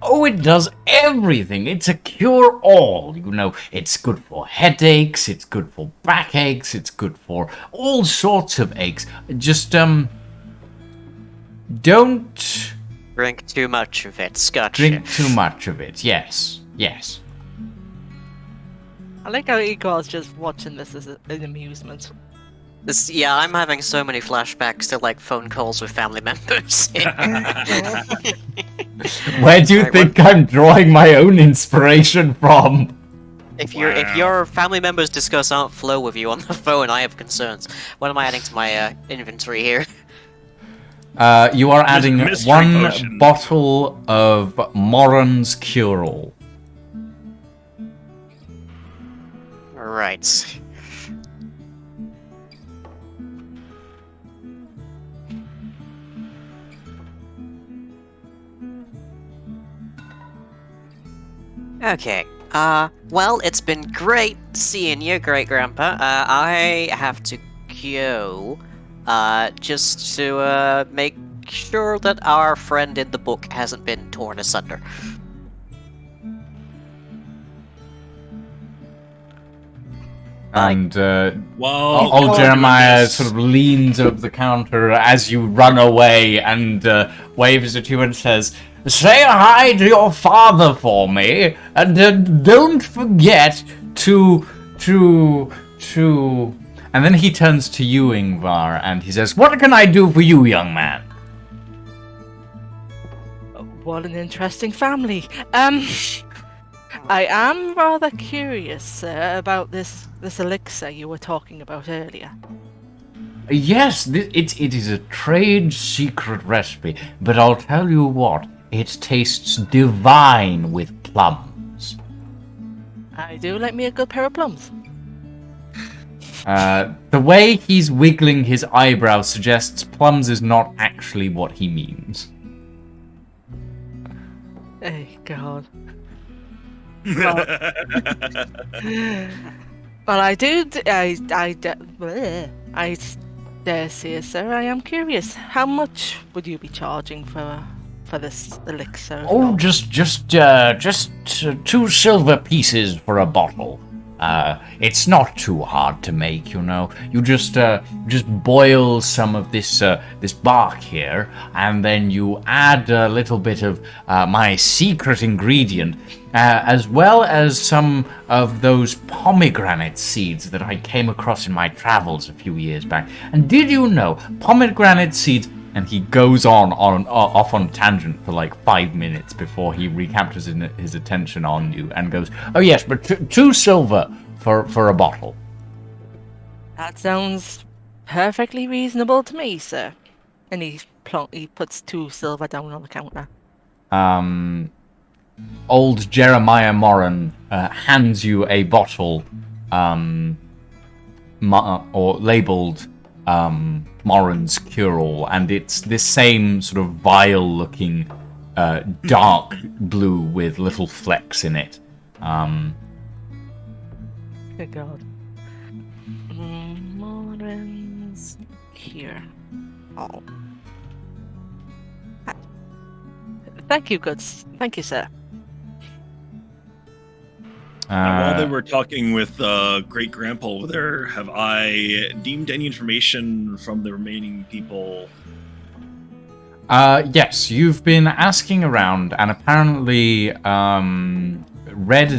Oh, it does everything. It's a cure-all. It's good for headaches, it's good for backaches, it's good for all sorts of aches. Just, don't Drink too much of it, gotcha. drink too much of it. Yes. I like how Igor's just watching this as an amusement. Yeah, I'm having so many flashbacks to phone calls with family members. Where do you think I'm drawing my own inspiration from? If your family members discuss Aunt Flo with you on the phone, I have concerns. What am I adding to my inventory here? You are adding Mystery one potion. bottle of Moran's Cure-All. Right. Okay. Well, it's been great seeing you, Great-Grandpa. I have to go, just to, make sure that our friend in the book hasn't been torn asunder. And Whoa. old Jeremiah sort of leans over the counter as you run away and waves at you and says, "Say hi to your father for me, and don't forget to..." And then he turns to you, Ingvar, and he says, "What can I do for you, young man?" What an interesting family. I am rather curious about this elixir you were talking about earlier. Yes, it is a trade secret recipe, but I'll tell you what, it tastes divine with plums. I do like me a good pair of plums. The way he's wiggling his eyebrows suggests plums is not actually what he means. Hey, God. Well, I dare say, sir, I am curious. How much would you be charging for this elixir? Oh, just 2 silver pieces for a bottle. It's not too hard to make, you know. You just boil some of this bark here, and then you add a little bit of my secret ingredient, as well as some of those pomegranate seeds that I came across in my travels a few years back. And did you know pomegranate seeds? And he goes off on tangent for like 5 minutes before he recaptures his attention on you and goes, "Oh yes, but 2 silver for a bottle." That sounds perfectly reasonable to me, sir. And he puts 2 silver down on the counter. Old Jeremiah Moran hands you a bottle, or labeled Moran's Cure-All, and it's this same sort of vile-looking dark blue with little flecks in it. Good God. Moran's Cure-All. Thank you, Thank you, sir. While they were talking with Great Grandpa over there, have I deemed any information from the remaining people? Yes, you've been asking around, and apparently, Red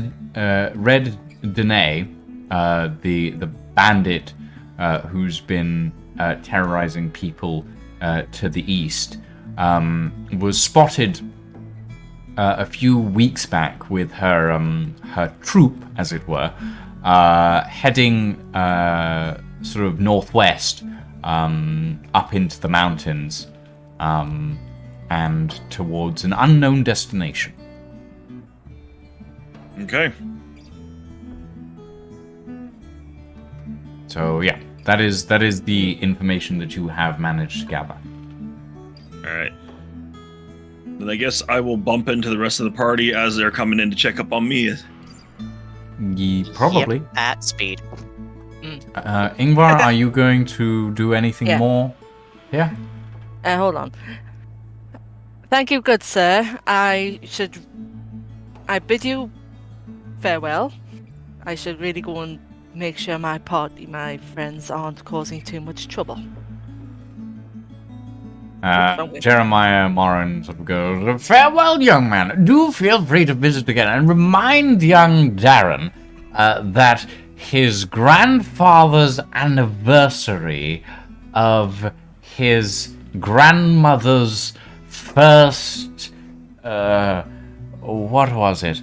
Dene, the bandit who's been terrorizing people to the east, was spotted a few weeks back with her troop, as it were, heading sort of northwest up into the mountains and towards an unknown destination. Okay. So yeah, that is the information that you have managed to gather. All right. Then I guess I will bump into the rest of the party as they're coming in to check up on me. Probably. Yep, at speed. Ingvar, are you going to do anything more? Yeah. Hold on. Thank you, good sir. I bid you farewell. I should really go and make sure my friends aren't causing too much trouble. Jeremiah Moran sort of goes, "Farewell, young man. Do feel free to visit again, and remind young Darren that his grandfather's anniversary of his grandmother's first, what was it?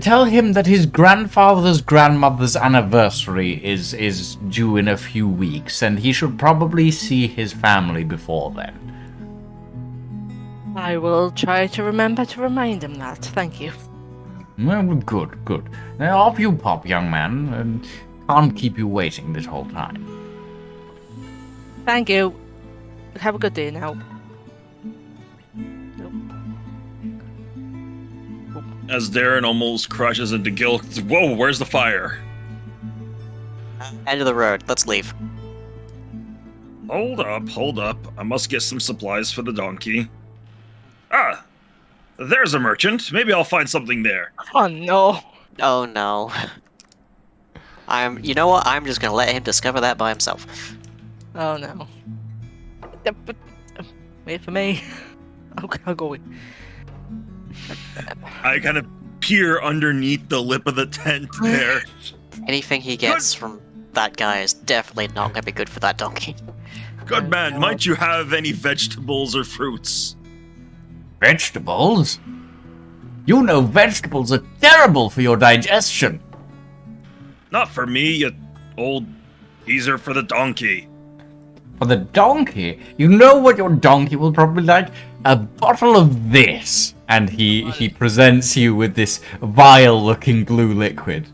Tell him that his grandmother's anniversary is due in a few weeks, and he should probably see his family before then." I will try to remember to remind him that. Thank you. Well, good. Now off you pop, young man, and can't keep you waiting this whole time. Thank you. Have a good day now. As Darren almost crashes into Gil, whoa, where's the fire? End of the road. Let's leave. Hold up. I must get some supplies for the donkey. Ah, there's a merchant. Maybe I'll find something there. Oh no. Oh no. You know what? I'm just gonna let him discover that by himself. Oh no. Wait for me. I'll go in. I kind of peer underneath the lip of the tent there. Anything he gets from that guy is definitely not gonna be good for that donkey. Good man, might you have any vegetables or fruits? Vegetables? You know vegetables are terrible for your digestion. Not for me, you old geezer, for the donkey. For the donkey? You know what your donkey will probably like? A bottle of this. And he presents you with this vile-looking blue liquid.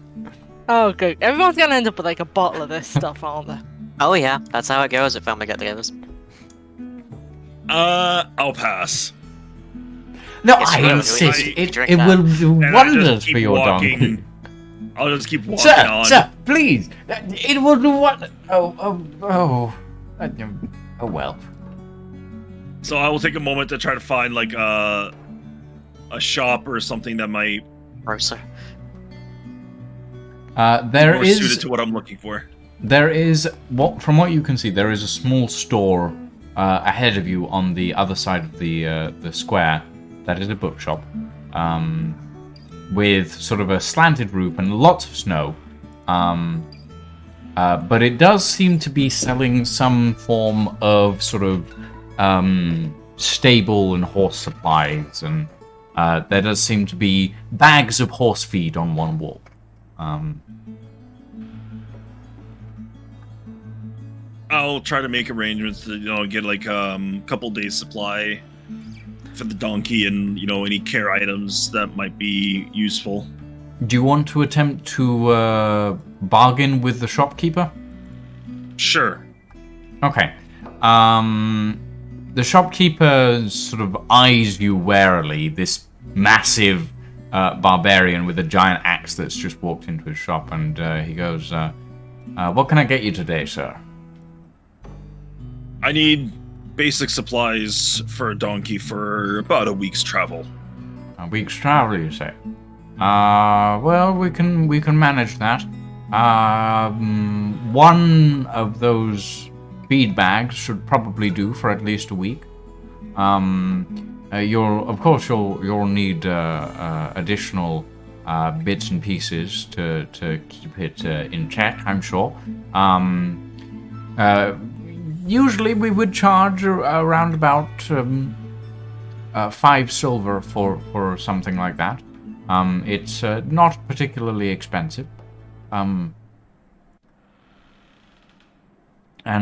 Oh, good. Everyone's gonna end up with like a bottle of this stuff, aren't they? Oh yeah, that's how it goes at family get-togethers. I'll pass. No, Yes, I really, insist. we It drink will that. do And wonders for your donkey. I'll just keep walking on. Sir, please. It will do what? Oh, well. So I will take a moment to try to find like a shop or something that might. Grocer. There More is suited to what I'm looking for. There is, from what you can see, there is a small store ahead of you on the other side of the square. That is a bookshop, with sort of a slanted roof and lots of snow. But it does seem to be selling some form of sort of stable and horse supplies, and there does seem to be bags of horse feed on one wall. I'll try to make arrangements to, get like couple days supply for the donkey and, any care items that might be useful. Do you want to attempt to bargain with the shopkeeper? Sure. Okay. The shopkeeper sort of eyes you warily, this massive barbarian with a giant axe that's just walked into his shop, and he goes, what can I get you today, sir? I need basic supplies for a donkey for about a week's travel. A week's travel, you say? Well, we can manage that. One of those feed bags should probably do for at least a week. You'll need additional bits and pieces to keep it in check, I'm sure. Usually we would charge around about 5 silver for something like that. It's not particularly expensive. And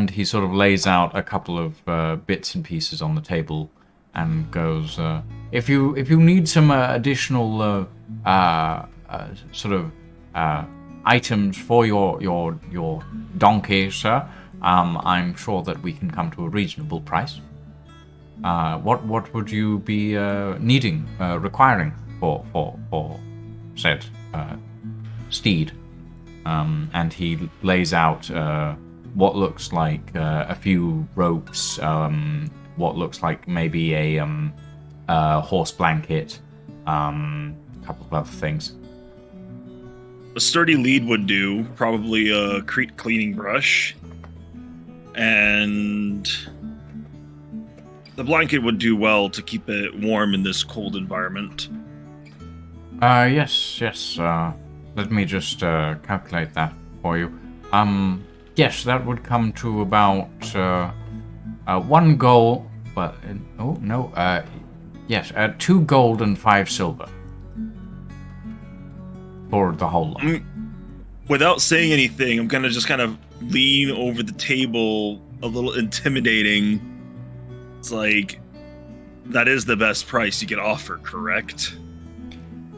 he sort of lays out a couple of bits and pieces on the table and goes, if you need some additional sort of items for your donkey, sir, I'm sure that we can come to a reasonable price. What would you be needing, requiring for said steed? And he lays out what looks like a few ropes, what looks like maybe a horse blanket, a couple of other things. A sturdy lead would do, probably a cleaning brush, and the blanket would do well to keep it warm in this cold environment. Yes. Let me just calculate that for you. Yes, that would come to about 1 gold. Well, yes, 2 gold and 5 silver for the whole lot. Without saying anything, I'm gonna just kind of lean over the table, a little intimidating. It's like, that is the best price you could offer, correct?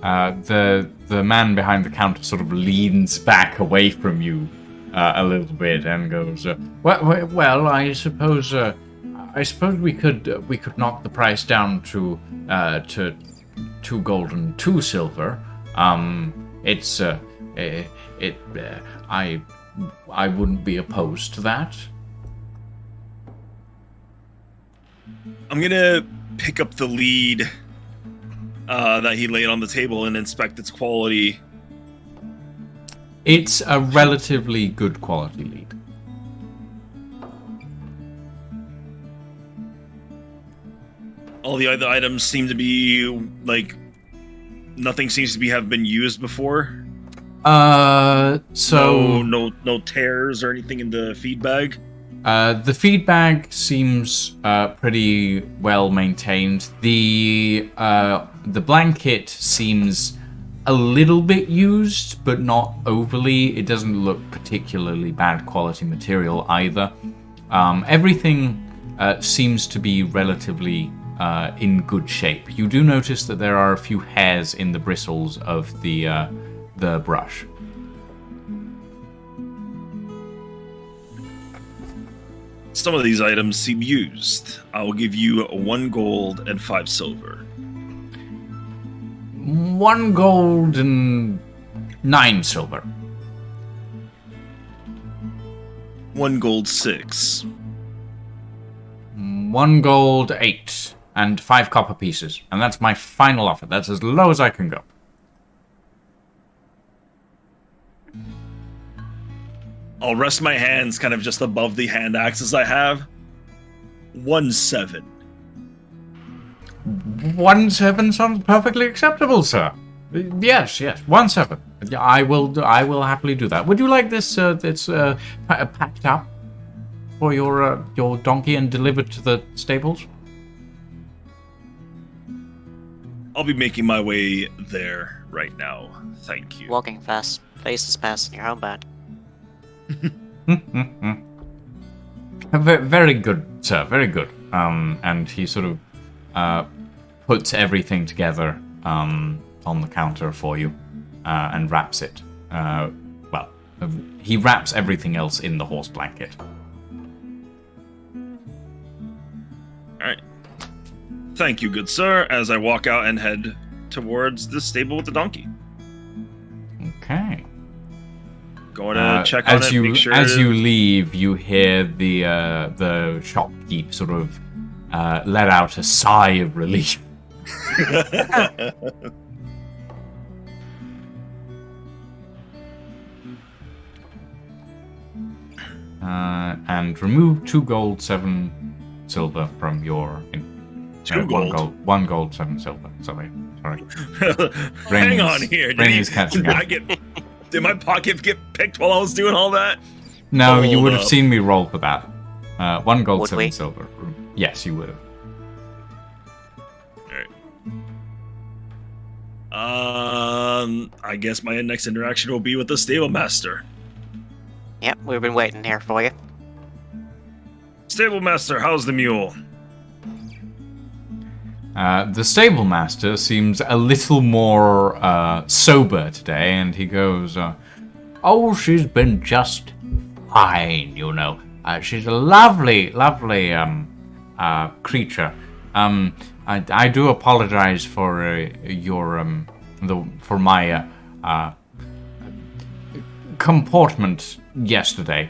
The man behind the counter sort of leans back away from you a little bit and goes, well, I suppose we could knock the price down to 2 gold and 2 silver. I wouldn't be opposed to that. I'm gonna pick up the lead that he laid on the table and inspect its quality. It's a relatively good quality lead. All the other items seem to be like nothing seems to have been used before. So no tears or anything in the feed bag. The feed bag seems pretty well maintained. The blanket seems a little bit used, but not overly. It doesn't look particularly bad quality material either. Everything seems to be relatively in good shape. You do notice that there are a few hairs in the bristles of the brush. Some of these items seem used. I will give you 1 gold and 5 silver. 1 gold and 9 silver. 1 gold 6. 1 gold 8 and 5 copper pieces. And that's my final offer. That's as low as I can go. I'll rest my hands kind of just above the hand axes I have. 1-7. 1-7 sounds perfectly acceptable, sir. Yes, 1-7. I will happily do that. Would you like this packed up for your donkey and delivered to the stables? I'll be making my way there right now. Thank you. Walking fast, faces past in your own bed. Very good, sir. Very good. And he sort of puts everything together on the counter for you and wraps it. He wraps everything else in the horse blanket. All right. Thank you, good sir, as I walk out and head towards the stable with the donkey. Okay. Going to check on it, make sure... As you leave, you hear the shopkeep sort of let out a sigh of relief. And remove 2 gold, 7 silver from your... 2 gold? 1 gold, 7 silver. Sorry. Hang on here. Did my pocket get picked while I was doing all that? No, you would have seen me roll for that. 1 gold, Would 7 we? silver. Yes, you would have. Alright. I guess my next interaction will be with the stable master. Yep, we've been waiting here for you. Stable master, how's the mule? The stable master seems a little more sober today, and he goes, "Oh, she's been just fine, you know. She's a lovely creature. I do apologize for for my comportment yesterday.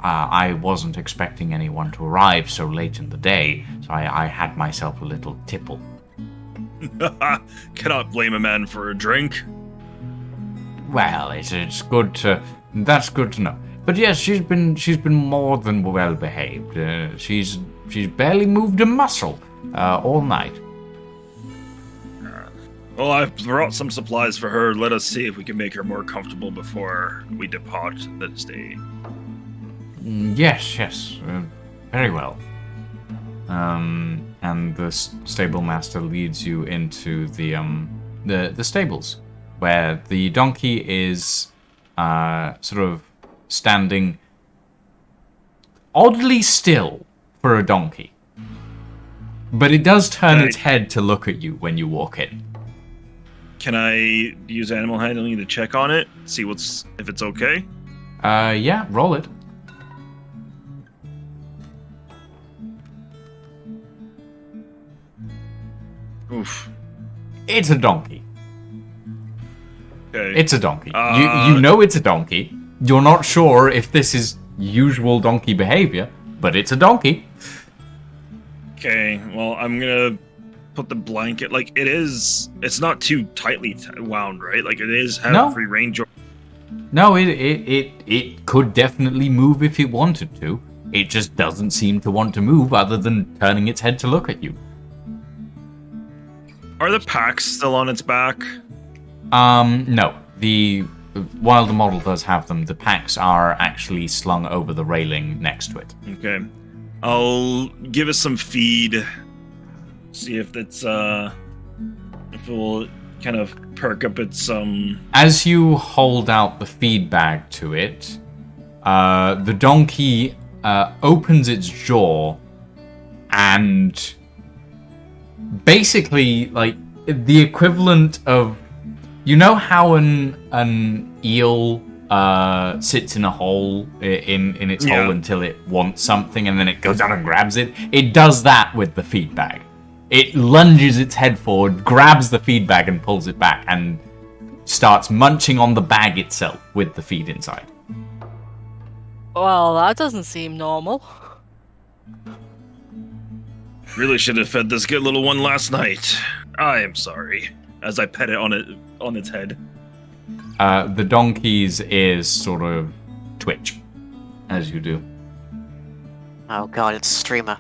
I wasn't expecting anyone to arrive so late in the day, so I had myself a little tipple." Cannot blame a man for a drink. Well, it's good to... That's good to know. But yes, she's been more than well behaved. She's barely moved a muscle all night. Well, I've brought some supplies for her. Let us see if we can make her more comfortable before we depart this day. Yes, very well. And the stable master leads you into the stables, where the donkey is sort of standing oddly still for a donkey, but it does turn its head to look at you when you walk in. Can I use animal handling to check on it, see if it's okay? Yeah, roll it. Oof. It's a donkey. Okay. It's a donkey. You know it's a donkey. You're not sure if this is usual donkey behavior, but it's a donkey. Okay, well, I'm gonna put the blanket, like, it's not too tightly wound, right? Like, it is have free range. No, it could definitely move if it wanted to. It just doesn't seem to want to move other than turning its head to look at you. Are the packs still on its back? No. While the model does have them, the packs are actually slung over the railing next to it. Okay. I'll give it some feed. See if it will kind of perk up its As you hold out the feed bag to it, the donkey opens its jaw and basically, like, the equivalent of, you know how an eel sits in a hole in its hole until it wants something and then it goes down and grabs it? It does that with the feed bag. It lunges its head forward, grabs the feed bag and pulls it back and starts munching on the bag itself with the feed inside. Well, that doesn't seem normal. Really should have fed this good little one last night. I am sorry. As I pet it on its head. The donkey's ears sort of Twitch, as you do. Oh god, it's a streamer.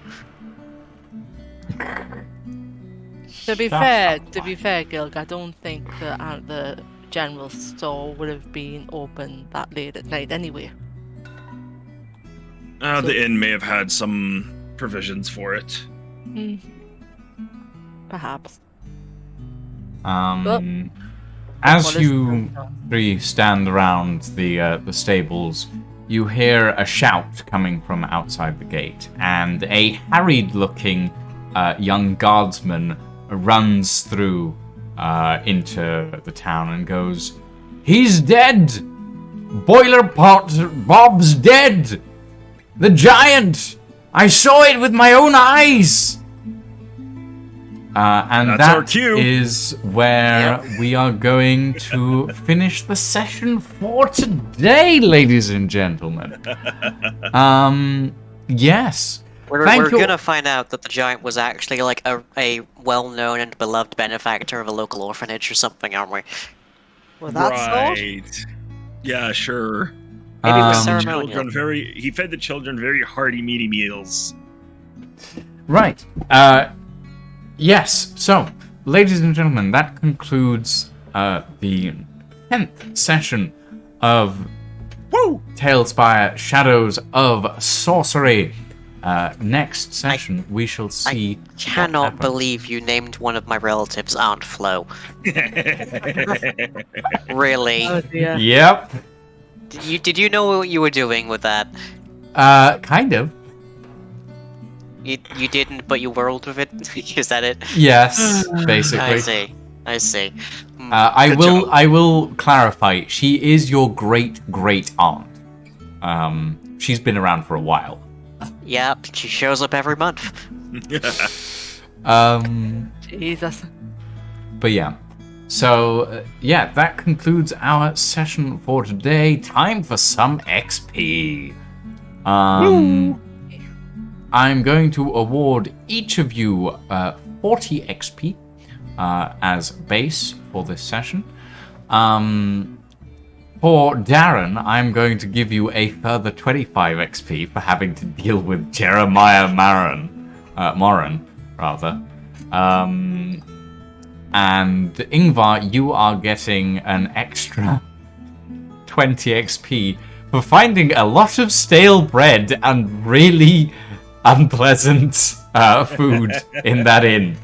To be fair, Gilg, I don't think that the general store would have been open that late at night anyway. The inn may have had some provisions for it. Perhaps. As you three stand around the stables, you hear a shout coming from outside the gate, and a harried-looking young guardsman runs through into the town and goes, "He's dead! Boiler Pot Bob's dead! The giant! I saw it with my own eyes!" And That's our that cue. is where we are going to finish the session for today, ladies and gentlemen. Yes. We're gonna find out that the giant was actually like a well-known and beloved benefactor of a local orphanage or something, aren't we? Well, that's all. Right. Yeah, sure. Maybe it was Um, ceremonial. He fed the children very hearty, meaty meals. Right. Yes. So, ladies and gentlemen, that concludes the 10th session of TaleSpire Shadows of Sorcery. Next session, we shall see. I cannot believe you named one of my relatives Aunt Flo. Really? Oh dear. Yep. Did you know what you were doing with that? Kind of. You didn't, but you whirled with it? Is that it? Yes, basically. I see. I will clarify. She is your great aunt. She's been around for a while. Yep, she shows up every month. Jesus. But yeah. So, yeah, that concludes our session for today. Time for some XP. I'm going to award each of you 40 XP as base for this session. For Darren, I'm going to give you a further 25 XP for having to deal with Jeremiah Moran, rather. And Ingvar, you are getting an extra 20 XP for finding a lot of stale bread and really unpleasant food in that inn,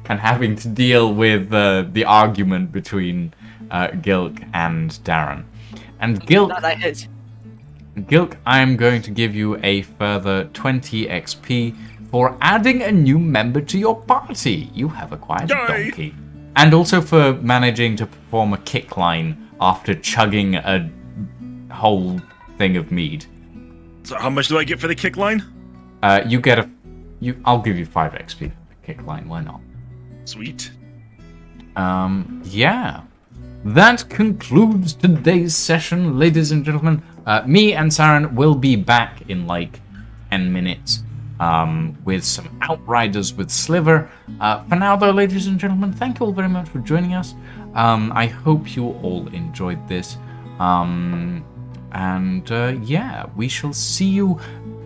and having to deal with the argument between Gilk and Darren. And Gilk, I am going to give you a further 20 XP for adding a new member to your party. You have acquired a donkey. And also for managing to perform a kick line after chugging a whole thing of mead. So how much do I get for the kick line? You get I'll give you 5 XP for the kick line, why not? Sweet. Yeah. That concludes today's session, ladies and gentlemen. Me and Sarin will be back in like 10 minutes with some Outriders with Sliver. For now, though, ladies and gentlemen, thank you all very much for joining us. I hope you all enjoyed this. Yeah, we shall see you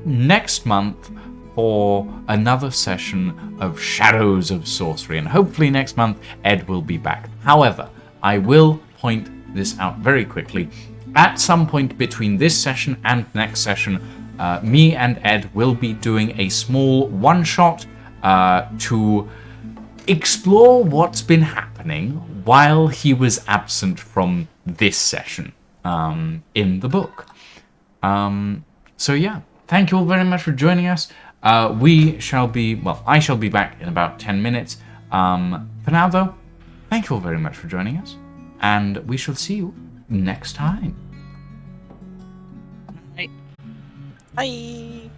next month for another session of Shadows of Sorcery. And hopefully next month, Ed will be back. However, I will point this out very quickly. At some point between this session and next session, me and Ed will be doing a small one-shot to explore what's been happening while he was absent from this session in the book. So yeah, thank you all very much for joining us. I shall be back in about 10 minutes. For now, though, thank you all very much for joining us, and we shall see you next time. Bye.